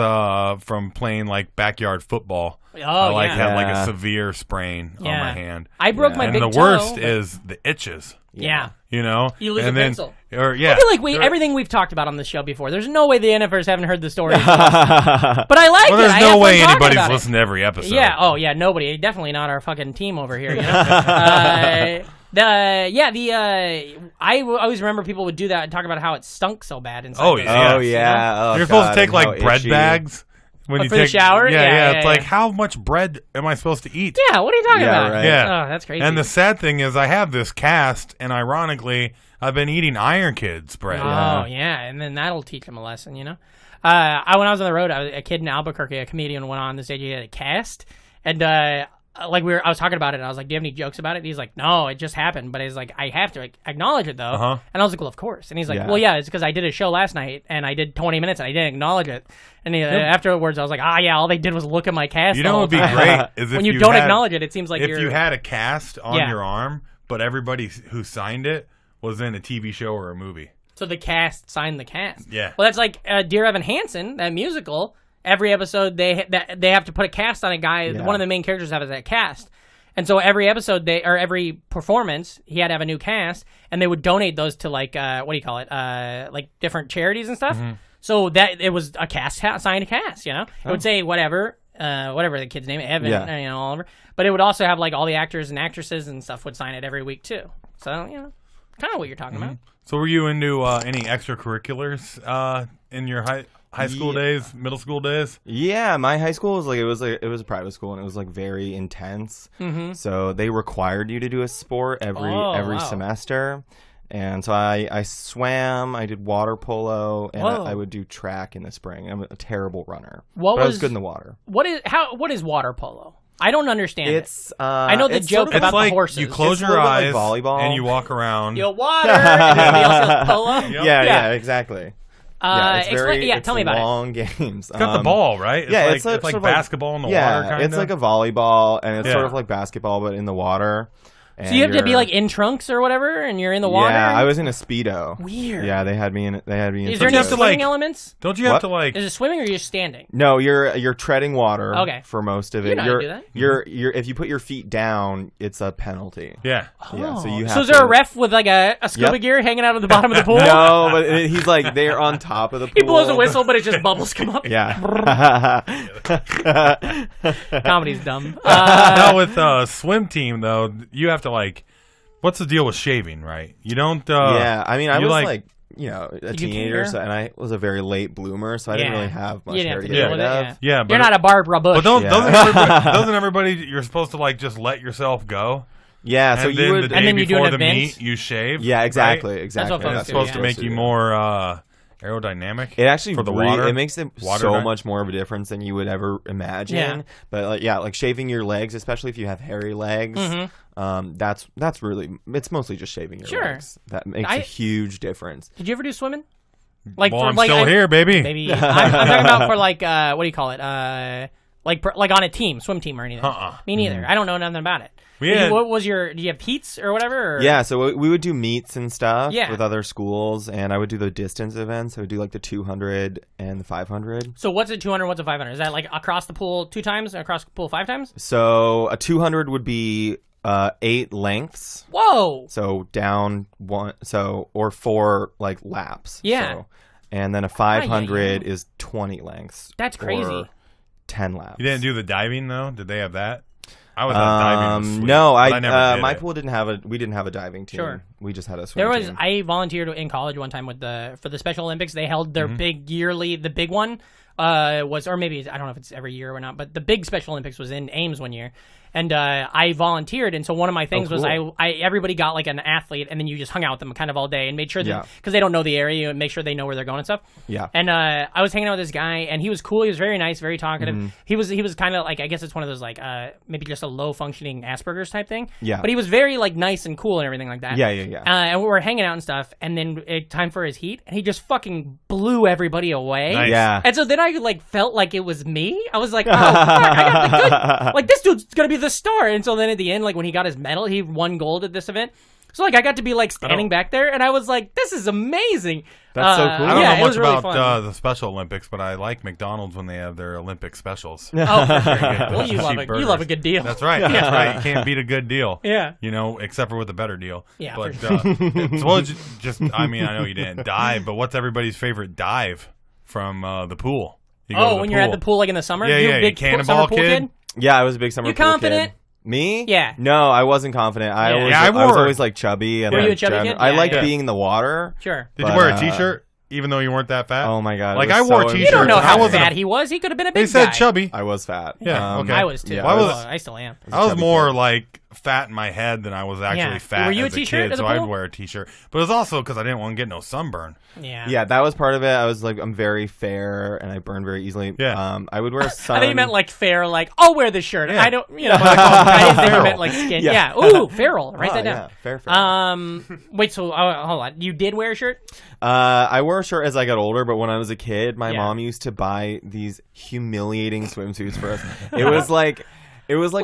S2: from playing like backyard football.
S4: Oh,
S2: I had like
S6: Yeah.
S2: a severe sprain on my hand.
S4: I broke my
S2: And
S4: big
S2: the
S4: toe.
S2: worst is the itches.
S4: Yeah.
S2: You know?
S4: You lose
S2: and
S4: a
S2: then,
S4: pencil.
S2: I
S4: I feel like everything we've talked about on this show before. There's no way the NFers haven't heard the story. But I like
S2: Well,
S4: it.
S2: there's
S4: I
S2: no
S4: have
S2: way
S4: fun talking
S2: anybody's
S4: about it.
S2: listened to every episode.
S4: Yeah. Oh, yeah. Nobody. Definitely not our fucking team over here. You know? I always remember people would do that and talk about how it stunk so bad inside.
S2: Oh,
S4: their
S2: yeah.
S6: Oh yeah. Oh,
S2: You're supposed
S6: God,
S2: to take
S6: and how
S2: like bread
S6: itchy.
S2: bags when you
S4: for the
S2: take
S4: shower?
S2: Yeah,
S4: Yeah,
S2: It's
S4: yeah,
S2: like
S4: yeah.
S2: how much bread am I supposed to eat?
S4: Yeah, what are you talking
S6: Yeah,
S4: about?
S6: right.
S2: Yeah.
S4: Oh, that's crazy.
S2: And the sad thing is, I have this cast, and ironically, I've been eating Iron Kids bread.
S4: Oh, yeah, and then that'll teach them a lesson, you know? When I was on the road, a kid in Albuquerque, a comedian, went on the stage, he had a cast, and I was talking about it, and I was like, do you have any jokes about it? And he's like, no, it just happened, but he's like, I have to acknowledge it, though.
S2: Uh-huh.
S4: And I was like, well, of course. And he's like,
S6: Yeah.
S4: well, yeah, it's because I did a show last night, and I did 20 minutes, and I didn't acknowledge it. And afterwards, I was like, yeah, all they did was look at my cast.
S2: You know
S4: the
S2: what would
S4: whole
S2: be
S4: time.
S2: great is if
S4: When you don't
S2: had,
S4: acknowledge it, it seems like
S2: if
S4: you're...
S2: you had a cast on
S4: Yeah.
S2: your arm, but everybody who signed it was in a TV show or a movie.
S4: So the cast signed the cast.
S2: Yeah.
S4: Well, that's like Dear Evan Hansen, that musical. Every episode they have to put a cast on a guy.
S6: Yeah.
S4: One of the main characters has that cast, and so every episode every performance he had to have a new cast, and they would donate those to like what do you call it? Like different charities and stuff. So that it was a cast signed a cast. You know, it would say whatever the kid's name, Evan, you know, all over. But it would also have like all the actors and actresses and stuff would sign it every week too. So you know, kind of what you're talking about.
S2: So were you into any extracurriculars in your high school days, middle school days?
S6: Yeah, my high school was it was a private school, and it was like very intense. Mm-hmm. So they required you to do a sport every
S4: wow.
S6: semester. And so I swam, I did water polo, and I would do track in the spring. I'm a terrible runner. But I was good in the water.
S4: What is water polo? I don't understand
S6: It's
S4: I know the
S6: it's
S4: joke
S6: sort of
S4: about
S2: like
S4: the horses.
S2: you close
S6: It's a
S2: your
S6: little bit
S2: eyes
S6: like volleyball.
S2: and you walk around.
S4: Yo, water. And everybody else yells polo.
S2: Yep.
S6: Yeah, exactly.
S4: It's tell me about it.
S6: long games.
S2: It's got the ball, right? It's
S6: yeah,
S2: like,
S6: it's
S2: like
S6: sort of
S2: basketball in the
S6: yeah,
S2: water, kind
S6: it's like a volleyball, and it's
S2: Yeah.
S6: sort of like basketball, but in the water.
S4: So you have to be like in trunks or whatever, and you're in the water.
S6: Yeah, I was in a Speedo.
S4: Weird.
S6: Yeah, they had me in. They had me in.
S4: Is there any
S2: have to,
S6: Speedos.
S4: swimming
S2: like-
S4: elements?
S2: Don't you have
S6: What?
S2: to like?
S4: Is it swimming or are you just standing?
S6: No, you're treading water.
S4: Okay.
S6: For most of
S4: You
S6: it,
S4: know how to do that.
S6: you're if you put your feet down, it's a penalty.
S2: Yeah.
S6: Yeah, so you have
S4: So is there a
S6: to-
S4: ref with like a scuba
S6: Yep.
S4: gear hanging out at the bottom of the pool?
S6: No, but he's like they're on top of the pool.
S4: He blows a whistle, but it's just bubbles come up.
S6: Yeah.
S4: Comedy's dumb.
S2: Now with swim team though, you have to like. What's the deal with shaving? Right? You don't.
S6: Yeah, I mean, I
S2: you
S6: was
S2: like-
S6: like a
S4: do
S6: teenager,
S4: hair?
S6: so, and I was a very late bloomer, so I didn't
S4: Yeah.
S6: really have much
S4: You didn't
S6: hair
S4: have
S6: to
S4: to
S6: get
S4: deal
S6: rid
S4: with it,
S6: of.
S2: Yeah, but
S4: You're not a Barbara Bush.
S2: But don't,
S6: Yeah.
S2: doesn't everybody? You're supposed to like just let yourself go.
S6: Yeah, so
S2: and
S6: you
S2: then
S6: would.
S2: the day
S4: And then you do
S2: before
S4: an
S2: the
S4: event?
S2: meet, you shave.
S6: Yeah, exactly,
S2: right?
S6: exactly.
S4: That's what folks
S2: That's
S4: do,
S2: supposed
S4: yeah.
S2: to make you more aerodynamic.
S6: It actually
S2: for the water.
S6: It makes it
S2: Water
S6: so
S2: diet.
S6: much more of a difference than you would ever imagine.
S4: Yeah.
S6: But like shaving your legs, especially if you have hairy legs, that's really it's mostly just shaving your
S4: Sure.
S6: legs. That makes a huge difference.
S4: Did you ever do swimming? Like
S2: Well,
S4: for,
S2: I'm
S4: like,
S2: still here, baby.
S4: Maybe I'm talking about for like what do you call it? Like on a team, swim team or anything. Me neither. I don't know nothing about it. What was do you have heats or whatever? Or?
S6: Yeah, so we would do meets and stuff
S4: Yeah.
S6: with other schools, and I would do the distance events. I would do like the 200 and the 500.
S4: So what's a 200, what's a 500? Is that like across the pool 2 times, across the pool 5 times?
S6: So a 200 would be 8 lengths.
S4: Whoa!
S6: So down one, or 4 like laps.
S4: Yeah.
S6: So, and then a 500 is 20 lengths.
S4: That's crazy.
S6: Or 10 laps.
S2: You didn't do the diving though? Did they have that? I was diving.
S6: No,
S2: but I never did
S6: my
S2: it.
S6: pool didn't have we didn't have a diving team.
S4: Sure.
S6: We just had a swim team.
S4: I volunteered in college one time for the Special Olympics. They held their big yearly, the big one or maybe, I don't know if it's every year or not, but the big Special Olympics was in Ames one year. And I volunteered, and so one of my things was everybody got like an athlete, and then you just hung out with them kind of all day and made sure that, because they don't know the area, and make sure they know where they're going and stuff.
S6: Yeah.
S4: And I was hanging out with this guy, and he was cool. He was very nice, very talkative. He was kind of like, I guess it's one of those like maybe just a low functioning Asperger's type thing.
S6: Yeah.
S4: But he was very like nice and cool and everything like that.
S6: Yeah.
S4: And we were hanging out and stuff, and then time for his heat, and he just fucking blew everybody away.
S2: Nice.
S6: Yeah.
S4: And so then I like felt like it was me. I was like, oh fuck, I got the good. Like this dude's gonna be the star. And so then at the end, like when he got his medal, he won gold at this event. So like I got to be like standing back there, and I was like, this is amazing.
S6: That's so cool.
S2: I don't know
S4: it
S2: much
S4: was really
S2: about
S4: fun.
S2: the Special Olympics, but I like McDonald's when they have their Olympic specials.
S4: Oh, for sure.
S2: Get
S4: Well,
S2: those
S4: you
S2: cheap
S4: love a good deal.
S2: That's right. That's right. You can't beat a good deal.
S4: Yeah.
S2: You know, except for with a better deal.
S4: Yeah,
S2: But
S4: for sure.
S2: just I mean, I know you didn't dive, but what's everybody's favorite dive from the pool? You go to the
S4: When you're at the pool like in the summer?
S2: Yeah,
S4: You a
S2: yeah,
S4: big
S2: cannonball
S4: summer pool
S2: kid?
S6: Yeah, I was a big summer
S4: You
S6: pool
S4: confident?
S6: kid. Me?
S4: Yeah.
S6: No, I wasn't confident. I
S2: I
S6: was
S2: wore-
S6: always like chubby. And
S4: Were you
S6: like,
S4: a chubby
S6: driving-
S4: kid?
S6: I
S4: Yeah,
S6: liked
S4: yeah.
S6: being in the water.
S4: Sure.
S2: Did you
S6: But,
S2: wear a t-shirt even though you weren't that fat?
S6: Oh my god!
S2: Like
S6: it was
S2: I wore
S6: so
S2: t-shirts.
S4: You don't know
S2: I
S4: how
S2: wasn't
S4: fat
S2: a-
S4: he was. He could have been a
S2: They
S4: big
S2: said
S4: guy.
S2: chubby.
S6: I was fat.
S2: Yeah, okay.
S4: I was too.
S6: Yeah,
S4: I still am.
S2: I was
S6: chubby
S2: more
S6: kid.
S2: like fat in my head than I was actually
S4: Yeah.
S2: fat
S4: Were you a
S2: as a
S4: t-shirt
S2: kid,
S4: at the
S2: so I'd
S4: pool?
S2: wear a t-shirt. But it was also because I didn't want to get no sunburn.
S4: Yeah.
S6: Yeah, that was part of it. I was like, I'm very fair and I burn very easily.
S2: Yeah.
S6: I would wear sun.
S4: I think you meant like fair, like I'll wear this shirt.
S2: Yeah.
S4: I don't, I didn't think you meant like skin.
S6: Yeah.
S4: Yeah. Ooh, feral. Write
S6: Oh,
S4: that down.
S6: yeah, fair.
S4: Wait. So hold on. You did wear a shirt?
S6: I wore a shirt as I got older, but when I was a kid, my
S4: Yeah.
S6: mom used to buy these humiliating swimsuits for us. It was like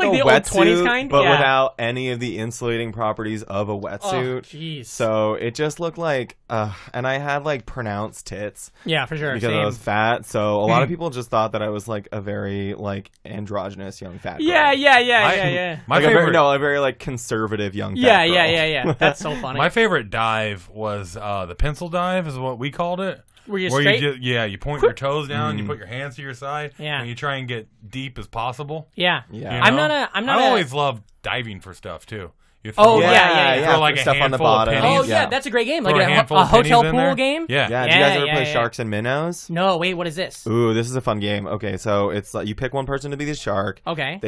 S4: Like
S6: a
S4: the old 20s
S6: wetsuit,
S4: kind?
S6: but
S4: Yeah.
S6: without any of the insulating properties of a
S4: Oh,
S6: wetsuit.
S4: jeez.
S6: So it just looked like, and I had like pronounced tits
S4: Yeah, for sure.
S6: because
S4: Same.
S6: I was fat. So a lot of people just thought that I was like a very like androgynous young fat girl.
S4: Yeah.
S2: My
S6: Like
S2: favorite,
S6: a very like conservative young fat
S4: Yeah,
S6: girl.
S4: yeah. That's so funny.
S2: my favorite dive was the pencil dive, is what we called it.
S4: Were you
S2: Where
S4: straight?
S2: you point your toes down, you put your hands to your side,
S4: Yeah.
S2: and you try and get deep as possible.
S4: Yeah.
S6: Yeah.
S2: You
S4: I'm
S2: know?
S4: not a.
S2: I always love diving for stuff too. You
S4: Oh,
S2: like,
S4: yeah.
S2: you throw like a
S6: stuff on the
S2: handful of
S6: bottom.
S2: pennies.
S4: Oh yeah,
S6: Yeah.
S4: that's a great game.
S2: Throw
S4: Like
S2: a handful
S4: a
S2: of pennies
S4: hotel
S2: in
S4: pool
S2: there.
S4: game.
S2: Yeah.
S6: Yeah, do you guys ever play
S4: yeah.
S6: Sharks and Minnows?
S4: No, wait. What is this?
S6: Ooh, this is a fun game. Okay, so it's like you pick one person to be the shark.
S4: Okay.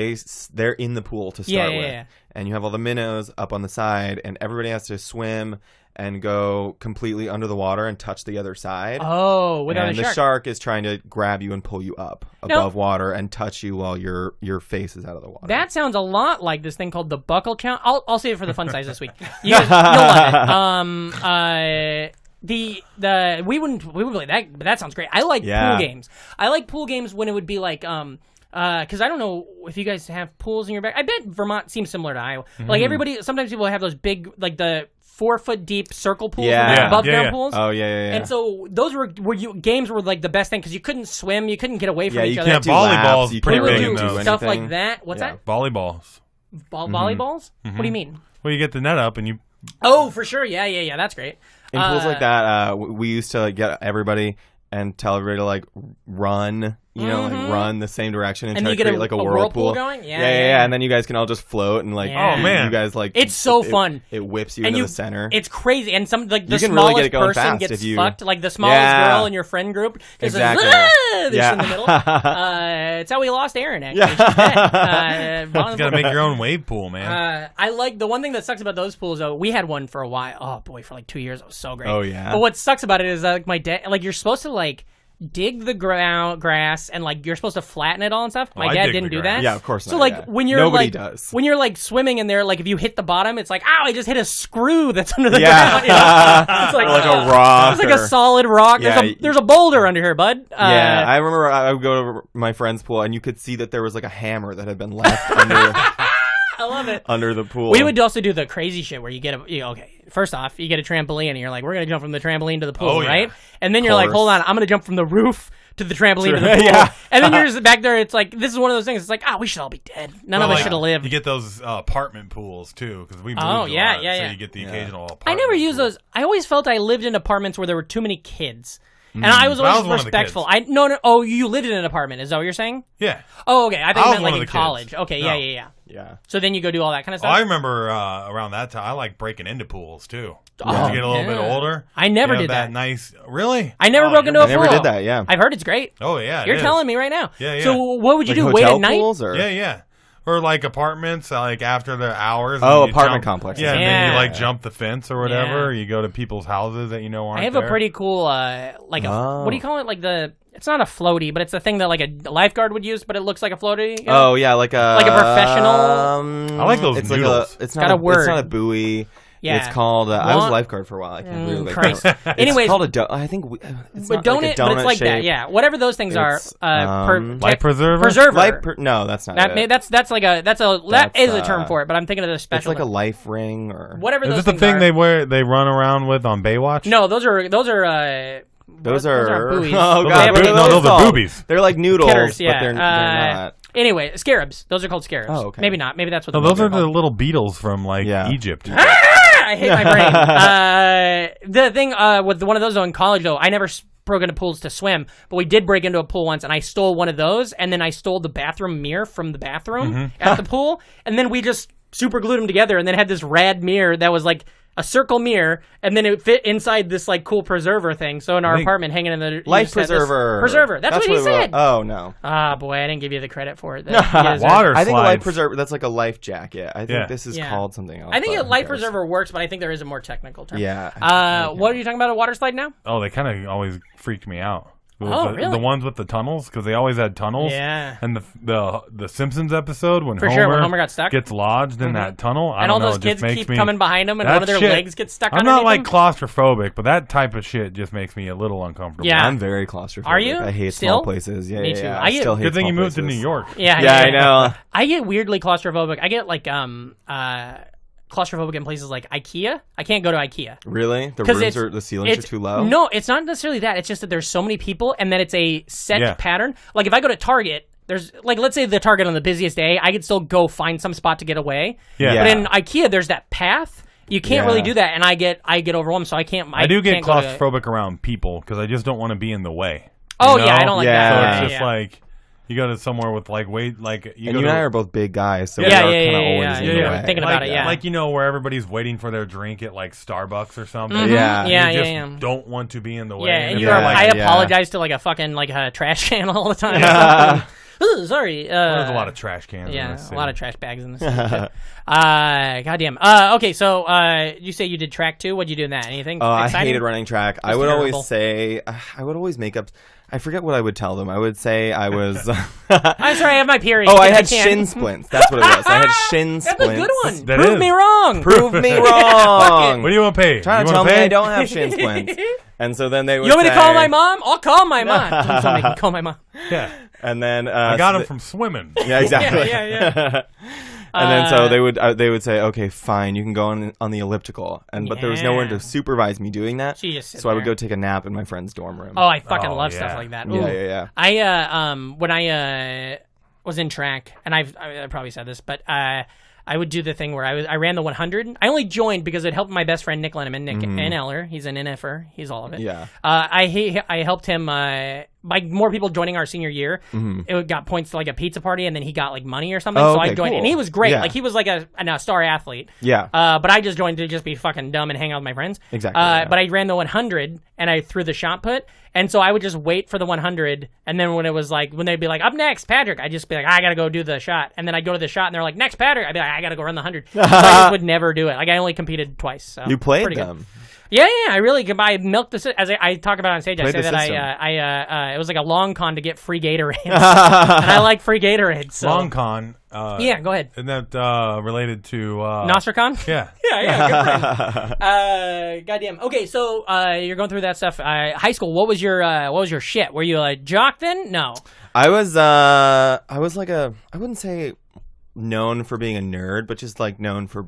S6: They're in the pool to start
S4: Yeah.
S6: with, and you have all the minnows up on the side, and everybody has to swim and go completely under the water and touch the other side.
S4: Oh, without
S6: and
S4: a
S6: the
S4: shark.
S6: shark is trying to grab you and pull you up above water and touch you while your face is out of the water.
S4: That sounds a lot like this thing called the buckle challenge. I'll save it for the fun size this week. You'll love it. We wouldn't play that, but that sounds great. I like pool games. I like pool games when it would be like because I don't know if you guys have pools in your back. I bet Vermont seems similar to Iowa. Like everybody, sometimes people have those big like the 4-foot deep circle pools, above ground pools.
S6: Oh yeah.
S4: And so those were games were like the best thing because you couldn't swim, you couldn't get away from each
S6: you
S4: other.
S6: can't do
S2: volleyball's
S6: laps, you
S2: pretty
S6: can't
S2: big
S6: really
S2: in
S6: do
S2: those.
S4: Stuff like
S6: anything.
S4: that. What's that?
S2: Volleyballs.
S4: Volleyballs? What do you mean?
S2: Well, you get the net up and you.
S4: Oh, for sure. Yeah. That's great.
S6: In pools like that, we used to like, get everybody and tell everybody to like run, like run the same direction and
S4: And
S6: try
S4: you
S6: to
S4: get
S6: create
S4: a
S6: like a
S4: whirlpool
S6: whirlpool
S4: going? Yeah.
S6: And then you guys can all just float and like,
S4: Yeah.
S2: Oh, man.
S6: you guys like
S4: It's so fun.
S6: It whips you
S4: And
S6: into the center.
S4: It's crazy, and some like the
S6: You can really
S4: smallest
S6: get it going
S4: person
S6: fast
S4: gets
S6: if you-
S4: fucked. Like the smallest
S6: Yeah.
S4: girl in your friend group, just
S6: Exactly.
S4: like, this
S6: Yeah.
S4: in the middle. It's how we lost Erin. Actually, she's dead.
S2: You gotta make your own wave pool, man.
S4: I like the one thing that sucks about those pools though. We had one for a while. Oh boy, for like 2 years, it was so great.
S6: Oh, yeah?
S4: But what sucks about it is like my dad, like you're supposed to like dig the grass and like you're supposed to flatten it all and stuff. My
S2: I
S4: dad
S2: dig
S4: didn't
S2: the
S4: do
S2: grass.
S4: that.
S6: Yeah, of course
S4: So
S6: not,
S4: like
S6: yeah.
S4: when you're
S6: Nobody
S4: like
S6: does.
S4: when you're like swimming in there, like if you hit the bottom, it's like ow, I just hit a screw that's under the
S6: Yeah.
S4: ground. You know? It's like,
S6: Like a rock
S4: It's like a
S6: or-
S4: solid rock.
S6: Yeah.
S4: There's a boulder under here, bud.
S6: Yeah, I remember I would go to my friend's pool and you could see that there was like a hammer that had been left under.
S4: I love it.
S6: Under the pool.
S4: We would also do the crazy shit where you get first off, you get a trampoline and you're like, we're going to jump from the trampoline to the pool, right? And then you're like, hold on, I'm going to jump from the roof to the trampoline to the pool. And then you're just back there. It's like, this is one of those things. It's like, we should all be dead. None of us should have lived.
S2: You get those apartment pools, too, because we moved a lot, so you get the occasional apartment
S4: I never used those. I always felt I lived in apartments where there were too many kids. And I was always respectful. No. Oh, you lived in an apartment. Is that what you're saying?
S2: Yeah.
S4: Oh, okay. I thought you meant like in college.
S2: Kids.
S4: Okay,
S2: no.
S4: Yeah. So then you go do all that kind of stuff?
S2: I remember around that time, I like breaking into pools, too.
S4: Oh,
S2: to get a little bit older.
S4: I never did that.
S2: Really?
S4: I never broke into a pool.
S6: I never did that, yeah.
S4: I've heard it's great.
S2: Oh, yeah.
S4: You're telling me right now.
S2: Yeah.
S4: So what would you do?
S6: Hotel
S4: Wait at night?
S6: Pools, or?
S2: Yeah. Or like apartments, like after the hours.
S6: Oh, apartment complexes.
S2: Yeah, and then you like jump the fence or whatever. You go to people's houses that you know aren't
S4: I have
S2: there.
S4: a pretty cool, what do you call it? Like it's not a floaty, but it's the thing that like a lifeguard would use, but it looks like a floaty. You know?
S6: Oh, yeah, like a
S4: professional.
S2: I like those noodles.
S6: It's not a buoy.
S4: Yeah.
S6: It's called. I was a lifeguard for a while. I can't really.
S4: Christ.
S6: Anyways, it's called I think it's not like a donut
S4: but it's like
S6: shape.
S4: that. Yeah, whatever those things are.
S2: Life preserver.
S6: No, that's not it.
S4: That's that is a term for it. But I'm thinking of the special.
S6: It's like a life ring or
S4: whatever.
S2: Is
S4: those
S2: this the thing
S4: are.
S2: they run around with on Baywatch?
S4: No, those are
S6: Those are
S4: buoys.
S6: Oh god,
S2: those are boobies.
S6: They're like noodles,
S4: Kitters,
S6: but they're not.
S4: Anyway, scarabs. Those are called scarabs.
S6: Oh, okay.
S4: Maybe not. Maybe that's what.
S2: Those are the little beetles from Egypt.
S4: I hate my brain. The thing with one of those though in college though, I never broke into pools to swim, but we did break into a pool once, and I stole one of those, and then I stole the bathroom mirror from the bathroom at the pool, and then we just super glued them together, and then had this rad mirror that was like a circle mirror, and then it fit inside this like cool preserver thing. So in our apartment, hanging in the
S6: life preserver.
S4: Preserver. That's what he said.
S6: Oh no.
S4: Ah, boy, I didn't give you the credit for it.
S2: Water.
S6: I think a life preserver. That's like a life jacket. I think this is called something else.
S4: I think a life preserver works, but I think there is a more technical term.
S6: Yeah.
S4: What are you talking about? A water slide now?
S2: Oh, they kind of always freaked me out.
S4: Really?
S2: The ones with the tunnels, because they always had tunnels.
S4: Yeah.
S2: And the Simpsons episode when
S4: when Homer got stuck,
S2: gets lodged in that tunnel.
S4: And all those kids keep coming behind him, and one of their legs gets stuck.
S2: I'm not like claustrophobic, but that type of shit just makes me a little uncomfortable.
S4: Yeah,
S6: I'm very claustrophobic.
S4: Are you?
S6: I hate
S4: small
S6: places. Yeah,
S4: me too.
S6: I still hate.
S2: Good thing you moved
S6: places.
S2: to New York.
S4: Yeah,
S6: I know.
S4: I get weirdly claustrophobic. I get like claustrophobic in places like IKEA. I can't go to IKEA.
S6: Really? The ceilings are too low?
S4: No, it's not necessarily that. It's just that there's so many people and that it's a set pattern. Like if I go to Target, there's like, let's say the Target on the busiest day, I could still go find some spot to get away.
S2: Yeah.
S4: But in IKEA, there's that path. You can't really do that, and I get overwhelmed, so I can't.
S2: I do get claustrophobic around people because I just don't want to be in the way.
S4: Oh yeah, I don't like that.
S2: So it's just like. You go to somewhere with like weight, like
S6: you and I are both big guys, so we are kind of always in the way.
S4: Thinking about it,
S2: like where everybody's waiting for their drink at like Starbucks or something.
S4: Mm-hmm.
S2: You don't want to be in the way.
S4: Yeah, and I apologize to like a fucking like a trash can all the time. Ooh, sorry.
S2: There's a lot of trash cans.
S4: Yeah,
S2: in this
S4: a lot of trash bags in this city. Goddamn. Okay, so you say you did track too. What'd you do in that? Anything?
S6: I hated running track. I would always say, I would always make up. I forget what I would tell them. I would say I was.
S4: I'm sorry, I have my period.
S6: Oh, I had shin splints. That's what it was. I had shin splints.
S4: That's a good one. Prove me wrong.
S6: Prove me wrong.
S2: What do you want to pay?
S6: Trying to tell me I don't have shin splints. And so then they would.
S4: You want me to call my mom? I'll call my mom. Please don't make me call my mom.
S2: Yeah.
S6: And then
S2: I got him from swimming.
S6: Yeah, exactly.
S4: Yeah.
S6: And then so they would say, okay, fine, you can go on the elliptical, but there was no one to supervise me doing that. So I would go take a nap in my friend's dorm room.
S4: Oh, I fucking love stuff like that. Ooh.
S6: Yeah.
S4: I when I was in track, and I probably said this, but I would do the thing where I ran the 100. I only joined because it helped my best friend Nick Lenneman, and Eller. He's an NFer. He's all of it.
S6: Yeah.
S4: I helped him by more people joining our senior year. It got points to like a pizza party, and then he got like money or something. So I joined, and he was great.
S6: Yeah.
S4: Like he was like a star athlete.
S6: Yeah.
S4: But I just joined to just be fucking dumb and hang out with my friends.
S6: Exactly.
S4: But I ran the 100, and I threw the shot put. And so I would just wait for the 100, and then when they'd be like, up next, Patrick, I'd just be like, I gotta go do the shot. And then I'd go to the shot, and they're like, next, Patrick. I'd be like, I gotta go run the 100. So I just would never do it. Like, I only competed twice. So
S6: you played them.
S4: Yeah, I really could. I milked the as I talk about on stage. I say that it was like a long con to get free Gatorades, and I like free Gatorades. So.
S2: Long con.
S4: Yeah, go ahead.
S2: Isn't that related to
S4: Nostracon?
S2: Yeah.
S4: Yeah. Good friend. Goddamn. Okay, so you're going through that stuff. High school. What was your shit? Were you a jock then? No.
S6: I was like I wouldn't say known for being a nerd, but just like known for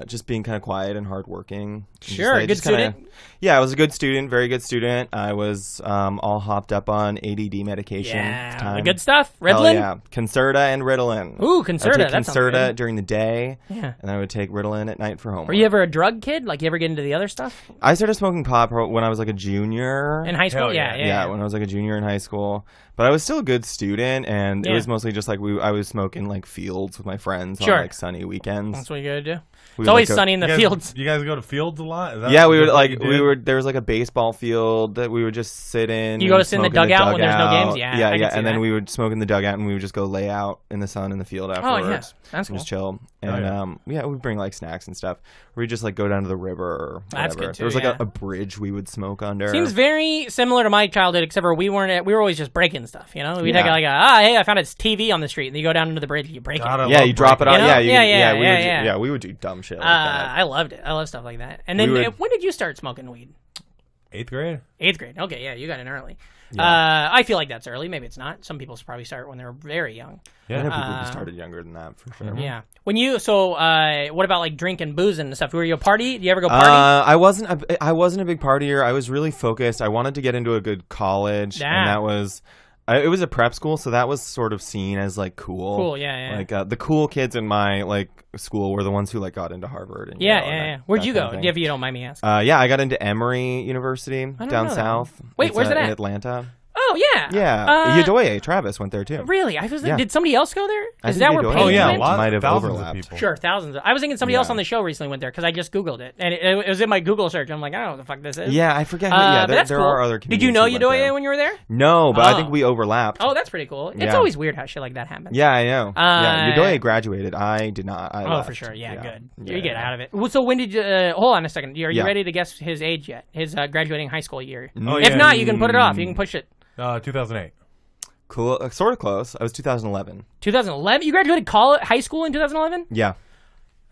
S6: just being kind of quiet and hardworking.
S4: Sure, good student.
S6: Yeah, I was a good student, very good student. I was all hopped up on ADD medication at the time.
S4: The good stuff? Ritalin?
S6: Hell yeah. Concerta and Ritalin.
S4: Ooh, Concerta.
S6: I would take
S4: that sounds
S6: Concerta
S4: good.
S6: during the day,
S4: Yeah.
S6: and I would take Ritalin at night for homework.
S4: Were you ever a drug kid? Like, you ever get into the other stuff?
S6: I started smoking pot when I was like a junior.
S4: In high school?
S2: Hell yeah.
S4: Yeah.
S6: When I was like a junior in high school. But I was still a good student, and it
S4: Yeah.
S6: was mostly just like I was smoking like fields with my friends
S4: Sure.
S6: on like sunny weekends.
S4: That's what you gotta do.
S6: We
S4: It's
S6: would,
S4: always
S6: like,
S4: sunny in the fields.
S2: You guys go to fields a lot? Is that
S6: Yeah, we would
S2: what
S6: like
S2: you
S6: we
S2: did?
S6: were there was like a baseball field that we would just sit in.
S4: You go
S6: and
S4: to sit in the
S6: smoke
S4: dugout when there's no games? Yeah, I
S6: yeah,
S4: can
S6: yeah.
S4: see
S6: And then
S4: that.
S6: we would smoke in the dugout, and we would just go lay out in the sun in the field
S4: Oh,
S6: afterwards.
S4: yeah. That's
S6: and
S4: cool.
S6: just chill.
S2: Oh,
S6: And
S2: yeah.
S6: we'd bring like snacks and stuff. We'd just like go down to the river or whatever.
S4: That's good, too,
S6: There was like
S4: yeah.
S6: a bridge we would smoke under.
S4: Seems very similar to my childhood, except for we were always just breaking stuff, you know? We'd
S6: Yeah.
S4: take like hey, I found a TV on the street, and you go down into the bridge and you break
S2: God,
S4: it.
S2: I
S6: yeah,
S2: love
S6: you drop it
S2: breaking.
S6: on.
S4: You know?
S6: Yeah,
S4: Yeah.
S6: we would do dumb shit like that.
S4: I loved it. I love stuff like that. And then,
S6: We would-
S4: when did you start smoking weed?
S2: 8th grade?
S4: 8th grade. Okay, yeah, you got in early. I feel like that's early. Maybe it's not. Some people probably start when they're very young.
S6: I know people
S4: Uh,
S6: who started younger than that for sure.
S4: Yeah. When you what about like drinking, boozing and stuff? Were you a party? Do you ever go party?
S6: I wasn't a big partier. I was really focused. I wanted to get into a good college,
S4: Yeah.
S6: and that was it was a prep school, so that was sort of seen as like cool.
S4: Cool, yeah.
S6: Like the cool kids in my like school were the ones who like got into Harvard. And,
S4: Yeah.
S6: and that-
S4: Where'd
S6: that
S4: you
S6: kind
S4: go?
S6: of thing.
S4: If you don't mind me asking.
S6: Yeah, I got into Emory University
S4: don't
S6: down
S4: know that
S6: south.
S4: Wait,
S6: It's,
S4: where's it
S6: in
S4: at?
S6: Atlanta.
S4: Oh yeah.
S6: Yeah, Udoye, Travis went there too.
S4: Really?
S6: Yeah.
S4: Did somebody else go there?
S6: I
S4: Is
S6: think
S4: that where
S6: Udoye
S4: Paige
S2: Oh, yeah,
S4: went?
S2: a lot.
S6: Might have
S2: Thousands
S6: overlapped.
S2: of people.
S4: Sure, thousands. I was thinking somebody else
S6: Yeah.
S4: on the show recently went there because I just Googled it and it was in my Google search. I'm like, I don't know what the fuck this is.
S6: Yeah, I forget. Who,
S4: but that's
S6: there
S4: cool.
S6: are other.
S4: Did you know
S6: comedians who went
S4: Udoye
S6: there.
S4: when you were there?
S6: No, but I
S4: Oh.
S6: think we overlapped.
S4: Oh, that's pretty cool. It's
S6: Yeah.
S4: always weird how shit like that happens.
S6: Yeah, I know. Yeah,
S4: Uh,
S6: Udoye graduated. I did not. I
S4: Oh,
S6: left.
S4: for sure. Yeah, good.
S6: Yeah,
S4: You get
S6: yeah.
S4: out of it. Well, so when did you? Hold on a second. Are you
S6: Yeah.
S4: ready to guess his age yet? His graduating high school year.
S2: Oh,
S4: If
S2: yeah.
S4: not, you can put it off. You can push it.
S2: 2008.
S6: Cool. Sort of close. I was 2011.
S4: 2011. You graduated high school in 2011.
S6: Yeah.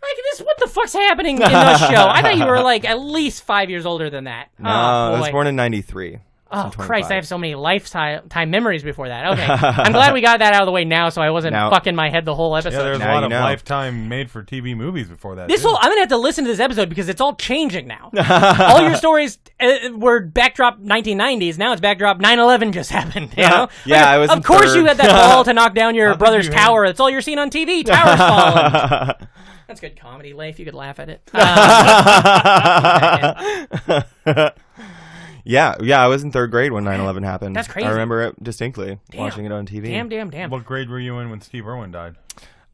S4: Like this, what the fuck's happening in the show? I thought you were like at least 5 years older than that.
S6: No,
S4: oh,
S6: I was
S4: boy.
S6: born in 93.
S4: Oh,
S6: I'm
S4: Christ,
S6: 25.
S4: I have so many lifetime memories before that. Okay. I'm glad we got that out of the way now so I wasn't
S6: Now-
S4: fucking my head the whole episode.
S2: Yeah, there's a
S6: Now
S2: lot
S6: you
S2: of
S6: know.
S2: Lifetime made-for-TV movies before that.
S4: This
S2: too.
S4: whole I'm gonna have to listen to this episode because it's all changing now. All your stories were backdrop 1990s. Now it's backdrop 9/11 just happened. You know?
S6: Yeah, I was
S4: Of
S6: in
S4: course,
S6: third.
S4: you had that ball to knock down your
S2: think
S4: brother's
S2: you had-
S4: tower. That's all you're seeing on TV. Towers falling. That's good comedy, Leif. You could laugh at it.
S6: Yeah, I was in third grade when 9/11 happened.
S4: That's crazy.
S6: I remember it distinctly, watching it on TV.
S4: Damn.
S2: What grade were you in when Steve Irwin died?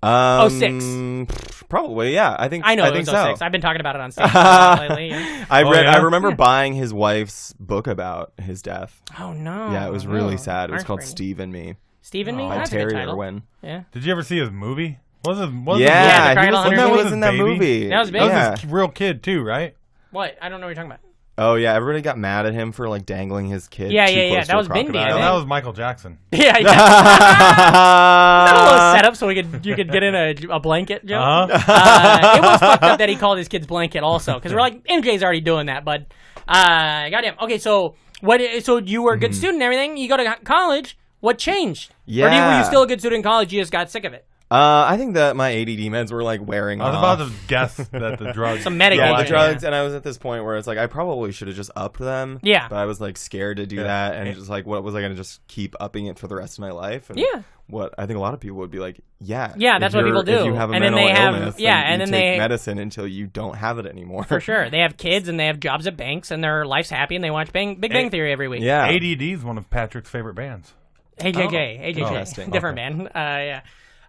S6: 6. Probably, yeah. I think
S4: I know
S6: I
S4: it
S6: think
S4: was
S6: so.
S4: 06. I've been talking about it on stage lately. Yeah.
S6: I
S2: Oh,
S6: read.
S2: yeah?
S6: I remember buying his wife's book about his death.
S4: Oh no.
S6: Yeah, it was really
S4: No.
S6: sad. It was called
S4: Heartbreaking.
S6: Steve and Me
S4: Steve and Me.
S6: by
S4: That's a good
S6: Terry
S4: title.
S6: Irwin.
S4: Yeah.
S2: Did you ever see his movie? Was it
S4: Yeah,
S6: Yeah,
S4: the
S6: he was,
S4: Crocodile
S6: he
S4: Hunter
S6: was in that
S2: baby?
S6: movie.
S4: That was big.
S2: That
S6: Yeah.
S2: was his real kid too, right?
S4: What? I don't know what you're talking about.
S6: Oh yeah, everybody got mad at him for like dangling his kid.
S4: Yeah,
S6: too
S4: yeah,
S6: close
S4: that
S6: to a
S4: was Bindi, I
S6: crocodile.
S2: No,
S4: think.
S2: that was Michael Jackson.
S4: Yeah. Is that a little setup so you could get in a blanket joke? It was fucked up that he called his kid's blanket also because we're like MJ's already doing that, but goddamn. Okay, so what? So you were a good student and everything. You go to college. What changed? Or were you still a good student in college? You just got sick of it.
S6: I think that my ADD meds were like wearing
S2: I was
S6: off.
S2: about to guess that the drugs.
S4: Some medication.
S6: Yeah, the drugs,
S4: Yeah.
S6: and I was at this point where it's like I probably should have just upped them.
S4: Yeah.
S6: But I was like scared to do
S2: Yeah.
S6: that, and just like, what was I going to just keep upping it for the rest of my life? And
S4: Yeah.
S6: What I think a lot of people would be like, yeah,
S4: that's what people do.
S6: If you have a
S4: And then
S6: mental
S4: they have-
S6: illness,
S4: yeah,
S6: then
S4: and
S6: you
S4: then
S6: take
S4: they-
S6: medicine until you don't have it anymore.
S4: For sure. They have kids and they have jobs at banks and their life's happy and they watch Big Bang Theory every week.
S6: Yeah.
S2: ADD is one of Patrick's favorite bands.
S4: AJJ.
S6: Interesting.
S4: Different band. Yeah.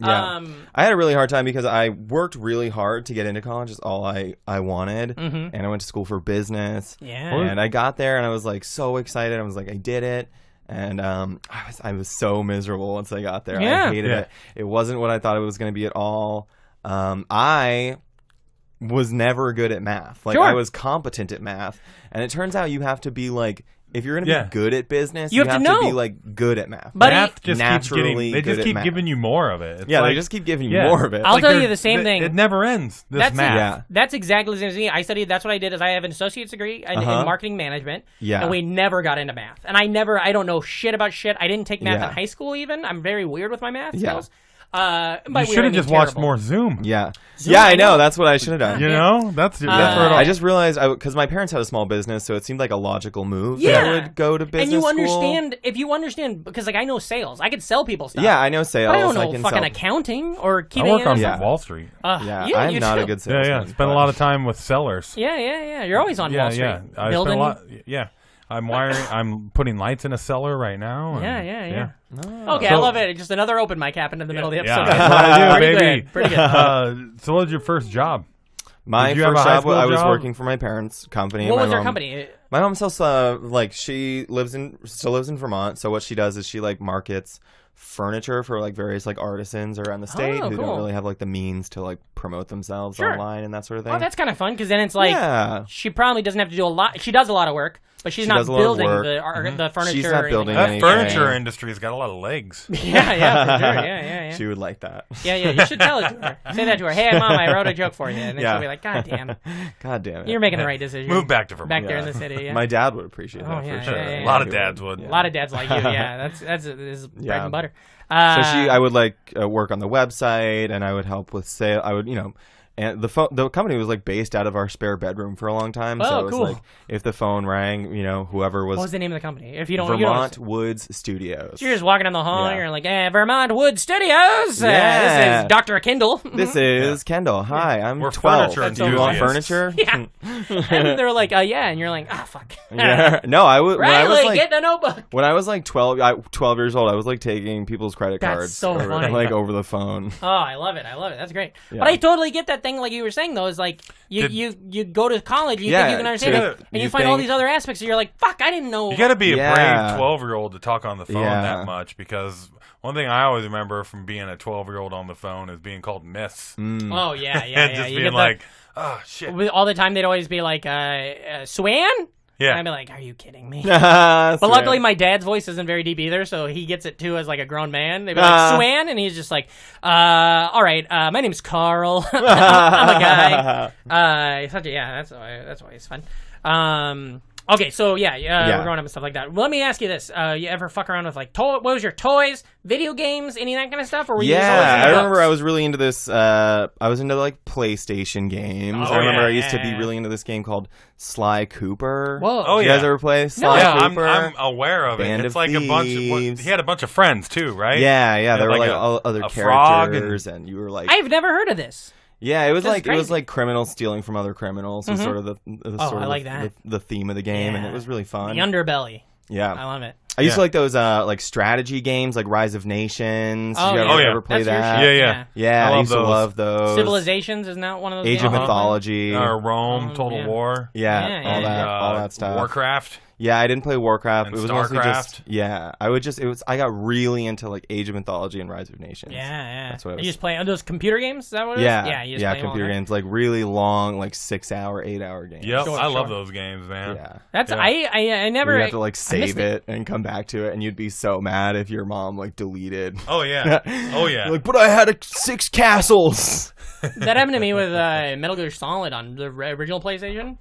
S6: Yeah. I had a really hard time because I worked really hard to get into college. Is all I wanted. And I went to school for business.
S4: Yeah.
S6: And I got there and I was like so excited. I was like, I did it. And I was so miserable once I got there.
S4: Yeah.
S6: I hated it. It wasn't what I thought it was going to be at all. I was never good at math. Like
S4: Sure.
S6: I was competent at math. And it turns out you have to be like, if you're going to
S2: Yeah.
S6: be good at business,
S4: You have to know.
S6: be like good at math.
S4: But
S2: Math just
S6: naturally
S2: keeps they
S6: good
S2: just
S6: at
S2: keep
S6: math.
S2: giving you more of it. It's
S6: Yeah,
S2: like,
S6: they just keep giving you
S2: yeah.
S6: more of it.
S4: I'll tell you
S2: there's-
S4: the same thing.
S2: It never ends. This math.
S6: Yeah.
S4: That's exactly the same as me. That's what I did is I have an associate's degree in marketing management.
S6: Yeah.
S4: And we never got into math. And I don't know shit about shit. I didn't take math
S6: Yeah.
S4: in high school even. I'm very weird with my math
S6: Yeah.
S4: skills.
S2: You should have just watched more Zoom.
S6: Yeah. Yeah, I know. That's what I should have done.
S2: You know? That's where it all...
S6: I just realized, because my parents had a small business, so it seemed like a logical move that I would go to business
S4: And you
S6: school.
S4: understand, if you understand, because like I know sales. I could sell people stuff.
S6: Yeah, I know sales.
S4: But I don't know
S6: can
S4: fucking
S6: sell...
S4: accounting or
S2: I
S4: keeping
S2: work on
S6: Yeah.
S2: Wall Street.
S6: Yeah,
S4: you
S6: I'm not
S4: too.
S6: a good salesman.
S2: Yeah. Spend a lot of time with sellers.
S4: Yeah. You're always on Wall Street.
S2: Yeah. I
S4: building.
S2: spend a lot... Yeah. I'm putting lights in a cellar right now. And,
S4: Yeah. Okay, I love it. Just another open mic happened in the middle of the episode.
S2: Yeah, that's what I do,
S4: Pretty
S2: baby.
S4: good. Pretty good.
S2: So what was your first job?
S6: My
S2: Did you have
S6: first
S2: a high
S6: job,
S2: school
S6: I was
S2: job?
S6: working for my parents' company.
S4: What
S6: my
S4: was their
S6: mom-
S4: company?
S6: My mom sells, she still lives in Vermont. So what she does is she like markets furniture for like various like artisans around the state who
S4: cool.
S6: don't really have like the means to like promote themselves
S4: Sure.
S6: online and that sort of thing.
S4: Oh, that's kind of fun because then it's like
S6: Yeah.
S4: she probably doesn't have to do a lot. She does a lot of work, but she's
S6: She
S4: not
S6: does a lot of
S4: building
S6: work.
S4: the furniture.
S6: She's not
S4: or
S6: building
S4: anything.
S2: That
S6: anything.
S2: furniture industry's got a lot of legs.
S4: Yeah, for sure. Yeah.
S6: She would like that.
S4: Yeah, you should tell it to her. Say that to her. Hey, Mom, I wrote a joke for you. And then
S6: Yeah.
S4: she'll be like, God damn.
S6: God damn it.
S4: You're making the right decision.
S2: Move back to Vermont.
S4: Back there in the city, yeah.
S6: My dad would appreciate that
S4: yeah,
S6: for sure.
S4: yeah.
S2: A lot of dads would.
S4: A lot of dads like you, yeah. That's this is bread
S6: Yeah.
S4: and butter.
S6: So I would like work on the website, and I would help with sale. I would, and the company was like based out of our spare bedroom for a long time. So
S4: Oh,
S6: it was
S4: cool.
S6: like if the phone rang, whoever was
S4: What was the name of the company? If you don't,
S6: Vermont Woods Studios.
S4: So you're just walking down the hall,
S6: Yeah.
S4: and you're like, Vermont Wood Studios.
S6: Yeah.
S4: This is Dr. Kendall.
S6: This is Kendall. Hi, I'm
S2: We're
S6: 12.
S2: furniture
S6: Do you want
S2: enthusiasts.
S6: furniture?
S4: Yeah. And they're like, yeah. And you're like, fuck.
S6: Yeah. No, I would. When I was
S4: Riley,
S6: like,
S4: get the notebook.
S6: when I was like 12 years old, I was like taking people's credit
S4: That's
S6: cards
S4: so funny.
S6: like over the phone.
S4: Oh, I love it. That's great.
S6: Yeah.
S4: But I totally get that thing, like you were saying, though, is like, you go to college, you
S6: Yeah,
S4: think you can understand
S6: to-
S4: it, and
S6: you
S4: you find all
S6: think-
S4: these other aspects, and you're like, fuck, I didn't know.
S2: You got to be a
S6: Yeah.
S2: brave 12-year-old to talk on the phone
S6: Yeah.
S2: that much, because one thing I always remember from being a 12-year-old on the phone is being called Miss.
S4: Oh, yeah.
S2: And just
S4: You
S2: being
S4: get
S2: like, oh, shit.
S4: all the time, they'd always be like, Swan?
S2: Yeah.
S4: And I'd be like, are you kidding me?
S6: But
S4: But luckily, my dad's voice isn't very deep either, so he gets it too as like a grown man. They'd be like, Swan, and he's just like, all right, my name's Carl. I'm a guy. That's why it's fun. Okay, so we're growing up and stuff like that. Well, let me ask you this: you ever fuck around with like what was your toys, video games, any of that kind of stuff, or were you just always
S6: Yeah,
S4: into
S6: I remember
S4: books?
S6: I was really into this. I was into like PlayStation games.
S4: Oh,
S6: I remember
S4: yeah,
S6: I used to be
S4: yeah.
S6: really into this game called Sly Cooper.
S4: Whoa.
S2: Oh,
S6: Did
S2: yeah.
S6: you guys ever play Sly
S2: Yeah,
S6: Cooper?
S2: I'm aware of it.
S6: Band
S2: It's
S6: of
S2: like a bunch of...
S6: Thieves.
S2: He had a bunch of friends, too, right?
S6: Yeah, there were
S2: like
S6: like all other
S2: a frog
S6: characters, and you were like,
S4: I've never heard of this.
S6: yeah, it was
S4: That's
S6: like it was
S4: crazy.
S6: like criminals stealing from other criminals. Was sort of the sort
S4: I
S6: of
S4: like that.
S6: the theme of the game, and
S4: Yeah.
S6: it was really fun.
S4: The underbelly.
S6: Yeah,
S4: I love it.
S6: I used to
S2: Yeah.
S6: like those like strategy games, like Rise of Nations.
S4: Oh,
S6: Did you
S4: yeah.
S6: ever,
S2: Oh, yeah.
S6: ever play
S4: That's your
S6: that?
S4: shit.
S2: Yeah.
S6: Yeah,
S2: I
S6: I
S2: love
S6: used to
S2: those.
S6: love those.
S4: Civilizations isn't that one of those?
S6: Age of
S4: games?
S6: Mythology.
S2: Rome, Total
S4: yeah.
S2: War.
S6: Yeah,
S4: Yeah,
S6: all
S4: yeah.
S6: that stuff.
S2: Warcraft.
S6: Yeah, I didn't play Warcraft.
S2: And
S6: It was mostly just
S2: StarCraft.
S6: I got really into like Age of Mythology and Rise of Nations.
S4: Yeah.
S6: That's what I
S4: You
S6: was.
S4: just play those computer games? Is that what it is?
S6: Yeah,
S4: You just play them all
S6: computer
S4: night?
S6: games, like really long, like 6-hour, 8-hour games.
S2: Yep,
S4: Sure,
S2: I love
S4: sure.
S2: those games, man.
S6: Yeah.
S4: That's
S2: Yeah.
S4: I never.
S6: Where you have to like
S4: I
S6: save
S4: missed
S6: it and come back to it, and you'd be so mad if your mom like deleted.
S2: Oh, yeah. Oh, yeah.
S6: Like, but I had 6 castles.
S4: That happened to me with Metal Gear Solid on the original PlayStation.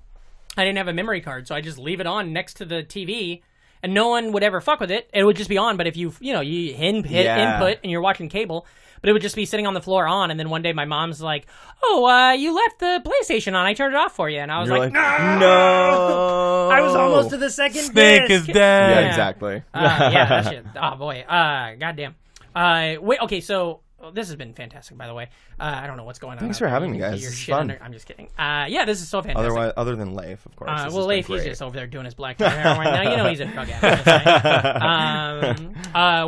S4: I didn't have a memory card, so I just leave it on next to the TV, and no one would ever fuck with it. It would just be on, but if you hit
S6: Yeah.
S4: input and you're watching cable, but it would just be sitting on the floor on, and then one day my mom's like, "Oh, you left the PlayStation on. I turned it off for you," and I was
S6: You're
S4: like,
S6: like,
S4: "No,
S6: no.
S4: I was almost to the second
S2: Snake
S4: disc."
S2: is dead.
S6: Yeah, exactly.
S4: Yeah, that shit. Oh boy. Goddamn. Wait. Okay. So this has been fantastic, by the way. I don't know what's going on.
S6: Thanks for having me, guys.
S4: Your
S6: This is
S4: shit
S6: fun.
S4: I'm just kidding. Yeah, this is so fantastic.
S6: Other than Leif, of course. This
S4: Well,
S6: has
S4: Leif,
S6: been
S4: he's
S6: great.
S4: just over there doing his black tie right now. You know he's a drug addict.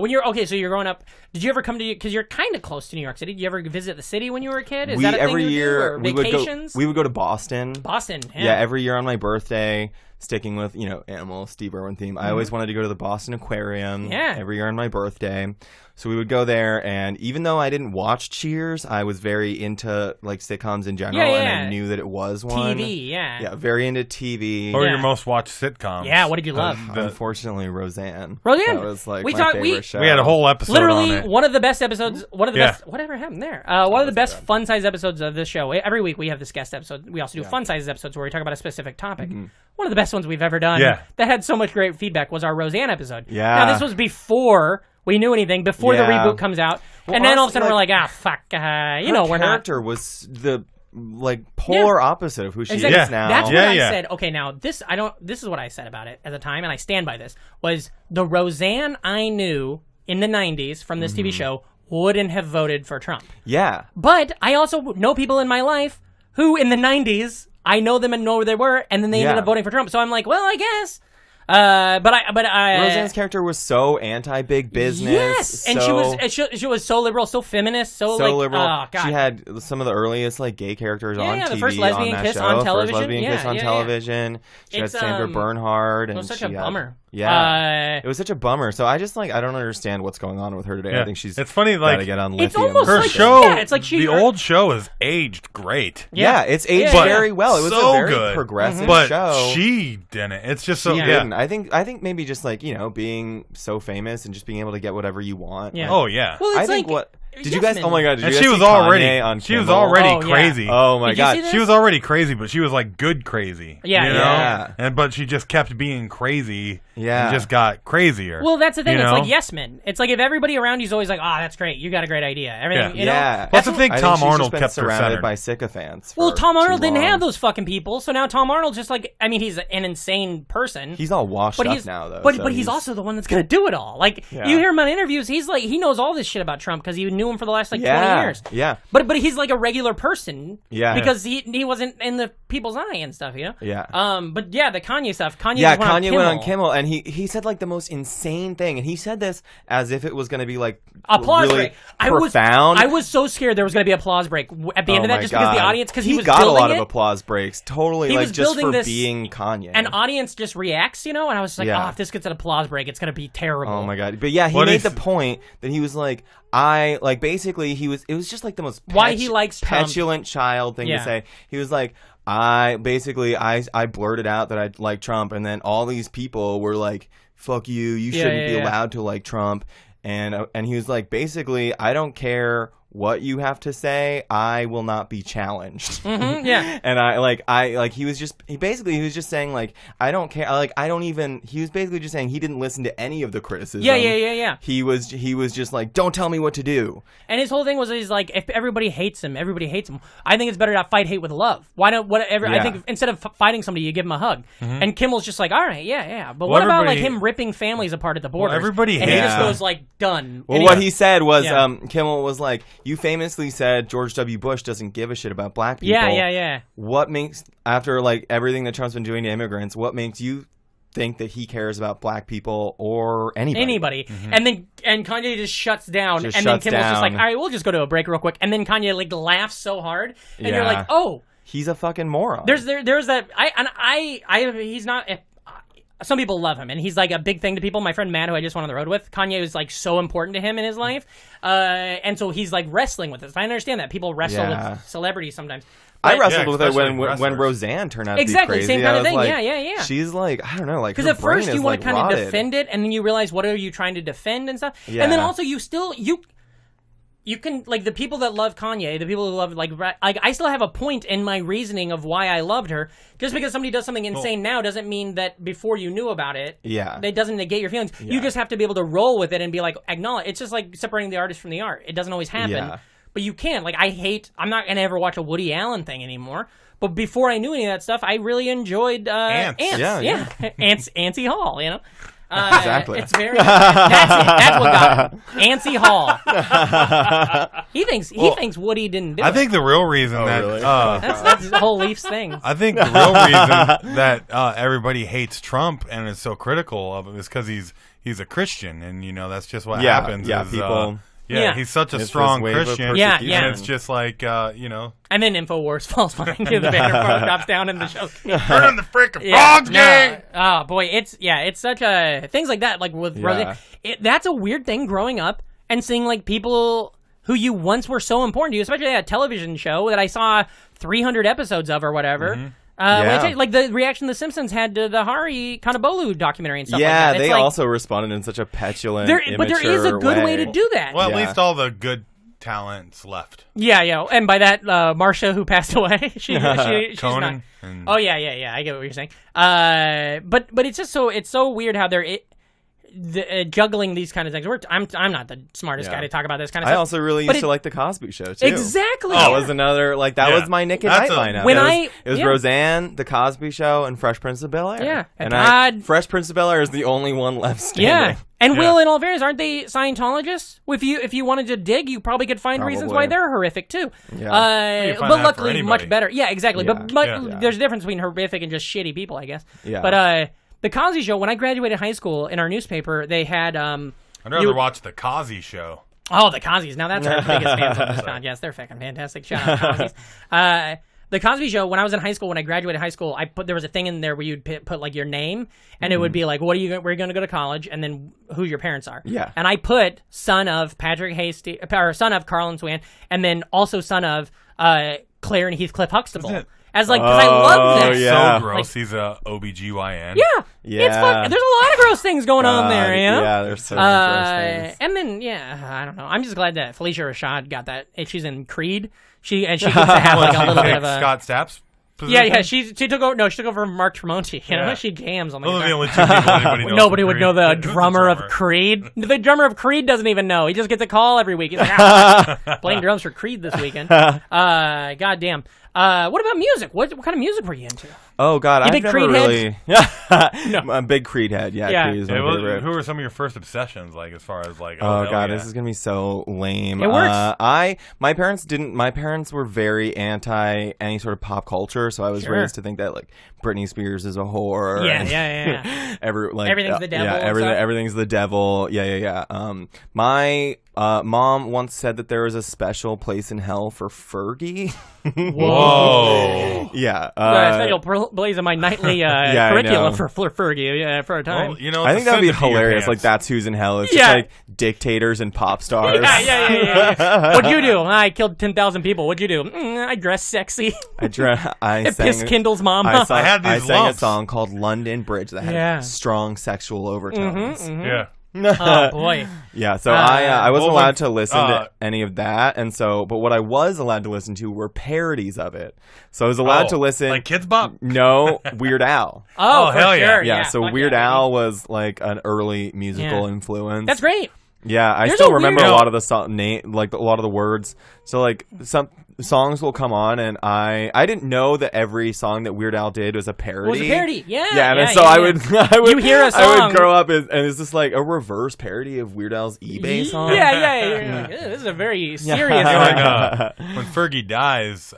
S4: When you're so you're growing up. Did you ever come to? Because you're kind of close to New York City. Did you ever visit the city when you were a kid? Is that a thing
S6: every
S4: you
S6: year
S4: do, or
S6: we
S4: vacations?
S6: would go to Boston.
S4: Boston.
S6: Yeah, every year on my birthday, sticking with, animal Steve Irwin theme. I always wanted to go to the Boston Aquarium.
S4: Yeah.
S6: Every year on my birthday. So we would go there, and even though I didn't watch Cheers, I was very into like sitcoms in general,
S4: Yeah,
S6: and
S4: yeah.
S6: I knew that it was one.
S4: TV. Yeah.
S6: Yeah, very into TV.
S2: What were
S4: Yeah.
S2: your most watched sitcoms?
S4: Yeah, what did you love?
S6: Unfortunately, Roseanne.
S4: Roseanne.
S6: That was like
S4: We
S6: my
S4: talked-
S6: favorite show.
S2: We had a whole episode on
S4: Literally
S2: it.
S4: one of the best episodes. One of the
S2: Yeah.
S4: best. Whatever happened there? One of the best fun-size episodes of this show. Every week we have this guest episode. We also do fun-size episodes where we talk about a specific topic. One of the best ones we've ever done.
S2: Yeah.
S4: That had so much great feedback was our Roseanne episode.
S6: Yeah.
S4: Now this was before we knew anything. Before the
S6: Yeah.
S4: reboot comes out. and then all of a sudden we're like, fuck, we're not.
S6: Her character was the polar opposite of who she is now.
S4: That's what I said. Okay, now this is what I said about it at the time, and I stand by this. Was the Roseanne I knew in the 90s from this TV show wouldn't have voted for Trump.
S6: Yeah.
S4: But I also know people in my life who in the 90s I know them and know where they were, and then they ended up voting for Trump. So I'm like, well, I guess. But
S6: Roseanne's character was so anti-big business.
S4: Yes, and she was so liberal, so feminist, so liberal. Oh, God.
S6: She had some of the earliest gay characters on TV.
S4: The first lesbian kiss on television.
S6: First lesbian kiss on television. She had Sandra Bernhard, and
S4: it was such a bummer.
S6: Yeah, it was such a bummer. So I just I don't understand what's going on with her today. I think
S2: it's funny,
S6: gotta get on lithium.
S4: It's almost
S2: her
S4: like
S2: show.
S4: It's like
S2: the old show is aged great.
S6: Yeah, it's aged very well. It was
S2: so
S6: a very
S2: good.
S6: progressive
S2: but
S6: show.
S2: She didn't. It's just so.
S6: She didn't. I think maybe just being so famous and just being able to get whatever you want.
S2: Yeah. Oh yeah.
S4: Well, it's
S6: I think Did you guys? Oh my god! Did
S2: and
S6: you guys
S2: she was
S6: see
S2: already.
S6: Kanye on
S2: she was
S6: Kimmel?
S2: already crazy.
S6: Oh my god!
S2: She was already crazy, but she was good crazy.
S4: Yeah,
S2: you know? But she just kept being crazy.
S6: Yeah,
S2: and just got crazier.
S4: Well, that's the thing.
S2: You
S4: It's
S2: know?
S4: like yes men. It's like if everybody around you's always like, that's great. You got a great idea. Everything. You know?
S2: That's the thing. Tom Arnold kept
S6: surrounded by sycophants.
S4: Well, Tom Arnold didn't have those fucking people, so now Tom Arnold's just he's an insane person.
S6: He's all washed up now, though.
S4: But he's also the one that's gonna do it all. You hear him on interviews. He's he knows all this shit about Trump because he knew him for the last 20 years.
S6: Yeah.
S4: But he's like a regular person.
S6: Yeah.
S4: Because he wasn't in the people's eye and stuff, you know?
S6: Yeah.
S4: But yeah, the Kanye stuff. Kanye
S6: went on Kimmel and he said the most insane thing, and he said this as if it was going to be
S4: applause
S6: really
S4: break.
S6: Profound.
S4: I was so scared there was going to be applause break at the end of that, just because the audience, because he was
S6: got a lot
S4: it.
S6: of applause breaks. Totally,
S4: he was
S6: just for
S4: this,
S6: being Kanye.
S4: An audience just reacts, you know. And I was like, if this gets an applause break, it's going to be terrible.
S6: Oh my god! But yeah, he made the point that he was basically it was just the most
S4: why he likes
S6: petulant child thing to say. He was like, I blurted out that I like Trump, and then all these people were like, fuck you, you shouldn't be allowed to like Trump, and he was like, basically, I don't care what you have to say, I will not be challenged.
S4: Mm-hmm, yeah.
S6: And he was just saying I don't care, he was basically just saying he didn't listen to any of the criticism.
S4: Yeah.
S6: He was just like, don't tell me what to do.
S4: And his whole thing was, he's like, if everybody hates him, everybody hates him. I think it's better to fight hate with love. Why not? I think instead of fighting somebody, you give him a hug. Mm-hmm. And Kimmel's just like, all right, yeah. But what about him ripping families apart at the border?
S2: Everybody hates
S4: him. And he just goes done.
S6: Well, what he said was, Kimmel was like, you famously said George W. Bush doesn't give a shit about black people.
S4: Yeah.
S6: What makes, after everything that Trump's been doing to immigrants, what makes you think that he cares about black people or anybody?
S4: Mm-hmm. And Kanye just shuts down, then Kimmel's just like, all right, we'll just go to a break real quick, and then Kanye laughs so hard, and you're like, oh,
S6: he's a fucking moron.
S4: There's that he's not. Some people love him, and he's a big thing to people. My friend Matt, who I just went on the road with, Kanye was so important to him in his life, and so he's wrestling with this. I understand that people wrestle with celebrities sometimes.
S6: I wrestled with it when Roseanne turned out to be crazy.
S4: Same kind of thing. Yeah.
S6: She's I don't know,
S4: because at first you want to kind of defend it, and then you realize what are you trying to defend and stuff, and then also you can, the people that love Kanye, the people who love, I still have a point in my reasoning of why I loved her. Just because somebody does something insane now doesn't mean that before you knew about it, it doesn't negate your feelings. Yeah. You just have to be able to roll with it and be acknowledge. It's just like separating the artist from the art. It doesn't always happen. Yeah. But you can. I'm not going to ever watch a Woody Allen thing anymore. But before I knew any of that stuff, I really enjoed Ants. Yeah. Antsy Hall, you know?
S6: Exactly.
S4: It's very. That's what got him. Antsy Hall. He thinks Woody didn't do it.
S2: I think the real reason
S4: that's the whole Leafs thing.
S2: I think the real reason that everybody hates Trump and is so critical of him is because he's a Christian, and that's just what happens.
S6: Yeah, people.
S2: He's such a strong Christian.
S4: Yeah.
S2: And it's just
S4: And then InfoWars falls behind you. The banner drops down in the show.
S2: Turn the freaking frogs game.
S4: Oh boy, it's such a things like that. With Roseanne, that's a weird thing growing up and seeing people who you once were so important to you, especially that television show that I saw 300 episodes of or whatever. Mm-hmm. The reaction The Simpsons had to the Hari Kanabolu documentary and stuff like that.
S6: They also responded in such a petulant, immature
S4: but there is a good way to do that.
S2: Well, at least all the good talents left.
S4: Yeah. And by that, Marsha, who passed away, she's
S2: Conan.
S4: Oh, yeah. I get what you're saying. But it's just it's so weird how juggling these kind of things. I'm not the smartest guy to talk about this kind of stuff.
S6: I also really used to like the Cosby Show too.
S4: Exactly.
S6: That was another that was my Nick at Night lineup. It was Roseanne, the Cosby Show, and Fresh Prince of Bel-Air.
S4: Yeah,
S6: and Fresh Prince of Bel-Air is the only one left standing.
S4: Yeah. And Will, in all fairness, aren't they Scientologists? If you wanted to dig, you probably could find reasons why they're horrific too.
S2: Yeah.
S4: But luckily, much better. Yeah, exactly. Yeah. But there's a difference between horrific and just shitty people, I guess. Yeah. But the Cosby Show, when I graduated high school, in our newspaper, they had.
S2: I'd rather watch the Cosby Show.
S4: Oh, the Cosby's. Now that's our biggest fans on this pod. Yes, they're fucking fantastic. Shout out to Cosby's. The Cosby Show, when I was in high school, when I graduated high school, there was a thing in there where you'd put like your name, and it would be like, where are you going to go to college, and then who your parents are.
S6: Yeah.
S4: And I put son of Patrick Hasty, or son of Carl and Swan, and then also son of Claire and Heathcliff Huxtable. As because I love this.
S2: Yeah. So gross. He's a OBGYN.
S4: Yeah. It's fun. There's a lot of gross things going on there, you know?
S6: Yeah, there's so many gross things.
S4: And then, I don't know. I'm just glad that Felicia Rashad got that. She's in Creed. She gets to have like a little bit of a
S2: Scott Stapp's position?
S4: Yeah. She took over. No, she took over from Mark Tremonti. You know, she jams on the guitar.
S2: Those are the only two people anybody knows.
S4: Nobody would know the drummer of Creed. The drummer of Creed doesn't even know. He just gets a call every week. He's like, playing drums for Creed this weekend. God damn. What about music? What kind of music were you into?
S6: Oh God, I've never really. I'm a big Creed head. Yeah. Creed is my favorite.
S2: Who were some of your first obsessions? Like as far as like.
S6: Oh God, this is gonna be so lame.
S4: It works.
S6: My parents didn't. My parents were very anti any sort of pop culture, so I was raised to think that like Britney Spears is a whore.
S4: Yeah. Everything's the devil.
S6: Yeah, everything's the devil. Yeah. My mom once said that there was a special place in hell for Fergie.
S2: Whoa.
S6: Yeah.
S4: Special place in my nightly curriculum for Fergie for a time.
S2: Well,
S6: I think that would be hilarious. Like, that's who's in hell. It's just like dictators and pop stars.
S4: Yeah. What'd you do? I killed 10,000 people. What'd you do? I dressed sexy.
S6: I
S4: pissed Kendall's mom.
S2: I sang
S6: a song called London Bridge that had strong sexual overtones.
S2: Yeah.
S4: Oh boy.
S6: Yeah, so I wasn't allowed to listen to any of that, and so but what I was allowed to listen to were parodies of it. So I was allowed to listen
S2: like Kids Bop?
S6: No, Weird Al.
S4: Oh, hell
S2: yeah.
S6: Yeah, so Weird Al was like an early musical influence.
S4: That's great.
S6: Yeah, I still remember a lot of the like a lot of the words. So like some songs will come on, and I didn't know that every song that Weird Al did was a parody.
S4: It was a parody,
S6: I would
S4: you hear a song,
S6: I would grow up and it's just like a reverse parody of Weird Al's eBay song.
S4: Yeah. This is a very serious
S2: song. When Fergie dies,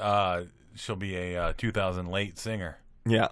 S2: she'll be a 2000 late singer.
S6: Yeah.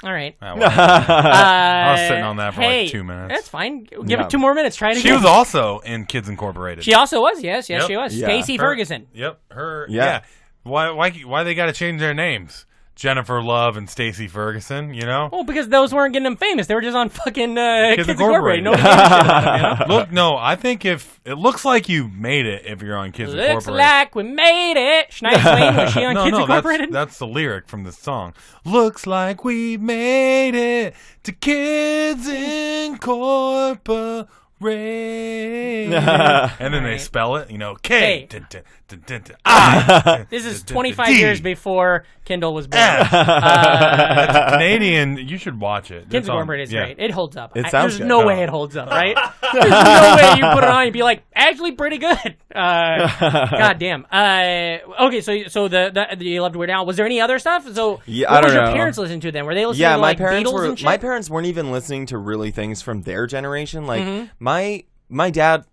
S4: All right.
S2: I was sitting on that for like 2 minutes.
S4: That's fine. Give it 2 more minutes. Try it again.
S2: She was also in Kids Incorporated.
S4: She also was. Yes, she was. Yeah. Stacey Ferguson.
S2: Yep. Her. Yeah. Why they got to change their names? Jennifer Love and Stacey Ferguson, you know?
S4: Well, because those weren't getting them famous. They were just on fucking Kids Incorporated. Nobody gave a shit about them,
S2: Look, no, I think if it looks like you made it if you're on Kids Incorporated.
S4: Looks like we made it. Shania Twain, was she on Kids Incorporated?
S2: That's the lyric from the song. Looks like we made it to Kids Incorporated. And then they spell it, K.
S4: This is 25 years before Kendall was born.
S2: That's Canadian. You should watch it.
S4: Kids Incorporated is great. It holds up.
S6: There's
S4: no way it holds up, right? There's no way you put it on and be like, actually pretty good. God damn. Okay, so you loved Weird Al. Was there any other stuff? So what was your parents listening to then? Were they listening to like Beatles and shit?
S6: My parents weren't even listening to really things from their generation. Like my dad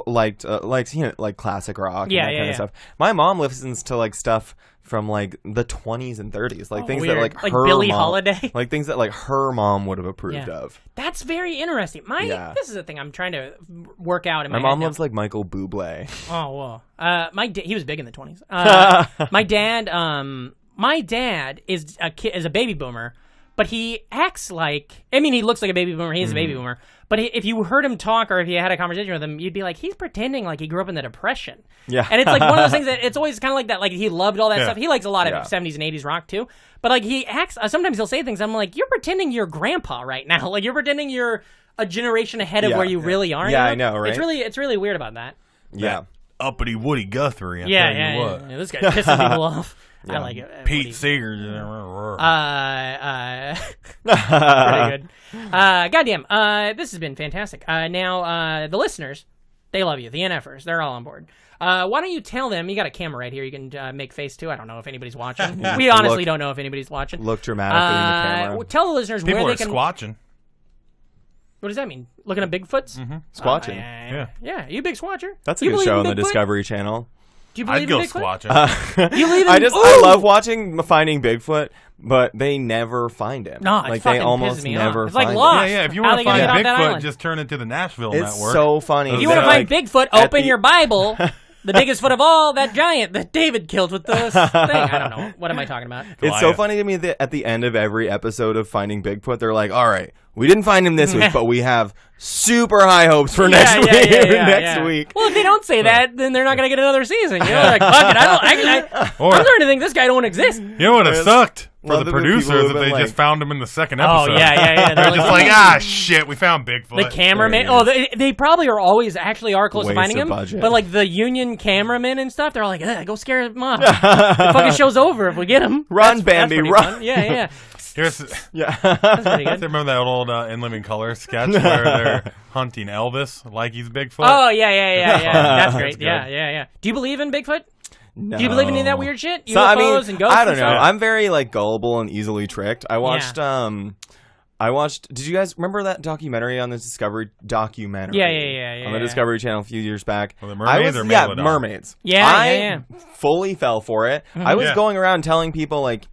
S6: liked like classic rock and that kind of stuff. My mom listens to like stuff from like the 20s and 30s, like things that like her
S4: Billie
S6: mom,
S4: Holiday,
S6: like things that like her mom would have approved of.
S4: That's very interesting. This is the thing I'm trying to work out in my
S6: mom loves like Michael Bublé.
S4: Oh well, he was big in the 20s. My dad is a baby boomer. But he acts like, he looks like a baby boomer. He is a baby boomer. But if you heard him talk or if you had a conversation with him, you'd be like, he's pretending like he grew up in the Depression.
S6: Yeah.
S4: And it's like one of those things that it's always kind of like that. Like he loved all that stuff. He likes a lot of 70s and 80s rock too. But like he acts, sometimes he'll say things. I'm like, you're pretending you're grandpa right now. Like you're pretending you're a generation ahead of where you really are.
S6: Yeah, I know, right?
S4: It's really weird about that.
S6: Yeah.
S2: Uppity Woody Guthrie.
S4: Yeah. This guy's pissing people off. I like it.
S2: Pete Seeger.
S4: Pretty good. Goddamn. This has been fantastic. Now, the listeners, they love you. The NFers, they're all on board. Why don't you tell them, you got a camera right here, you can make face too. I don't know if anybody's watching. We honestly don't know if anybody's watching.
S6: Look dramatically in the camera.
S4: Tell the listeners
S2: People
S4: where
S2: are
S4: they can...
S2: squatching.
S4: What does that mean? Looking at Bigfoots?
S6: Mm-hmm. Squatching.
S4: Yeah, you big swatcher.
S6: That's a
S4: you
S6: good
S4: believe
S6: show
S4: in
S6: on the
S4: Bigfoot?
S6: Discovery Channel.
S4: Do you believe
S2: I'd go
S4: in Bigfoot?
S2: squatching.
S4: You believe in...
S6: I love watching Finding Bigfoot, but they never find him.
S4: No, it
S6: like
S4: fucking
S6: they almost
S4: pisses me
S6: never
S4: off. It's like
S6: find
S4: Lost.
S2: Yeah, if you
S4: How
S2: want
S4: they
S2: to
S4: gonna
S2: find
S4: get off that
S2: Bigfoot,
S4: island?
S2: just turn it to the Nashville
S6: It's
S2: network.
S6: so funny.
S4: If you want to find Bigfoot, open your Bible. The biggest foot of all, that giant that David killed with this thing. I don't know. What am I talking about?
S6: It's so funny to me that at the end of every episode of Finding Bigfoot, they're like, all right, we didn't find him this week, but we have super high hopes for next week.
S4: Well, if they don't say that, then they're not going to get another season. You know, like, fuck it. I'm starting to think this guy don't exist.
S2: You know what would have sucked for
S6: Love
S2: the
S6: the people
S2: producers
S6: who've
S2: if they
S6: been
S2: just
S6: like-
S2: found him in the second
S4: Oh,
S2: episode.
S4: yeah.
S2: They're just like, shit, we found Bigfoot.
S4: The cameraman. Oh, they probably are always actually are close to
S6: Waste
S4: finding
S6: of
S4: him.
S6: budget.
S4: But like the union cameramen and stuff, they're all like, go scare him off. The fucking show's over if we get him.
S6: Run,
S4: That's
S6: Bambi,
S4: pretty
S6: run.
S4: fun. Yeah.
S2: That's
S4: Pretty good.
S2: remember that old In Living Color sketch where they're hunting Elvis like he's Bigfoot?
S4: Oh, yeah. That's great.
S2: good.
S4: Yeah. Do you believe in Bigfoot?
S6: No.
S4: Do you believe in any of that weird shit? UFOs
S6: So, I mean,
S4: and ghosts
S6: I don't
S4: and
S6: know.
S4: stuff?
S6: I'm very like gullible and easily tricked. I watched. Did you guys remember that documentary on the Discovery documentary?
S4: Yeah.
S6: On the Discovery Channel a few years back.
S2: Were they mermaids or
S6: yeah,
S2: Megalodon?
S6: mermaids.
S4: Yeah.
S6: I fully fell for it. I was
S2: Yeah.
S6: going around telling people like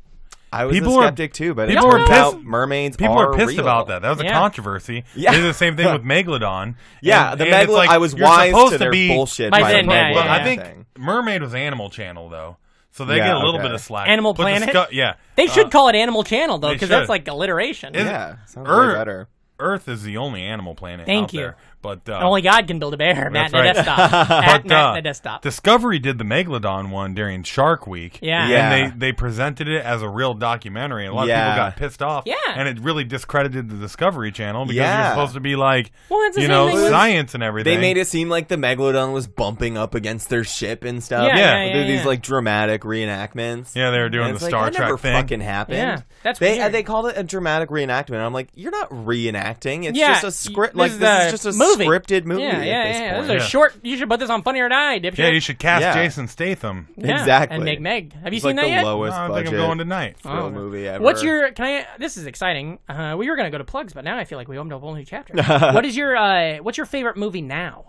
S6: I was
S2: People
S6: a
S2: were-
S6: skeptic too, but
S2: people
S6: it
S2: were
S6: turns out
S2: pissed-
S6: mermaids
S2: People
S6: are
S2: were pissed
S6: real.
S2: about that. That was a
S4: Yeah.
S2: controversy.
S6: Yeah.
S2: They did the same thing with Megalodon.
S6: Yeah,
S2: And-
S6: the
S2: and it's
S6: Megalodon.
S2: like,
S6: I was
S2: you're
S6: wise
S2: supposed
S6: to their
S2: be,
S6: bullshit
S4: By
S6: by
S4: then,
S6: the
S4: yeah,
S6: Megalodon
S2: I think
S6: thing.
S2: Mermaid was Animal Channel though, so they
S6: Yeah,
S2: get a little
S6: okay.
S2: bit of slack.
S4: Animal
S2: But the
S4: Planet?
S2: yeah.
S4: They should call it Animal Channel, though,
S2: They
S4: because
S2: should.
S4: that's like alliteration.
S2: Is-
S6: Yeah, sounds way better.
S2: Earth is the only animal planet
S4: Thank
S2: out
S4: you.
S2: there. But
S4: Only God can build a bear. Matt
S2: That's right.
S4: desktop.
S2: But,
S4: Matt desktop.
S2: Discovery did the Megalodon one during Shark Week.
S4: Yeah.
S6: Yeah.
S2: And they presented it as a real documentary, and a lot of
S6: Yeah.
S2: people got pissed off.
S4: Yeah.
S2: And it really discredited the Discovery Channel because
S6: Yeah.
S2: you're supposed to be like,
S4: Well, that's the
S2: you
S4: same
S2: know,
S4: thing with-
S2: science and everything.
S6: They made it seem like the Megalodon was bumping up against their ship and stuff.
S4: Yeah.
S6: These like dramatic reenactments.
S2: Yeah, they were doing
S6: And
S2: the
S6: it's like,
S2: Star
S6: that
S2: Trek
S6: never
S2: thing.
S6: fucking happened.
S4: Yeah, that's
S6: they
S4: weird.
S6: they called it a dramatic reenactment. I'm like, you're not reenacting. It's
S4: Yeah,
S6: just a script.
S4: this
S6: Like
S4: is
S6: this
S4: a
S6: is just a
S4: movie.
S6: scripted movie.
S4: Yeah.
S6: At this
S4: This
S6: point.
S4: is a short. You should put this on Funny or Die, dipshit.
S2: Yeah, you should cast
S6: Yeah.
S2: Jason Statham.
S4: Yeah,
S6: Exactly.
S4: And make Meg. Have you
S6: It's
S4: seen
S6: like
S4: that
S6: the
S4: yet?
S6: lowest
S2: I
S6: budget
S2: think I'm going tonight.
S6: thrill movie ever.
S4: What's your? Can I? This is exciting. We were gonna go to plugs, but now I feel like we opened up a whole new chapter. What is your? What's your favorite movie now?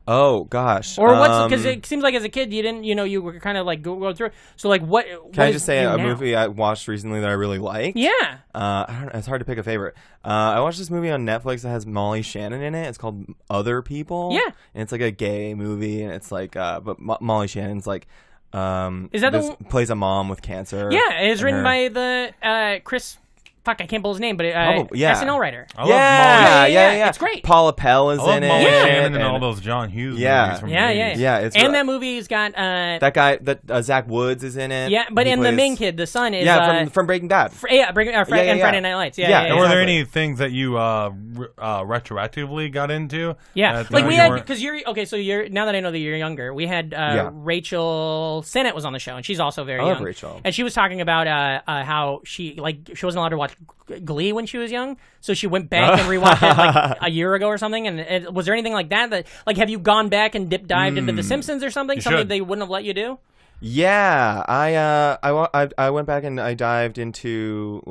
S6: Oh gosh.
S4: Or what's? Because it seems like as a kid you didn't. You know, you were kind of like go through. So like, what?
S6: Can I just say a movie I watched recently that I really liked?
S4: Yeah.
S6: I don't know, it's hard to pick a favorite. I watched this movie on Netflix that has Molly Shannon in it. It's called Other People.
S4: Yeah.
S6: And it's like a gay movie, and it's like, but Molly Shannon's like,
S4: Is that the
S6: plays a mom with cancer?
S4: Yeah, it's
S6: and
S4: written
S6: her-
S4: by the Chris. Fuck, I can't pull his name, but
S6: Probably, yeah.
S4: SNL writer.
S2: I love
S6: Yeah,
S2: Molly.
S6: yeah.
S4: It's great.
S6: Paula Pell is
S2: I love
S6: in
S2: Molly
S6: it.
S2: Shannon and
S6: and
S2: all those John Hughes
S6: Yeah.
S2: movies from
S4: Yeah,
S2: the
S4: yeah.
S2: 80s.
S6: Yeah, it's
S4: And that movie's got
S6: that guy, that Zach Woods is in it.
S4: yeah, but
S6: He
S4: and the
S6: plays-
S4: main kid, the son is
S6: from Breaking Bad.
S4: and
S6: yeah.
S4: Friday Night Lights. Yeah,
S6: Yeah,
S2: And were there
S6: Exactly.
S2: any things that you retroactively got into?
S4: Yeah,
S2: that,
S4: like we
S2: you
S4: had
S2: weren't-
S4: because you're okay. So you're now that I know that you're younger, we had Rachel Sennett was on the show, and she's also very
S6: I love
S4: young.
S6: Rachel.
S4: And she was talking about how she wasn't allowed to watch Glee when she was young, so she went back and rewatched it like a year ago or something. And was there anything like that? That like have you gone back and dived into The Simpsons or something?
S2: You
S4: Something
S2: should.
S4: they wouldn't have let you do?
S6: Yeah, I went back and I dived into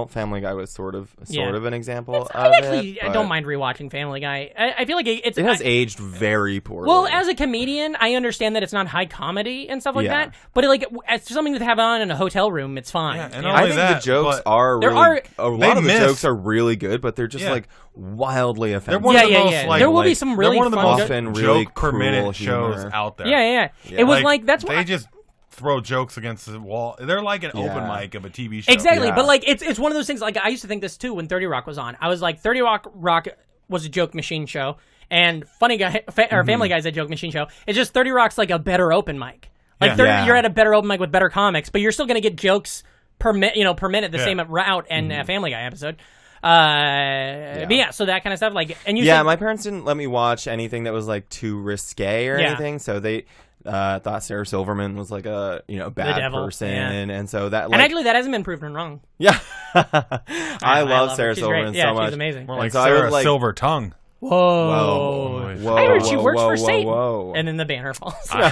S6: Family Guy was sort of an example.
S4: I
S6: of
S4: actually
S6: it, but
S4: don't mind rewatching Family Guy. I feel like it
S6: has aged very poorly.
S4: Well, as a comedian, I understand that it's not high comedy and stuff like
S6: Yeah.
S4: that. But as something to have on in a hotel room, it's fine.
S2: Yeah, and
S4: you know?
S2: not
S6: I
S2: only
S6: think
S2: that,
S6: the jokes
S2: but
S6: are
S4: There
S6: really,
S4: are-
S6: a lot
S2: they
S6: of the
S2: miss-
S6: jokes are really good, but they're just
S2: Yeah.
S6: like wildly offensive.
S2: They're one of the
S4: Yeah,
S2: most
S4: yeah.
S2: like
S4: There will be
S2: like-
S4: some really
S2: they're one of the
S4: fun
S2: most
S6: often
S2: joke
S6: really
S2: per minute
S6: cruel
S2: shows
S6: humor.
S2: out there.
S4: Yeah. It was like that's
S2: they
S4: why.
S2: just throw jokes against the wall. They're like an open
S6: Yeah.
S2: mic of a TV show.
S4: Exactly,
S6: Yeah.
S4: but like it's one of those things. Like I used to think this too when 30 Rock was on. I was like 30 Rock was a joke machine show, and Funny Guy or Family Guy's a joke machine show. It's just 30 Rock's like a better open mic. Like
S2: Yeah.
S4: 30,
S6: Yeah.
S4: you're at a better open mic with better comics, but you're still gonna get jokes per minute the
S2: Yeah.
S4: same route and a Family Guy episode. But yeah, so that kind of stuff. Like, and you
S6: Yeah,
S4: said,
S6: my parents didn't let me watch anything that was like too risque or
S4: Yeah.
S6: anything, so they thought Sarah Silverman was like a bad person, and so that
S4: and actually that hasn't been proven wrong.
S6: Yeah, I love Sarah Silverman so much.
S4: She's amazing.
S2: More like Sarah Silver Tongue.
S6: Whoa.
S4: I heard she works for Satan.
S6: Whoa.
S4: And then the banner falls.
S2: I'm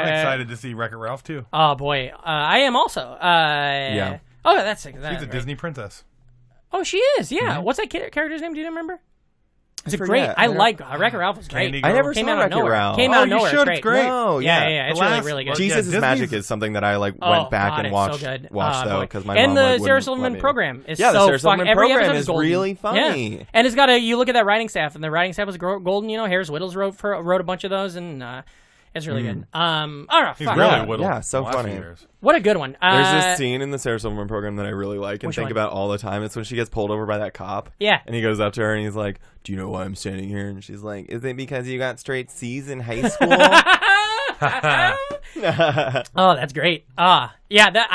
S2: excited to see Wreck-It Ralph too.
S4: Oh boy, I am also.
S6: Yeah.
S4: Oh, that's she's
S2: a Disney princess.
S4: Oh, she is. Yeah.
S6: Mm-hmm.
S4: What's that character's name? Do you remember? It's
S6: forget.
S4: great. I like Wreck-It Ralph was great.
S2: Candy
S6: I never
S4: Came
S6: saw
S4: out of
S6: Wreck-It
S4: nowhere.
S6: Ralph.
S4: Came out of nowhere.
S2: You should.
S4: It's
S2: It's great.
S6: No,
S4: Yeah. It's really good.
S6: Jesus is
S2: Disney's-
S6: Magic is something that I went back and
S4: it's
S6: watched
S4: so good.
S6: though because my
S4: and
S6: mom
S4: the
S6: wouldn't
S4: Sarah
S6: let
S4: Silverman
S6: me.
S4: program is
S6: Yeah, the
S4: so
S6: Sarah Silverman
S4: every
S6: program
S4: episode
S6: is
S4: golden.
S6: really funny.
S4: Yeah. And it's got you look at that writing staff, and the writing staff was golden. Harris Whittles wrote a bunch of those, and it's really good. Fuck.
S2: Really whittled.
S6: Yeah, so
S2: the last
S6: funny.
S2: few years.
S4: What a good one.
S6: There's this scene in the Sarah Silverman program that I really like and
S4: Which
S6: think
S4: one?
S6: about all the time. It's when she gets pulled over by that cop.
S4: Yeah.
S6: And he goes up to her and he's like, "Do you know why I'm standing here?" And she's like, "Is it because you got straight C's in high school?"
S4: Oh, that's great. I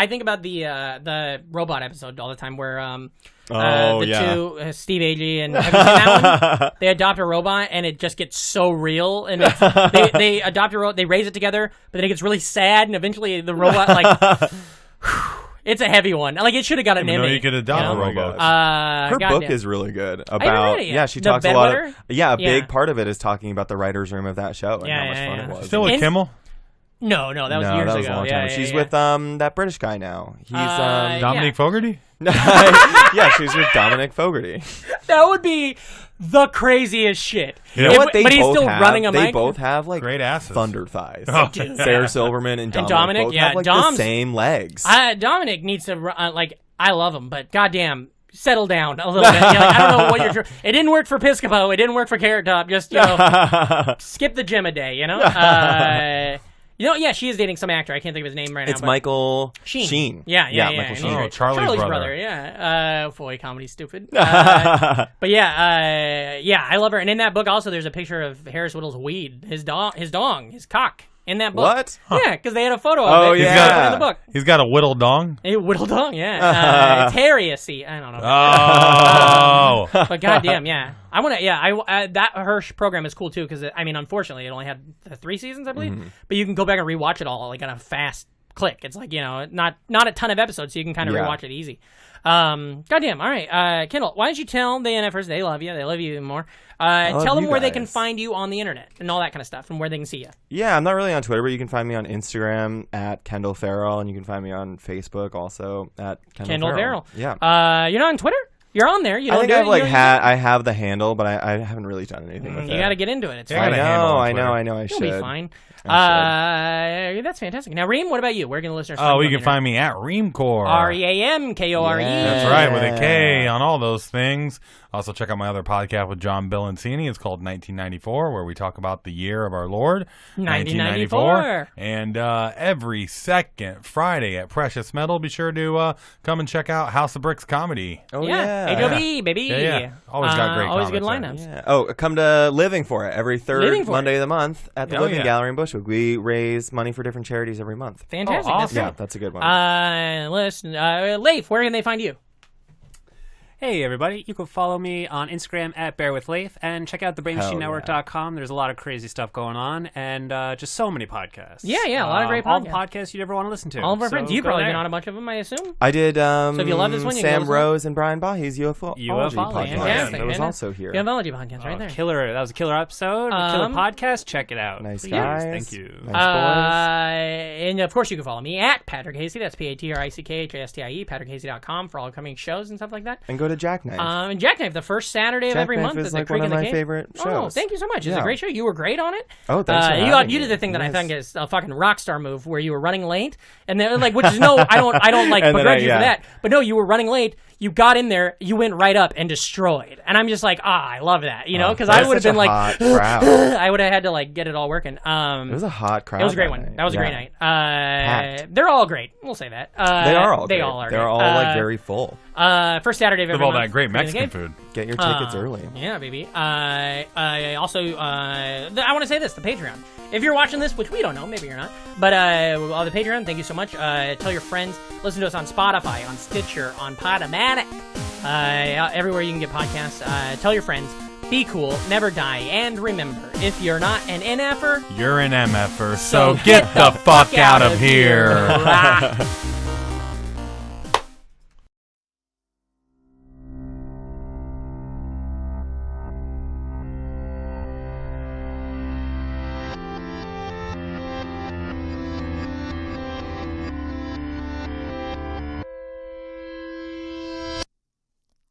S4: think about the robot episode all the time where two Steve Agee and have you seen that one? They adopt a robot and it just gets so real, and they adopt a robot, they raise it together, but then it gets really sad, and eventually the robot it's a heavy one. Like it should have got an Emmy.
S2: You could adopt a robot.
S6: Her book is really good about
S4: read it yet?
S6: she
S4: The
S6: talks a lot
S4: Bedwetter?
S6: of a big part of it is talking about the writer's room of that show and how much fun it was.
S2: Still with Kimmel?
S4: No, that was years
S6: that was
S4: ago.
S6: a long time. She's with that British guy now. He's
S2: Dominic Fogarty?
S6: yeah, she's with Dominic Fogarty.
S4: That would be the craziest shit.
S2: You know
S6: what?
S4: But he's still running a mic.
S6: They both have like
S2: great asses.
S6: thunder thighs.
S2: Oh,
S6: Sarah Silverman and Dominic both have like the same legs.
S4: Dominic needs to I love him, but goddamn, settle down a little bit. I don't know what you're. It didn't work for Piscopo. It didn't work for Carrot Top. Just skip the gym a day. She is dating some actor. I can't think of his name right now.
S6: It's Michael Sheen.
S4: Yeah.
S6: Michael Sheen.
S2: Oh, Charlie's brother.
S4: Yeah. Boy, comedy's stupid. But I love her. And in that book also, there's a picture of Harris Whittle's weed, his cock. In that book.
S6: What?
S4: Yeah, because they had a photo of it.
S6: Yeah.
S4: In the book.
S2: He's got a whittle dong?
S4: A whittle dong, yeah. It's hairy, I don't know.
S2: Oh.
S4: But goddamn, yeah. I want to, that Hirsch program is cool too, because, unfortunately, it only had 3 seasons, I believe. Mm-hmm. But you can go back and rewatch it all, like, on a fast click. It's like, not a ton of episodes, so you can kind of rewatch it easy. Goddamn, all right. Kendall, why don't you tell the NFers they love you even more. Tell them where they can find you on the internet and all that kind of stuff, and where they can see you.
S6: Yeah, I'm not really on Twitter, but you can find me on Instagram at Kendall Farrell, and you can find me on Facebook also at Kendall Farrell.
S4: Yeah. You're not on Twitter? You're on there. You don't
S6: I have the handle, but I haven't really done anything with it.
S4: You got to get into it. It's
S6: I know. I should.
S4: You'll be fine. That's fantastic. Now, Ream, what about you? Where can the listeners find you?
S2: You can find me at Reamcore.
S4: REAMKORE.
S2: That's right, with a K on all those things. Also, check out my other podcast with John Bilancini. It's called 1994, where we talk about the year of our Lord, 1994. And every second Friday at Precious Metal, be sure to come and check out House of Bricks Comedy.
S6: Oh, yeah.
S4: HOB, baby.
S2: Yeah. Always got great
S4: always good
S2: comments
S4: lineups.
S6: Yeah. Oh, come to Living for It every third Monday of the month at the Living Gallery in Bushwick. We raise money for different charities every month.
S4: Fantastic.
S2: Awesome.
S6: Yeah, that's a good one.
S4: Listen, Leif, where can they find you?
S5: Hey, everybody. You can follow me on Instagram at BearWithLaith and check out theBrainMachineNetwork.com. There's a lot of crazy stuff going on and just so many podcasts.
S4: Yeah, a lot of great podcasts.
S5: All the podcasts you'd ever want to listen to.
S4: All of our friends. You've probably been on a bunch of them, I assume?
S6: I did
S4: so if you love this one, you
S6: Sam Rose and Brian Bahi's UFology podcast.
S4: Fantastic.
S6: That was also here.
S4: UFology podcast right there.
S5: Killer. That was a killer episode. A killer podcast. Check it out.
S6: Nice guys.
S5: Thank you.
S6: Nice boys.
S4: And of course, you can follow me at Patrick Hasty. That's PatrickHastie. PatrickHasty.com for all upcoming shows and stuff like that.
S6: And go to Jackknife.
S4: And Jackknife, the first Saturday of every month
S6: is like one of my favorite shows.
S4: Oh, thank you so much. It's a great show. You were great on it.
S6: Oh, thanks for having
S4: you did the thing that I think is a fucking rock star move, where you were running late, and then which is I don't like begrudge you for that. But no, you were running late. You got in there, you went right up and destroyed, and I'm just like, I love that, because I would have been like, I would have had to get it all working. It
S6: was a hot crowd.
S4: It was a great one. That was a great night. They're all great. We'll say that.
S6: They are all.
S4: They
S6: great.
S4: all are.
S6: They're all very full.
S4: First Saturday of every month.
S2: All that great Mexican food.
S6: Get your tickets early.
S4: Yeah, baby. I also I want to say this: the Patreon. If you're watching this, which we don't know, maybe you're not, but the Patreon, thank you so much. Tell your friends. Listen to us on Spotify, on Stitcher, on Podomatic, everywhere you can get podcasts. Tell your friends. be cool, never die, and remember, if you're not an NFer,
S2: you're an MFer, so get the fuck out of here.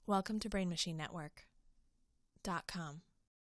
S7: Welcome to BrainMachineNetwork.com.